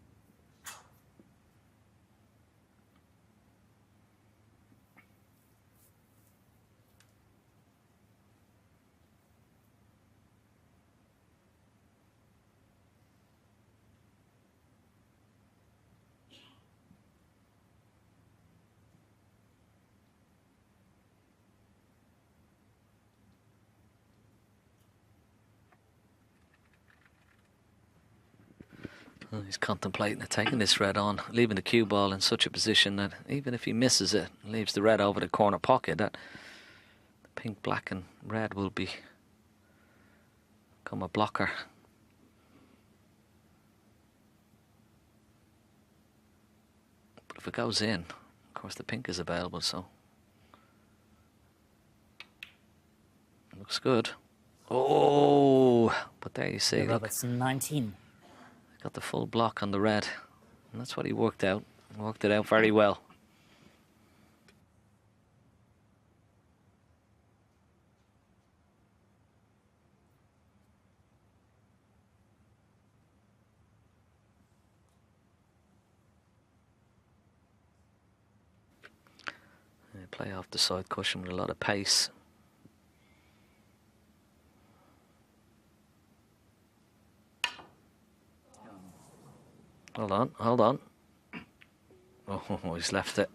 Well, he's contemplating taking this red on, leaving the cue ball in such a position that even if he misses it, leaves the red over the corner pocket, that pink, black and red will become a blocker. But if it goes in, of course the pink is available, so it looks good. Oh, but there you see, look, Robertson 19. got the full block on the red, and that's what he worked out. Worked it out very well. Play off the side cushion with a lot of pace. Hold on, hold on. Oh, he's left it.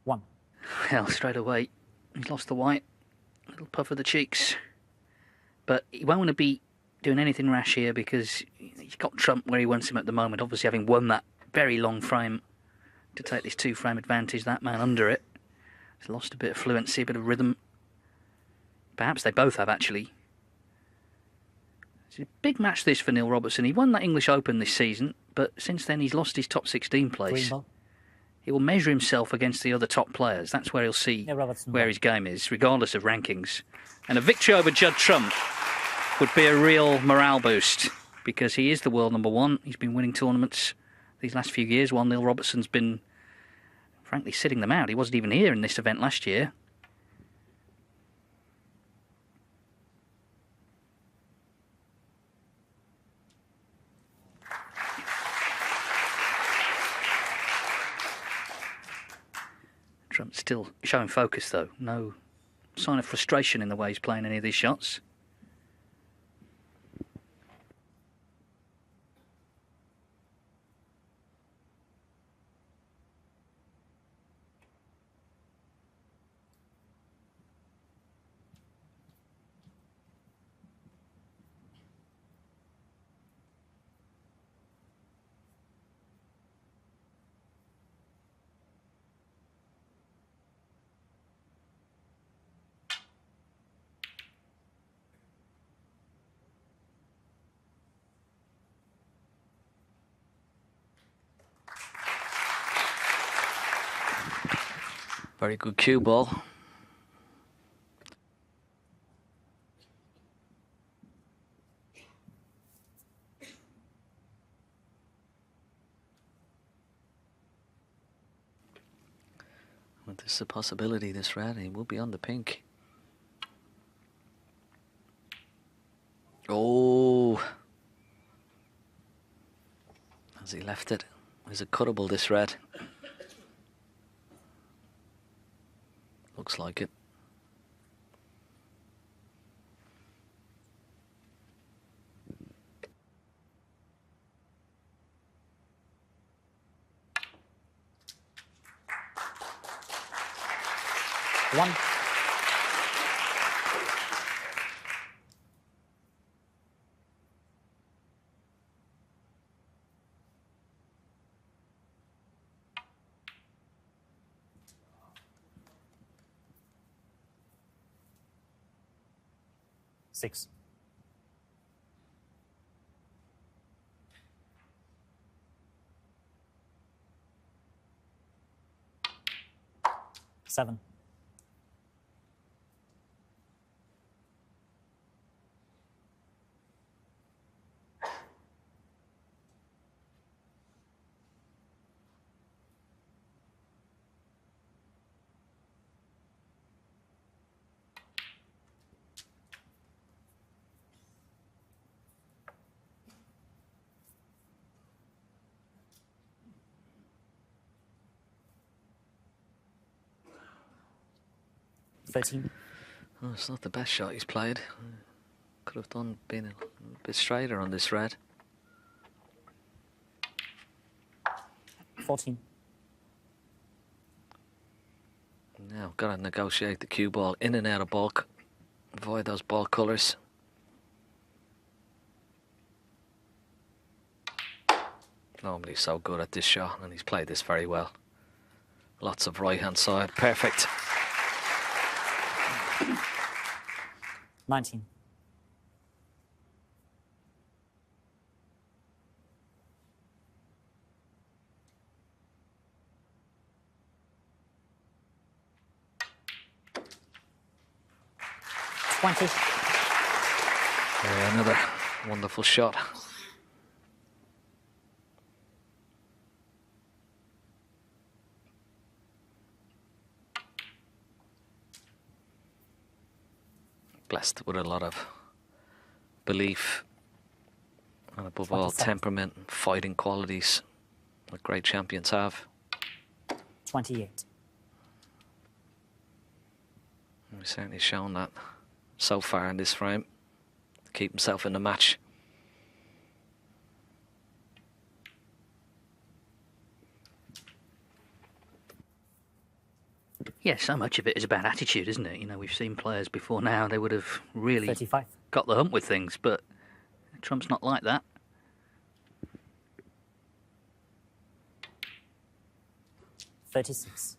One. Well, straight away, he's lost the white. A little puff of the cheeks. But he won't want to be doing anything rash here because he's got Trump where he wants him at the moment. Obviously, having won that very long frame to take this 2-frame advantage, that man under it has lost a bit of fluency, a bit of rhythm. Perhaps they both have, actually. It's a big match, this, for Neil Robertson. He won that English Open this season, but since then he's lost his top 16 place. He will measure himself against the other top players. That's where he'll see where his game is, regardless of rankings. And a victory over Judd Trump would be a real morale boost because he is the world number one. He's been winning tournaments these last few years while Neil Robertson's been, frankly, sitting them out. He wasn't even here in this event last year. Trump's still showing focus, though. No sign of frustration in the way he's playing any of these shots. Very good cue ball. But this is a possibility, this red. He will be on the pink. Oh. Has he left it? Is it cuttable, this red? Looks like it. One. Six. Seven. Oh, it's not the best shot he's played. Could have been a bit straighter on this red. 14. Now, got to negotiate the cue ball in and out of bulk. Avoid those ball colours. Normally so good at this shot, and he's played this very well. Lots of right-hand side. Perfect. 19. Yeah, another wonderful shot. Blessed with a lot of belief and above all 27. temperament and fighting qualities that great champions have. 28. He's certainly shown that so far in this frame to keep himself in the match. Yeah, so much of it is about attitude, isn't it? You know, we've seen players before now, they would have really 35. got the hump with things, but Trump's not like that. 36.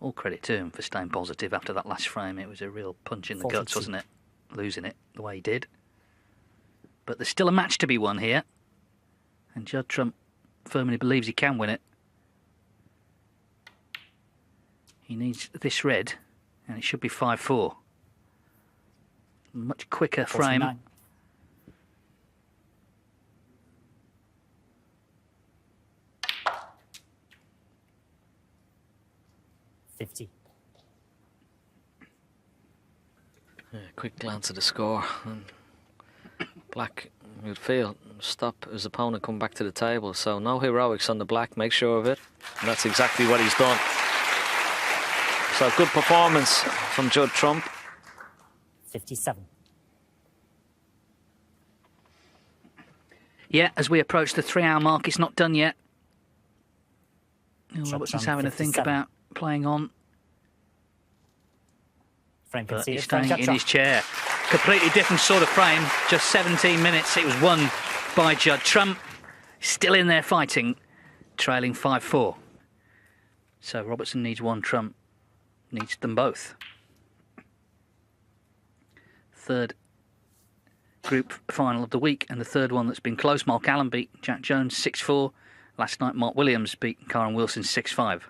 All credit to him for staying positive after that last frame. It was a real punch in the 42. guts, wasn't it? Losing it the way he did. But there's still a match to be won here. And Judd Trump firmly believes he can win it. He needs this red, and it should be 5-4. Much quicker frame. 49. 50. Yeah, quick glance at the score. And Black would feel stop his opponent come back to the table. So no heroics on the Black, make sure of it. And that's exactly what he's done. So good performance from Judd Trump. 57. Yeah, as we approach the 3-hour mark, it's not done yet. Robertson's having to think 57. about playing on, Frame but conceded. he's Frame staying in shot. his chair. Completely different sort of frame. Just 17 minutes. It was won by Judd Trump. Still in there fighting, trailing 5-4. So Robertson needs one, Trump needs them both. Third group final of the week, and the third one that's been close. Mark Allen beat Jack Jones 6-4. Last night, Mark Williams beat Karen Wilson 6-5.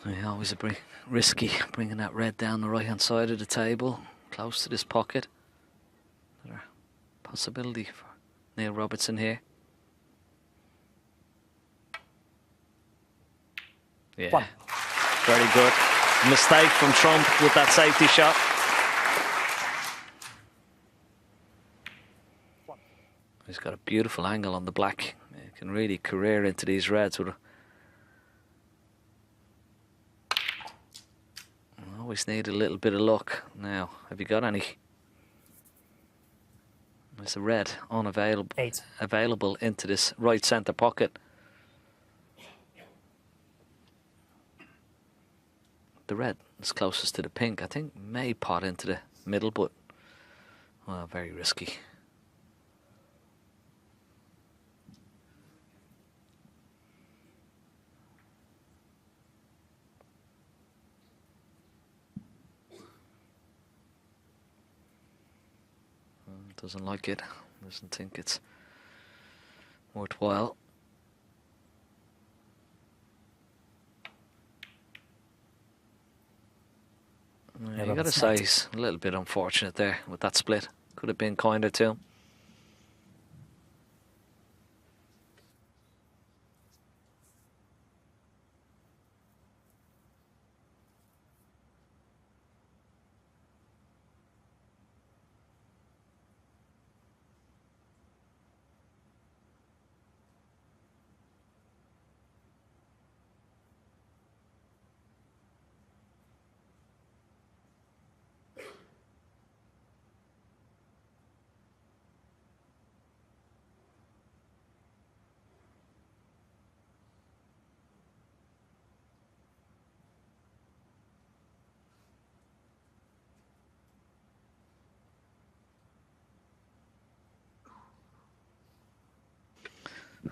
Yeah, always a bit risky bringing that red down the right hand side of the table, close to this pocket. Another possibility for Neil Robertson here. Yeah, One. very good. Mistake from Trump with that safety shot. He's got a beautiful angle on the Black. He can really career into these reds with always need a little bit of luck. Now, have you got any? There's a red unavailable, 8. available into this right centre pocket. The red is closest to the pink. I think may pot into the middle, but well, very risky. Doesn't like it. Doesn't think it's worthwhile. Yeah, You got to say he's a little bit unfortunate there with that split. Could have been kinder to him.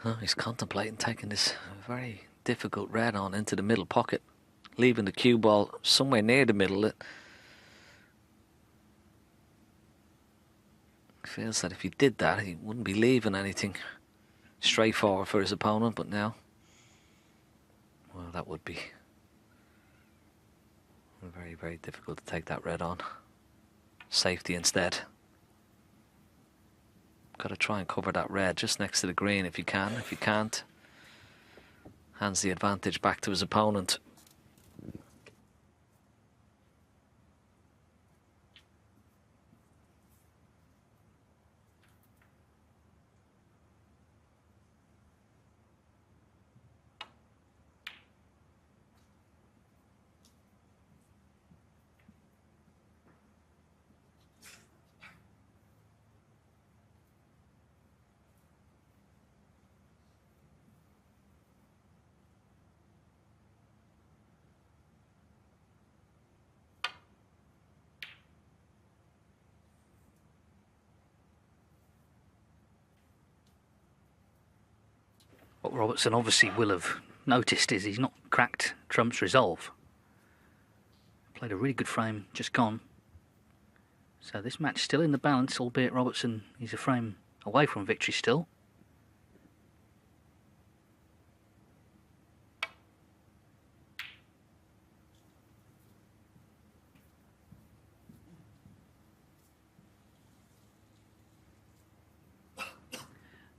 Oh, he's contemplating taking this very difficult red on into the middle pocket, leaving the cue ball somewhere near the middle. It feels that if he did that, he wouldn't be leaving anything straightforward for his opponent, but now, well, that would be very, very difficult to take that red on. Safety instead. Got to try and cover that red just next to the green if you can. If you can't, hands the advantage back to his opponent. What Robertson obviously will have noticed is he's not cracked Trump's resolve. Played a really good frame, just gone. So this match still in the balance, albeit Robertson is a frame away from victory still.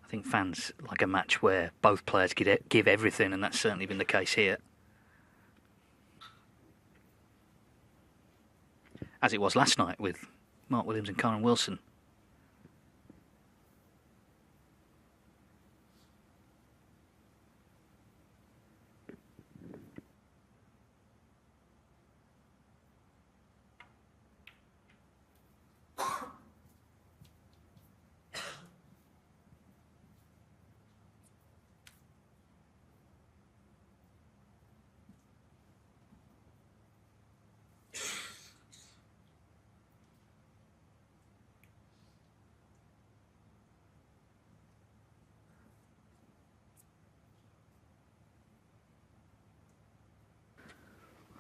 I think fans like a match where both players give everything, and that's certainly been the case here. As it was last night with Mark Williams and Karen Wilson.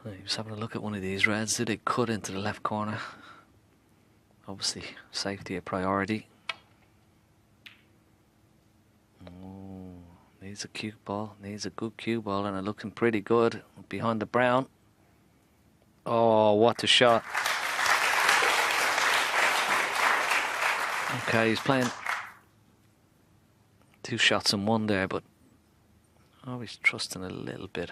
He was having a look at one of these reds. Did it cut into the left corner? Obviously, safety a priority. Oh, needs a cue ball. Needs a good cue ball, and it looking pretty good behind the brown. Oh, what a shot. Okay, he's playing 2 shots in 1 there, but always trusting a little bit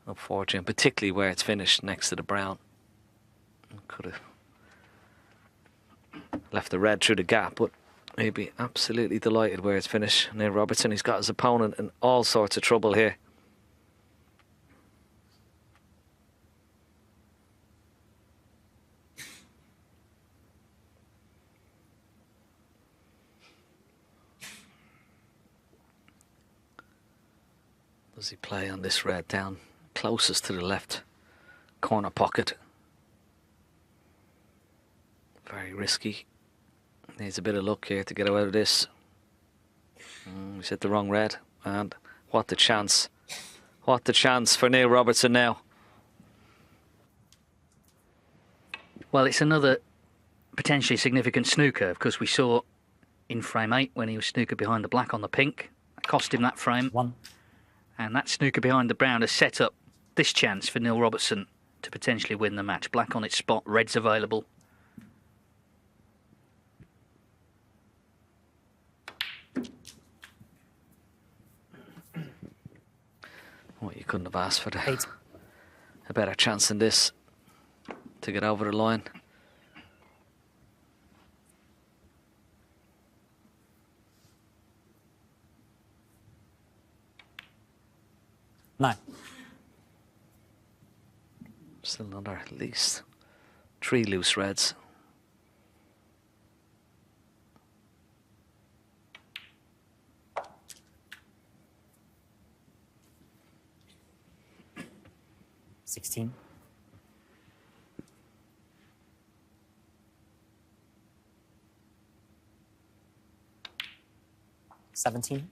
of fortune, particularly where it's finished next to the brown. Could have left the red through the gap, but he'd be absolutely delighted where it's finished. And then Robertson, he's got his opponent in all sorts of trouble here. Does he play on this red down closest to the left corner pocket? Very risky. Needs a bit of luck here to get out of this. He's hit the wrong red, and what the chance. What the chance for Neil Robertson now. Well, it's another potentially significant snooker. Of course, we saw in frame 8 when he was snooker behind the black on the pink. That cost him that frame. And that snooker behind the brown has set up this chance for Neil Robertson to potentially win the match. Black on its spot, red's available. Well, you couldn't have asked for a better chance than this to get over the line. Nine. Still another at least 3 loose reds. $16. 17.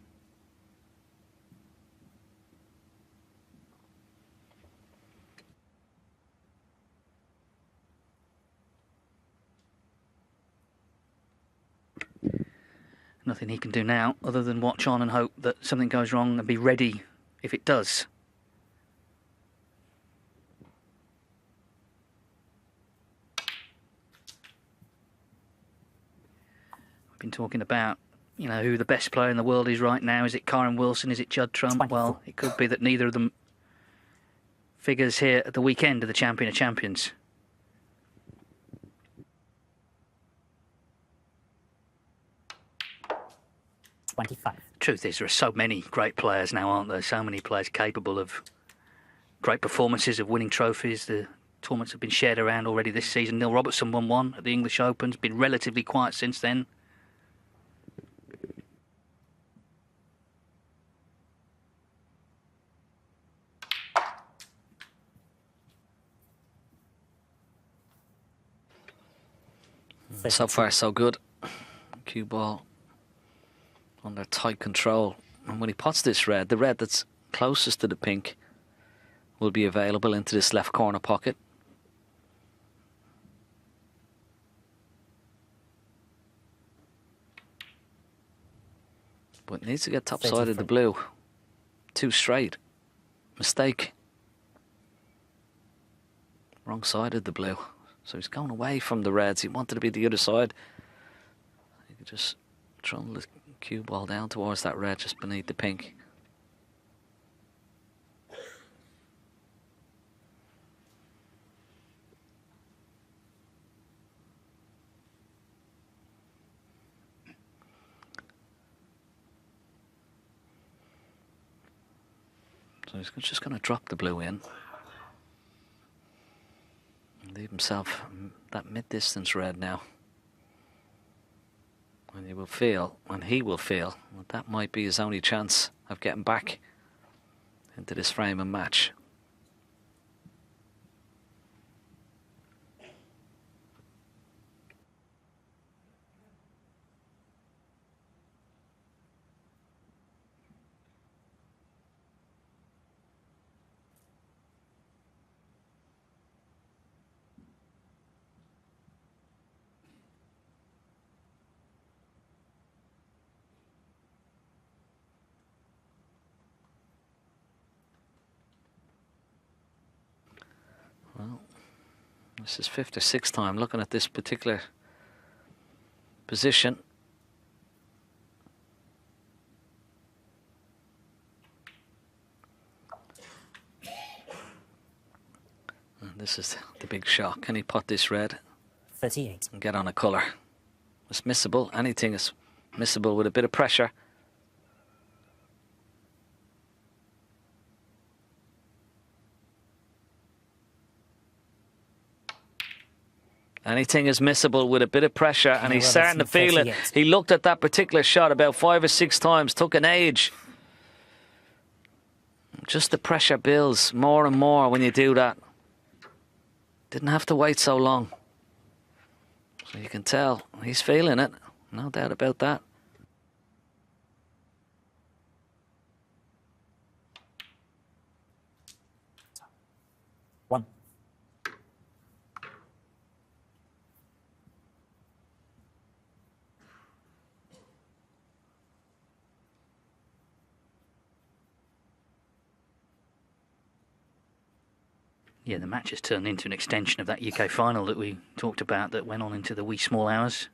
Nothing he can do now other than watch on and hope that something goes wrong and be ready if it does. We've been talking about, you know, who the best player in the world is right now. Is it Kyren Wilson? Is it Judd Trump? 24. Well, it could be that neither of them figures here at the weekend of the Champion of Champions. Truth is, there are so many great players now, aren't there? So many players capable of great performances, of winning trophies. The tournaments have been shared around already this season. Neil Robertson won one at the English Open. It's been relatively quiet since then. So far, so good. Cue ball under tight control. And when he pots this red, the red that's closest to the pink will be available into this left corner pocket. But needs to get top side of the blue. 2 straight. Mistake. Wrong side of the blue. So he's going away from the reds. He wanted to be the other side. He could just trundle the cue ball down towards that red just beneath the pink. So he's just going to drop the blue in. Leave himself that mid-distance red now. And he will feel that might be his only chance of getting back into this frame and match. This is 5th or 6th time looking at this particular position. And this is the big shot. Can he pot this red? 38. And get on a colour? It's missable. Anything is missable with a bit of pressure. Anything is missable with a bit of pressure, and he's starting to feel it. He looked at that particular shot about 5 or 6 times, took an age. Just the pressure builds more and more when you do that. Didn't have to wait so long. So you can tell he's feeling it. No doubt about that. One. Yeah, the match has turned into an extension of that UK final that we talked about that went on into the wee small hours.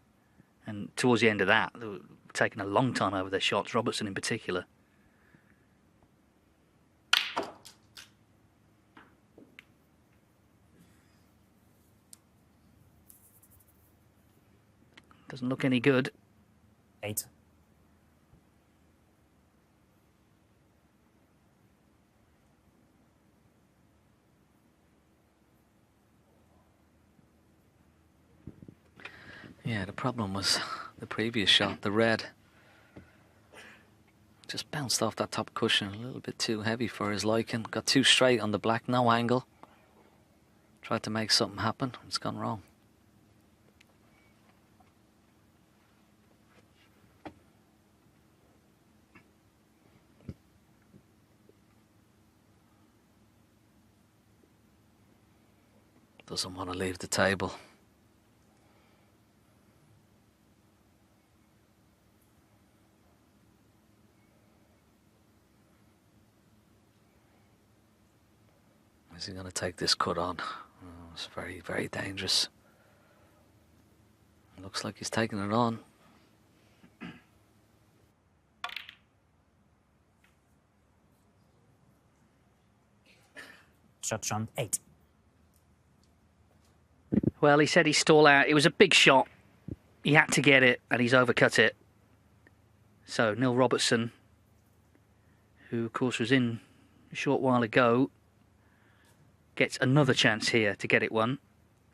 And towards the end of that, they were taking a long time over their shots, Robertson in particular. Doesn't look any good. 8. Yeah, the problem was the previous shot, the red. Just bounced off that top cushion, a little bit too heavy for his liking. Got too straight on the black, no angle. Tried to make something happen, it's gone wrong. Doesn't want to leave the table. Is he going to take this cut on? Oh, it's very, very dangerous. Looks like he's taking it on. Shot on 8. Well, he said he stalled out. It was a big shot. He had to get it, and he's overcut it. So Neil Robertson, who of course was in a short while ago, gets another chance here to get it won.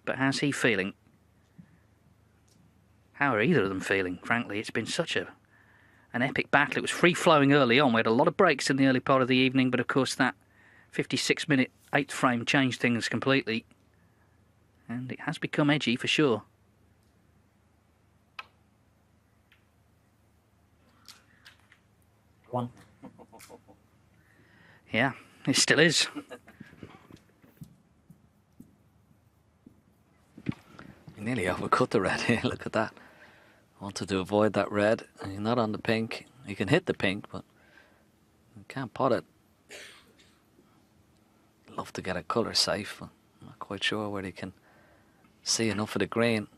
But how's he feeling? How are either of them feeling? Frankly, it's been such an epic battle. It was free-flowing early on. We had a lot of breaks in the early part of the evening, but of course that 56-minute 8th frame changed things completely. And it has become edgy for sure. One. Yeah, it still is. He nearly overcut the red here, look at that. Wanted to avoid that red, and he's not on the pink. He can hit the pink, but he can't pot it. Love to get a colour safe, but I'm not quite sure where he can see enough of the green.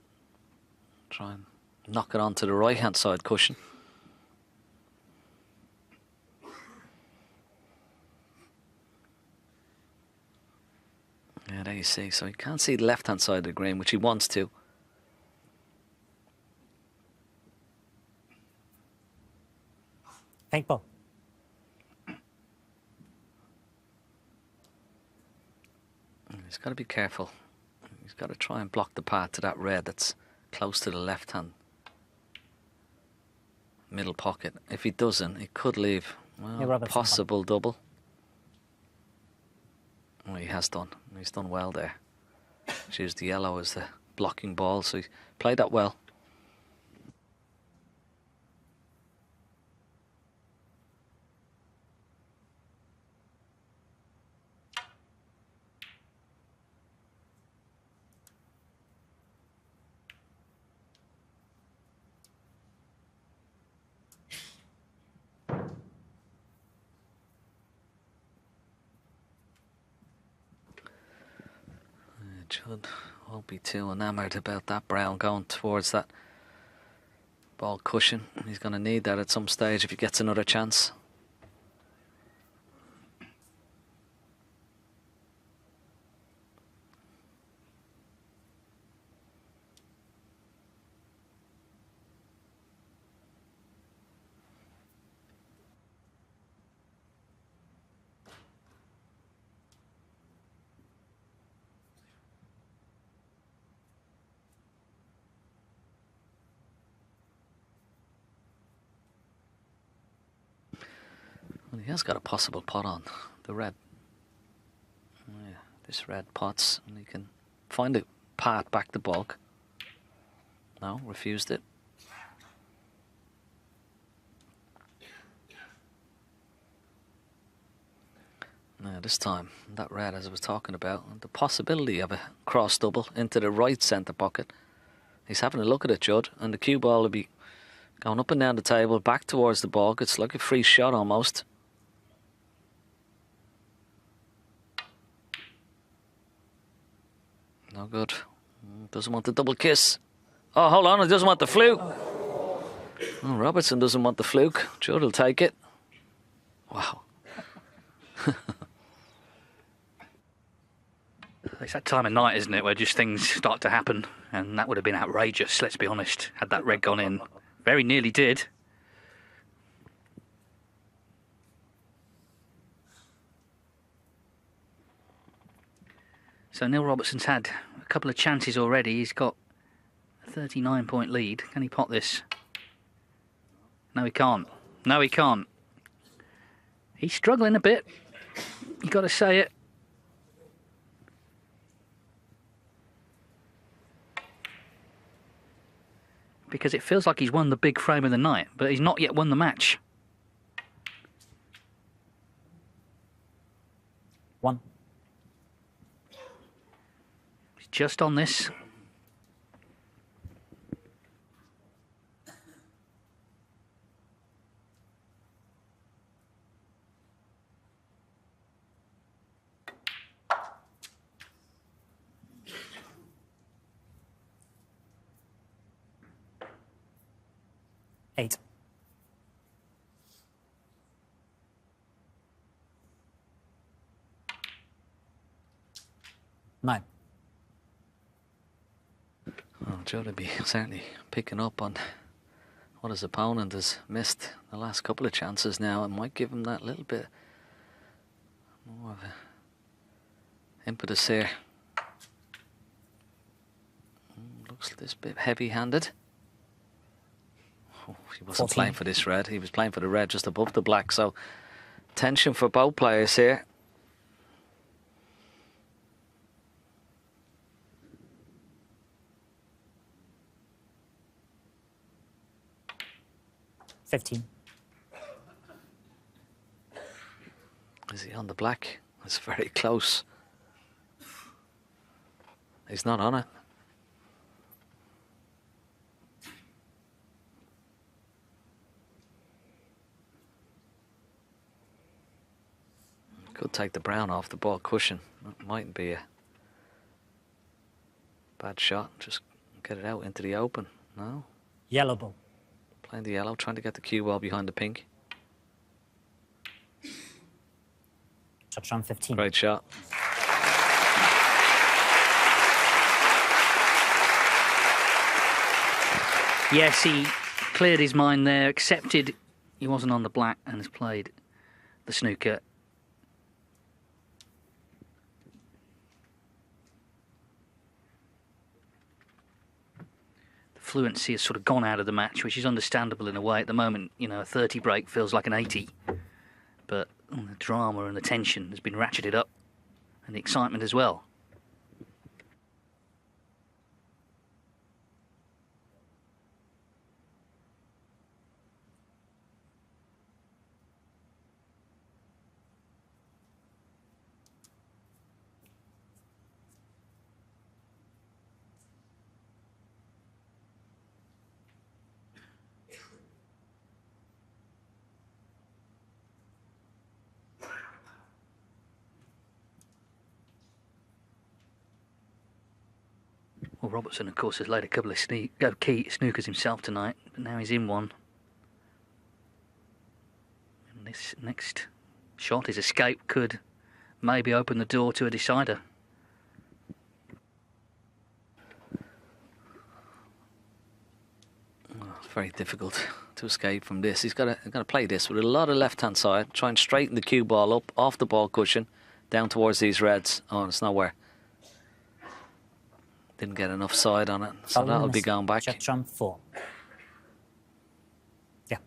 Try and knock it onto the right hand side cushion. Yeah, there you see. So he can't see the left hand side of the green, which he wants to. Pink ball. He's got to be careful. He's got to try and block the path to that red that's close to the left hand middle pocket. If he doesn't, he could leave, well, possible double. Well, he has done. He's done well there. Used the yellow as the blocking ball, so he played that well. Judd won't be too enamoured about that brown going towards that ball cushion. He's going to need that at some stage if he gets another chance. He has got a possible pot on the red. Yeah, this red pots, and he can find a path back to bulk. No, refused it. Now this time, that red, as I was talking about, the possibility of a cross double into the right centre pocket. He's having a look at it, Judd, and the cue ball will be going up and down the table, back towards the bulk. It's like a free shot almost. No good. Doesn't want the double kiss. Oh, hold on, he doesn't want the fluke. Oh, Robertson doesn't want the fluke. Judd will take it. Wow. It's that time of night, isn't it, where just things start to happen, and that would have been outrageous, let's be honest, had that red gone in. Very nearly did. So Neil Robertson's had a couple of chances already. He's got a 39-point lead. Can he pot this? No, he can't. No, he can't. He's struggling a bit. You've got to say it. Because it feels like he's won the big frame of the night, but he's not yet won the match. 1. He's just on this. Eight. 9. Well, Judd will be certainly picking up on what his opponent has missed the last couple of chances now. It might give him that little bit more of a impetus here. Looks this bit heavy-handed. Oh, he wasn't 14. playing for this red. He was playing for the red just above the black. So tension for both players here. Is he on the black? It's very close. He's not on it. Could take the brown off the ball cushion. That mightn't be a bad shot. Just get it out into the open. No. Yellow ball. Playing the yellow, trying to get the cue ball behind the pink. Touch on 15. Great shot. Yes, he cleared his mind there, accepted he wasn't on the black and has played the snooker. Fluency has sort of gone out of the match, which is understandable in a way. At the moment, you know, a 30 break feels like an 80. But the drama and the tension has been ratcheted up, and the excitement as well. Well, Robertson, of course, has laid a couple of key snookers himself tonight, but now he's in one. And this next shot, his escape, could maybe open the door to a decider. Oh, it's very difficult to escape from this. He's got to play this with a lot of left-hand side, try and straighten the cue ball up off the ball cushion, down towards these reds. Oh, it's nowhere. Didn't get enough side on it, so that'll be going back. Check trump 4. Yeah.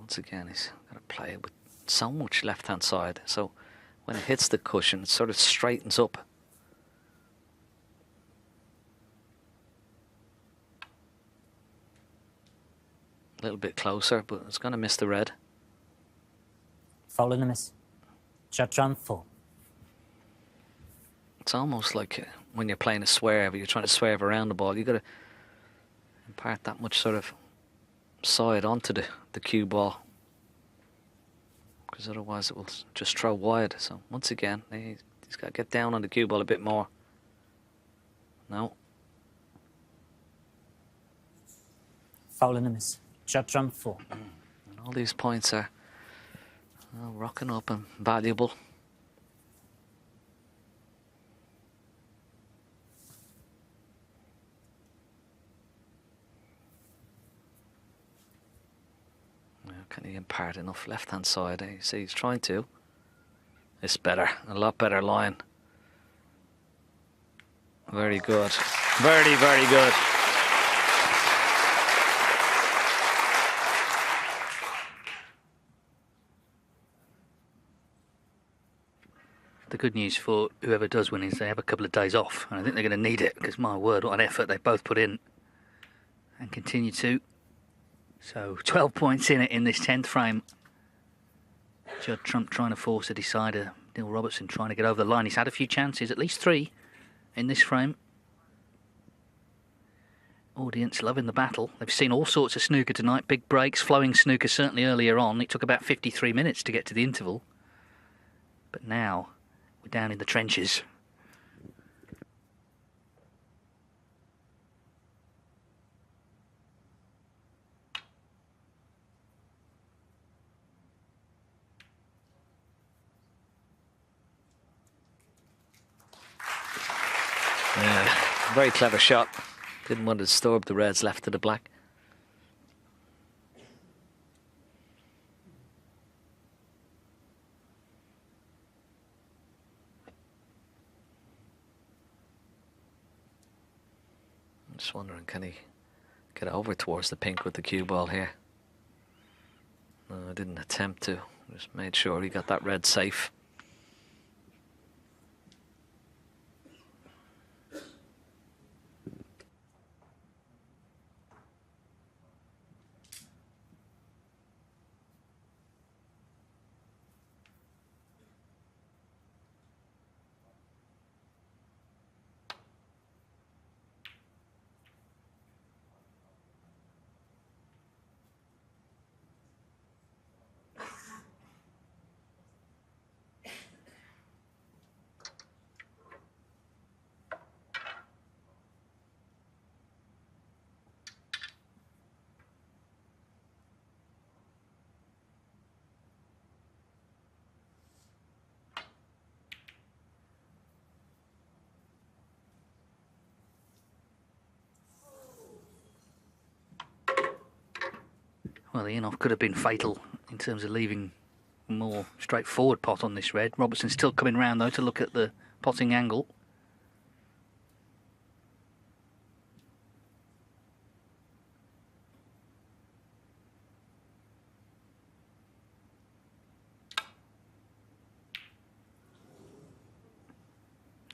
Once again, he's got to play it with so much left-hand side. So when it hits the cushion, it sort of straightens up. A little bit closer, but it's going to miss the red. Foul and a miss. Judd run 4. It's almost like when you're playing a swerve, you're trying to swerve around the ball. You've got to impart that much sort of side onto the cue ball, because otherwise it will just throw wide. So once again, he's got to get down on the cue ball a bit more. No. Foul and a miss. Judd run 4. And all these points are rocking up and valuable. Can he impart enough left-hand side? You see, he's trying to. It's better, a lot better line. Very good. Very, very good. The good news for whoever does win is they have a couple of days off, and I think they're going to need it, because my word, what an effort they both put in and continue to. So 12 points in it in this 10th frame. Judd Trump trying to force a decider. Neil Robertson trying to get over the line. He's had a few chances, at least 3 in this frame. Audience loving the battle. They've seen all sorts of snooker tonight. Big breaks, flowing snooker certainly earlier on. It took about 53 minutes to get to the interval. But now we're down in the trenches. Yeah, very clever shot. Didn't want to disturb the reds left to the black. I'm just wondering, can he get over towards the pink with the cue ball here? No, I didn't attempt to. Just made sure he got that red safe. Well, the in-off could have been fatal in terms of leaving a more straightforward pot on this red. Robertson's still coming round, though, to look at the potting angle.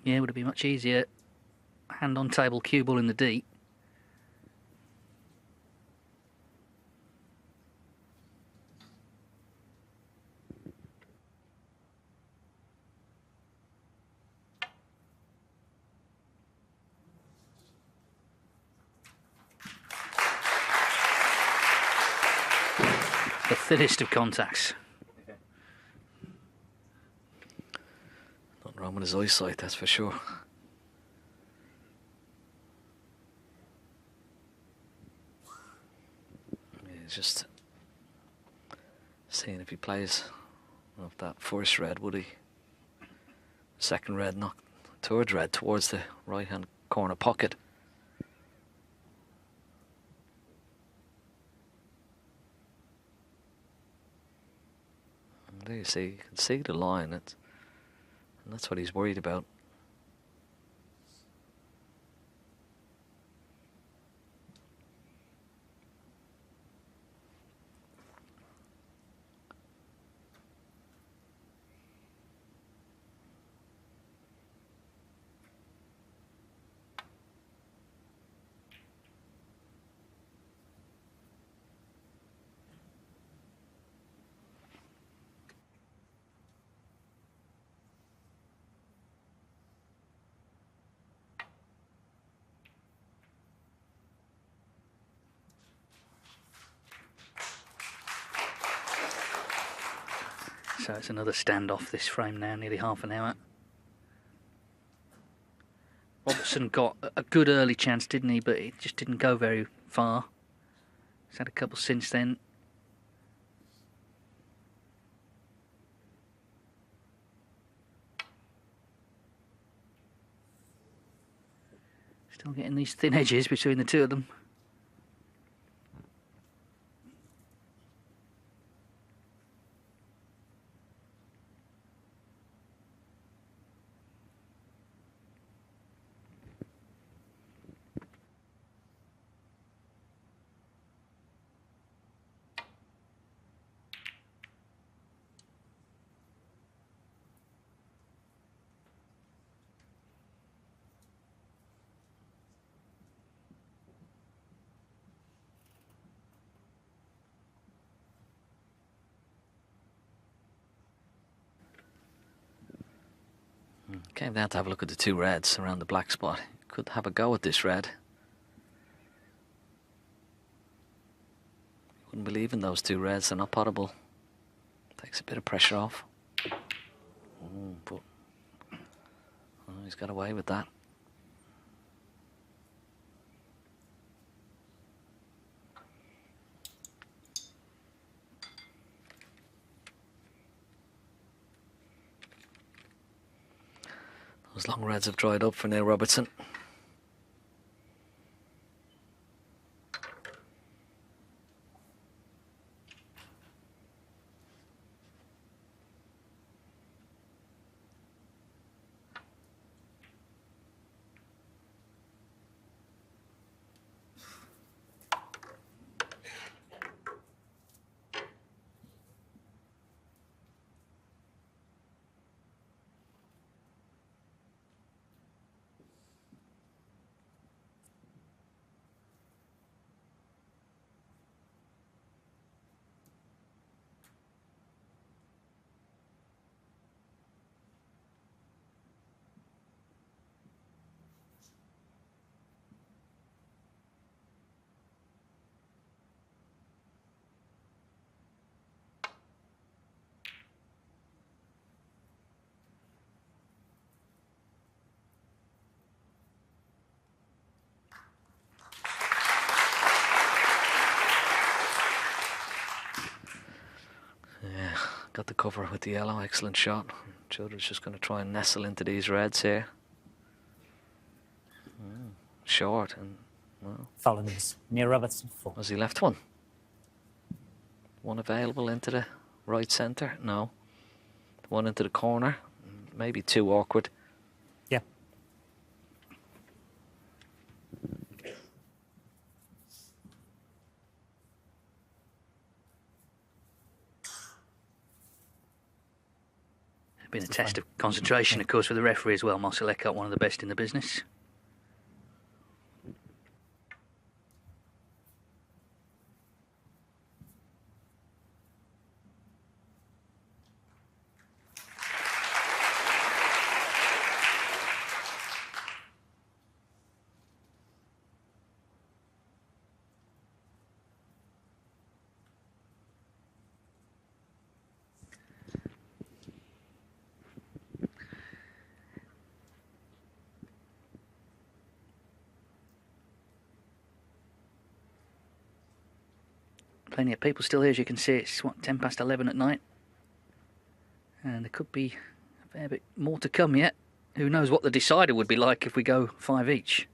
Yeah, it would have been much easier. Hand on table, cue ball in the D. The thinnest of contacts. Nothing wrong with his eyesight, that's for sure. Yeah, he's just seeing if he plays off that first red, would he? Second red, not third red, towards the right hand corner pocket. There you see, you can see the line, and that's what he's worried about. So it's another standoff this frame now, nearly half an hour. Robertson got a good early chance, didn't he? But it just didn't go very far. He's had a couple since then. Still getting these thin edges between the two of them. Came down to have a look at the two reds around the black spot. Could have a go at this red. Wouldn't believe in those two reds, they're not potable. Takes a bit of pressure off. But he's got away with that. Those long reds have dried up for Neil Robertson. Got the cover with the yellow, excellent shot. Judd is just going to try and nestle into these reds here. Short and, well. Following this, Neil Robertson, 4. Has he left one? One available into the right centre? No. One into the corner? Maybe too awkward. Yeah. Been a test of concentration, of course, for the referee as well. Marcel Eckhardt, one of the best in the business. Plenty of people still here, as you can see. It's, what, 10 past 11 at night. And there could be a fair bit more to come yet. Who knows what the decider would be like if we go 5 each.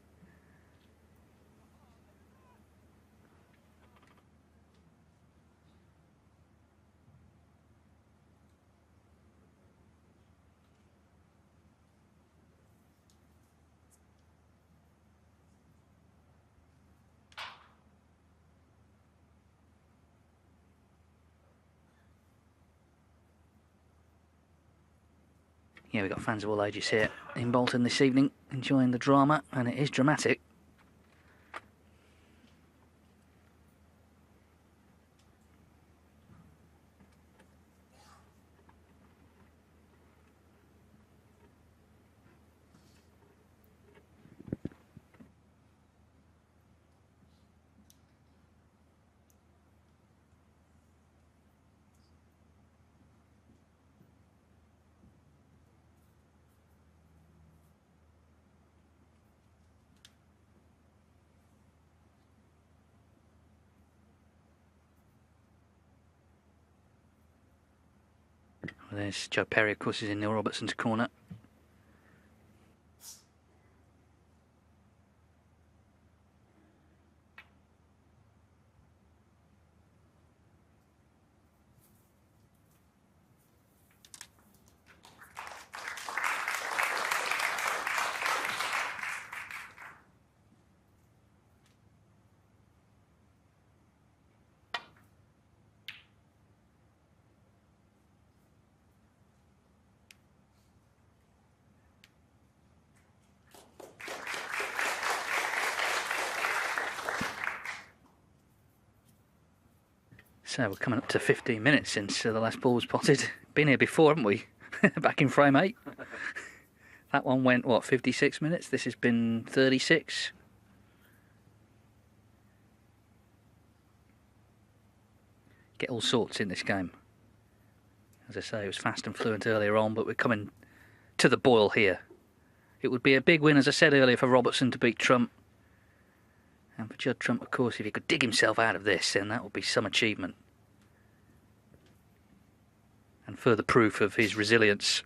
Yeah, we've got fans of all ages here in Bolton this evening, enjoying the drama, and it is dramatic. There's Joe Perry, of course, is in Neil Robertson's corner. So we're coming up to 15 minutes since the last ball was potted. Been here before, haven't we? Back in frame 8. That one went, what, 56 minutes? This has been 36. Get all sorts in this game. As I say, it was fast and fluent earlier on, but we're coming to the boil here. It would be a big win, as I said earlier, for Robertson to beat Trump. And for Judd Trump, of course, if he could dig himself out of this, then that would be some achievement. And further proof of his resilience.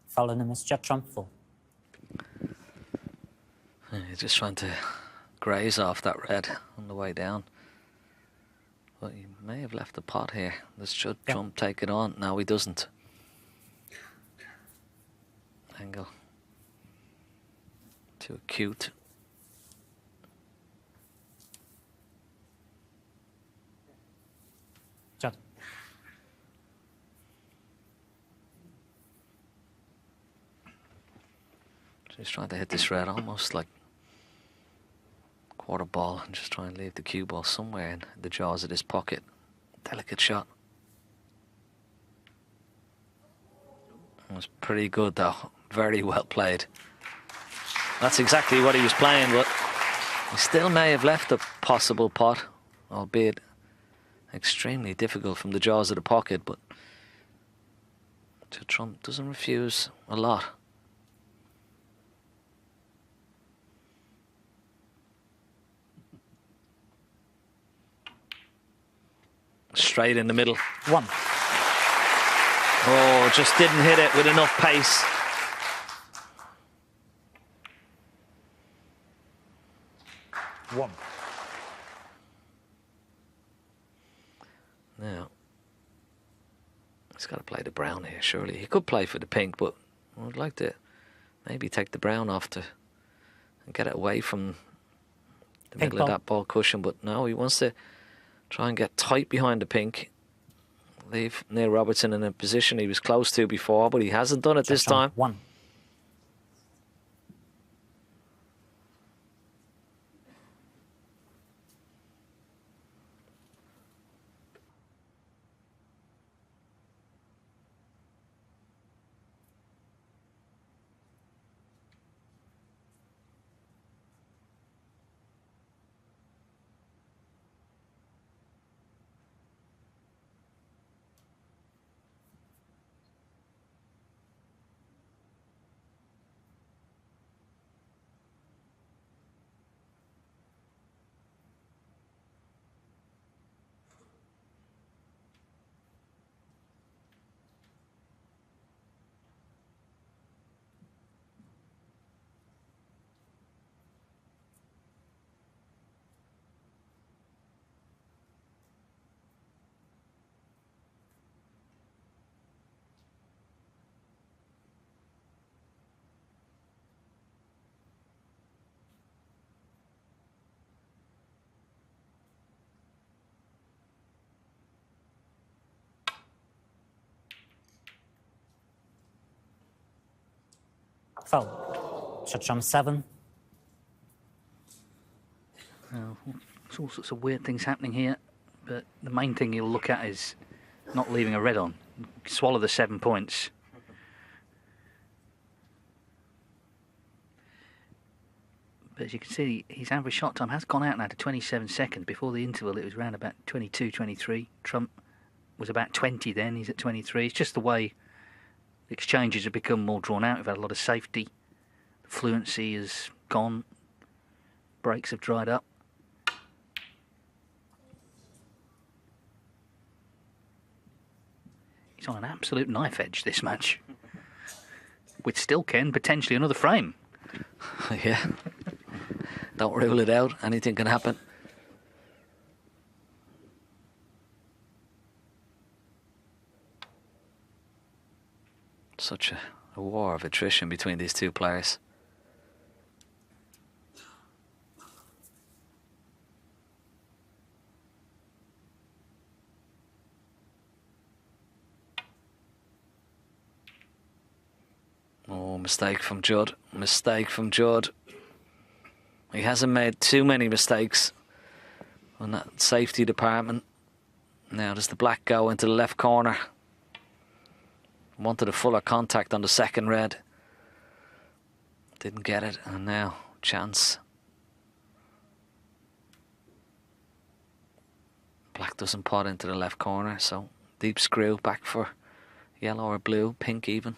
Following him is Judd Trump for. He's just trying to graze off that red on the way down. But he may have left the pot here. Does Judd Trump take it on? No, he doesn't. Angle. Too acute. Judd. He's trying to hit this red almost like quarter ball and just try and leave the cue ball somewhere in the jaws of this pocket. Delicate shot. It was pretty good though. Very well played. That's exactly what he was playing, but he still may have left a possible pot, albeit extremely difficult from the jaws of the pocket, but Trump doesn't refuse a lot. Straight in the middle. 1. Oh, just didn't hit it with enough pace. Now, he's got to play the brown here, surely. He could play for the pink, but I would like to maybe take the brown off to and get it away from the Pink middle ball. of that ball cushion. But no, he wants to try and get tight behind the pink. Leave Neil Robertson in a position he was close to before, but he hasn't done it this time. 1. Foul. Judd Trump 7. There's all sorts of weird things happening here, but the main thing you'll look at is not leaving a red on. Swallow the 7 points. But as you can see, his average shot time has gone out now to 27 seconds. Before the interval, it was around about 22, 23. Trump was about 20 then. He's at 23. It's just the way the exchanges have become more drawn out. We've had a lot of safety. The fluency has gone. Breaks have dried up. He's on an absolute knife edge, this match. With still, Ken, potentially another frame. Yeah. Don't rule it out. Anything can happen. Such a war of attrition between these two players. Oh, mistake from Judd. Mistake from Judd. He hasn't made too many mistakes on that safety department. Now does the black go into the left corner? Wanted a fuller contact on the second red. Didn't get it, and now chance. Black doesn't pot into the left corner, so deep screw back for yellow or blue, pink even.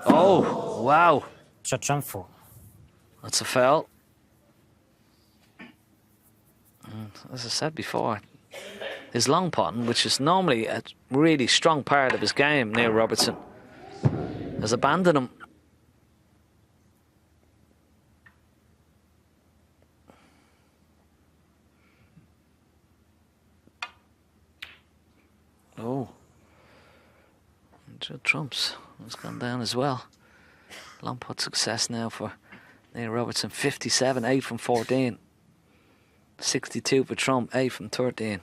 Oh, wow. Shot jump for. That's a foul. And as I said before, his long potting, which is normally a really strong part of his game, Neil Robertson, has abandoned him. Oh. Judd Trumps has gone down as well. Long putt success now for Neil Robertson. 57, 8 from 14. 62 for Trump, 8 from 13.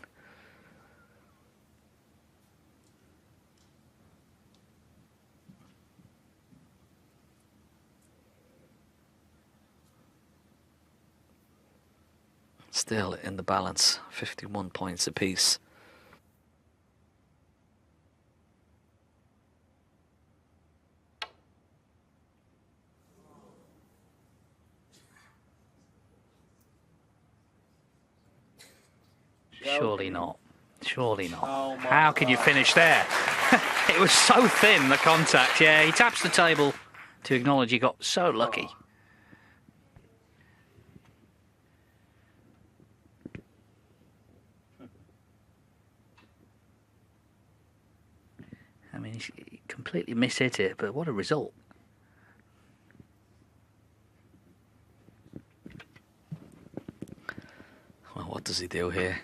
Still in the balance, 51 points apiece. Surely not. Surely not. Oh, how could you finish there? It was so thin, the contact. Yeah, he taps the table to acknowledge he got so lucky. I mean, he completely mishit it, but what a result. Well, what does he do here?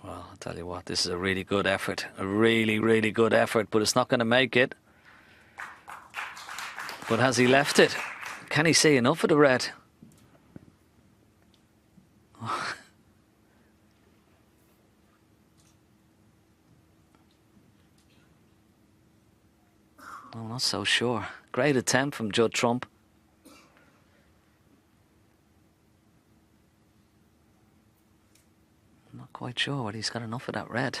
Well, I'll tell you what, this is a really good effort. A really, really good effort, but it's not going to make it. But has he left it? Can he see enough of the red? I'm not so sure. Great attempt from Judd Trump. I'm not quite sure whether he's got enough of that red.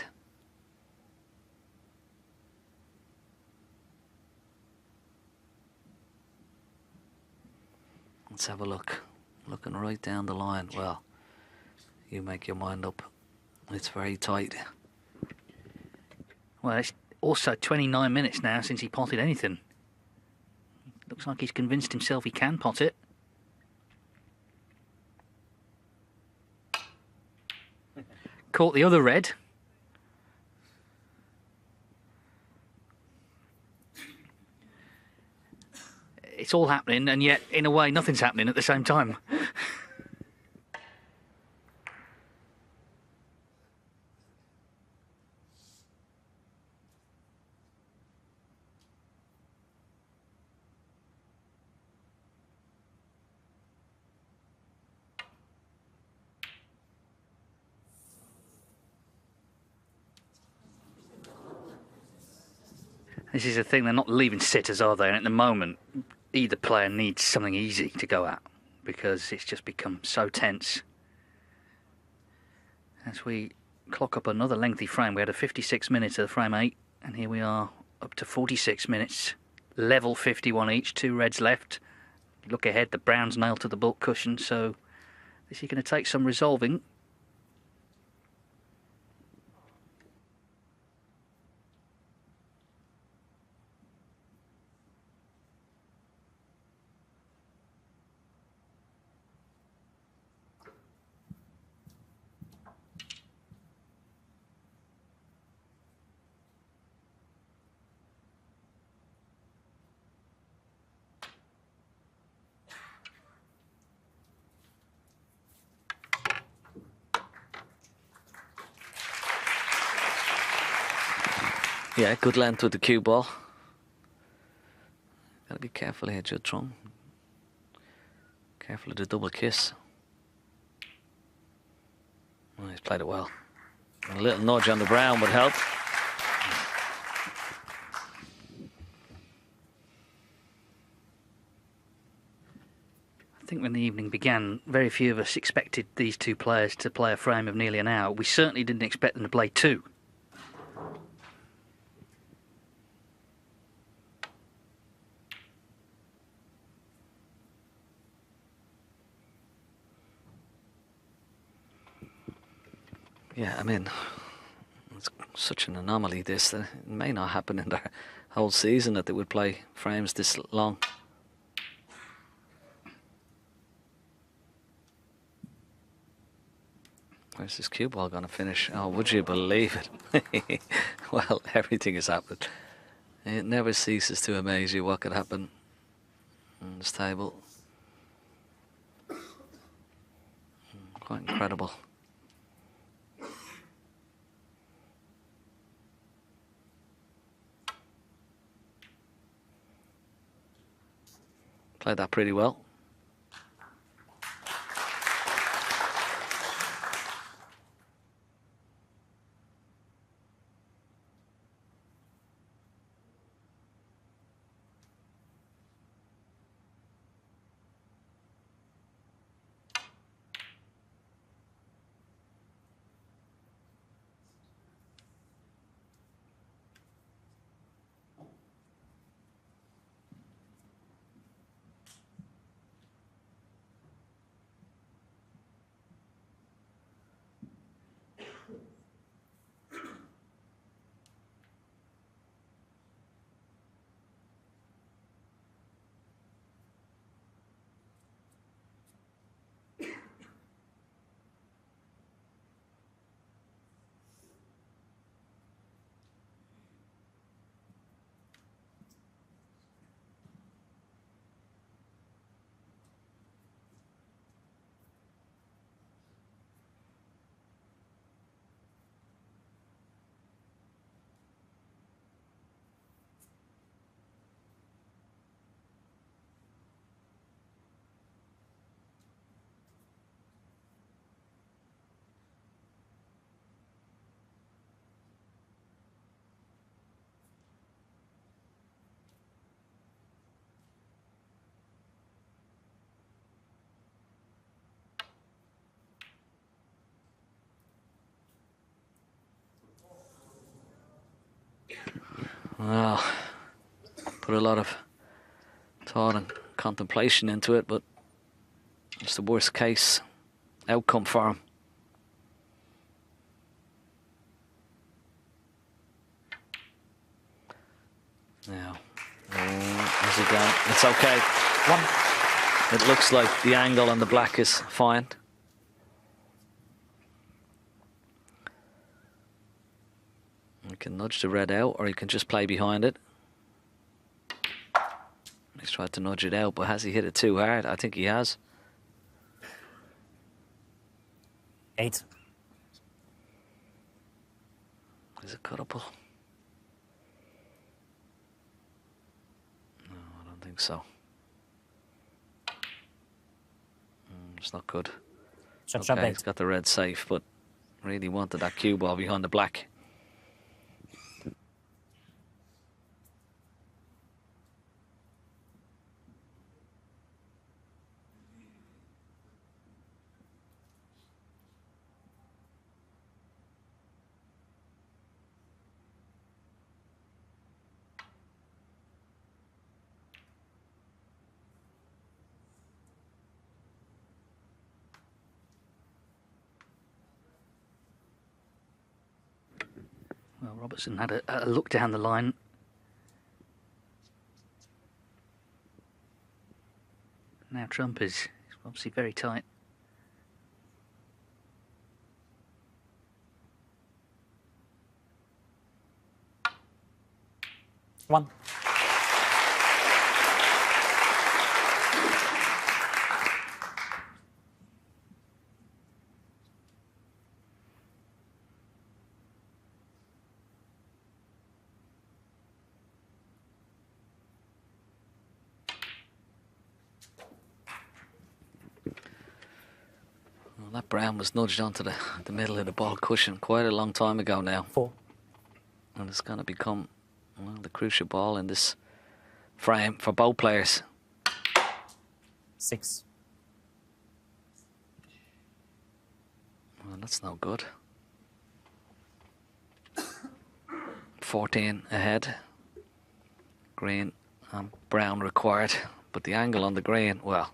Let's have a look. Looking right down the line. Well, you make your mind up. It's very tight. Well, it's also 29 minutes now since he potted anything. Looks like he's convinced himself he can pot it. Caught the other red. It's all happening, and yet, in a way, nothing's happening at the same time. This is the thing, they're not leaving sitters, are they? And at the moment, either player needs something easy to go at because it's just become so tense. As we clock up another lengthy frame, we had a 56 minutes of frame 8, and here we are up to 46 minutes. Level 51 each, 2 reds left. Look ahead, the brown's nailed to the bulk cushion, so this is going to take some resolving. Yeah, good length with the cue ball. Gotta be careful here, Judd Trump. Careful of the double kiss. Oh, he's played it well. And a little nudge on the brown would help. I think when the evening began, very few of us expected these two players to play a frame of nearly an hour. We certainly didn't expect them to play 2. Yeah, I mean, it's such an anomaly this. That it may not happen in their whole season that they would play frames this long. Where's this cue ball going to finish? Oh, would you believe it? Well, everything has happened. It never ceases to amaze you what could happen on this table. Quite incredible. Played that pretty well. Well, put a lot of thought and contemplation into it, but it's the worst case outcome for him. Now, how's he going? It's okay. It looks like the angle on the black is fine. You can nudge the red out, or you can just play behind it. He's tried to nudge it out, but has he hit it too hard? I think he has. 8. Is it cuttable? No, I don't think so. It's not good. Okay, he's got the red safe, but really wanted that cue ball behind the black. Well, Robertson had a look down the line. Now Trump is obviously very tight. One. Well, that brown was nudged onto the middle of the ball cushion quite a long time ago now. 4. And it's going to become the crucial ball in this frame for both players. 6. Well, that's no good. 14 ahead. Green and brown required, but the angle on the green, well,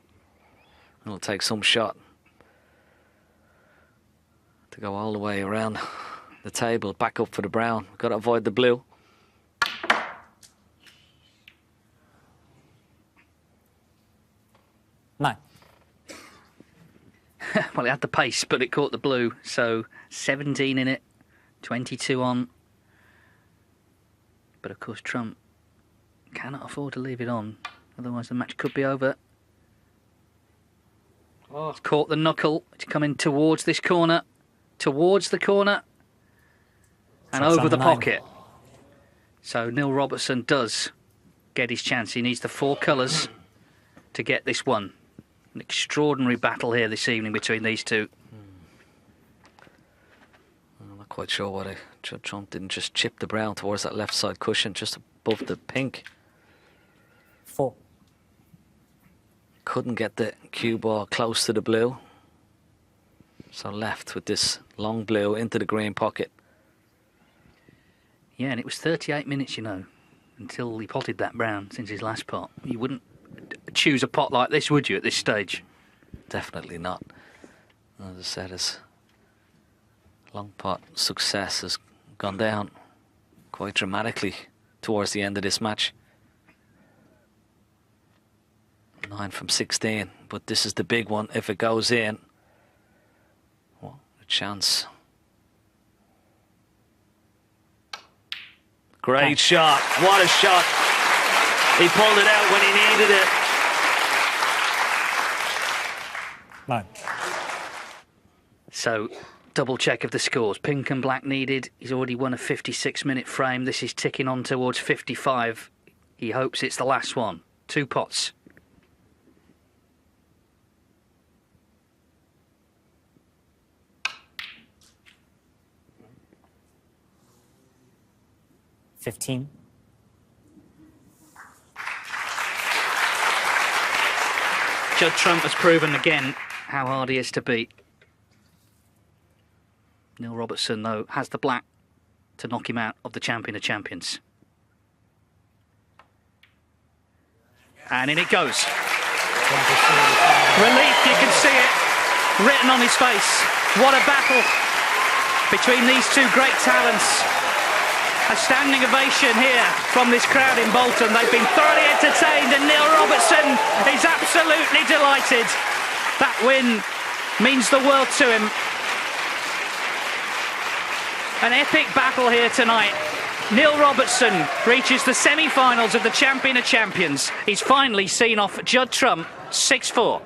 it'll take some shot to go all the way around the table, back up for the brown. Got to avoid the blue. Nine. Well, it had the pace, but it caught the blue. So 17 in it, 22 on. But of course, Trump cannot afford to leave it on. Otherwise, the match could be over. Oh. It's caught the knuckle. It's coming towards this corner. Towards the corner. And That's over the 9. pocket. So Neil Robertson does get his chance. He needs the 4 colours to get this one. An extraordinary battle here this evening between these two. I'm not quite sure why Judd Trump didn't just chip the brown towards that left side cushion just above the pink. 4. Couldn't get the cue ball close to the blue. So left with this long blue into the green pocket. Yeah, and it was 38 minutes, you know, until he potted that brown since his last pot. You wouldn't choose a pot like this, would you, at this stage? Definitely not. As I said, his long pot success has gone down quite dramatically towards the end of this match. 9 from 16, but this is the big one. If it goes in, well, a chance. Great shot. What a shot. He pulled it out when he needed it. 9. So, double check of the scores. Pink and black needed. He's already won a 56-minute frame. This is ticking on towards 55. He hopes it's the last one. 2 pots. $15. Judd Trump has proven again how hard he is to beat. Neil Robertson, though, has the black to knock him out of the Champion of Champions. And in it goes. Relief, you can see it written on his face. What a battle between these two great talents. A standing ovation here from this crowd in Bolton. They've been thoroughly entertained, and Neil Robertson is absolutely delighted. That win means the world to him. An epic battle here tonight. Neil Robertson reaches the semi-finals of the Champion of Champions. He's finally seen off Judd Trump 6-4.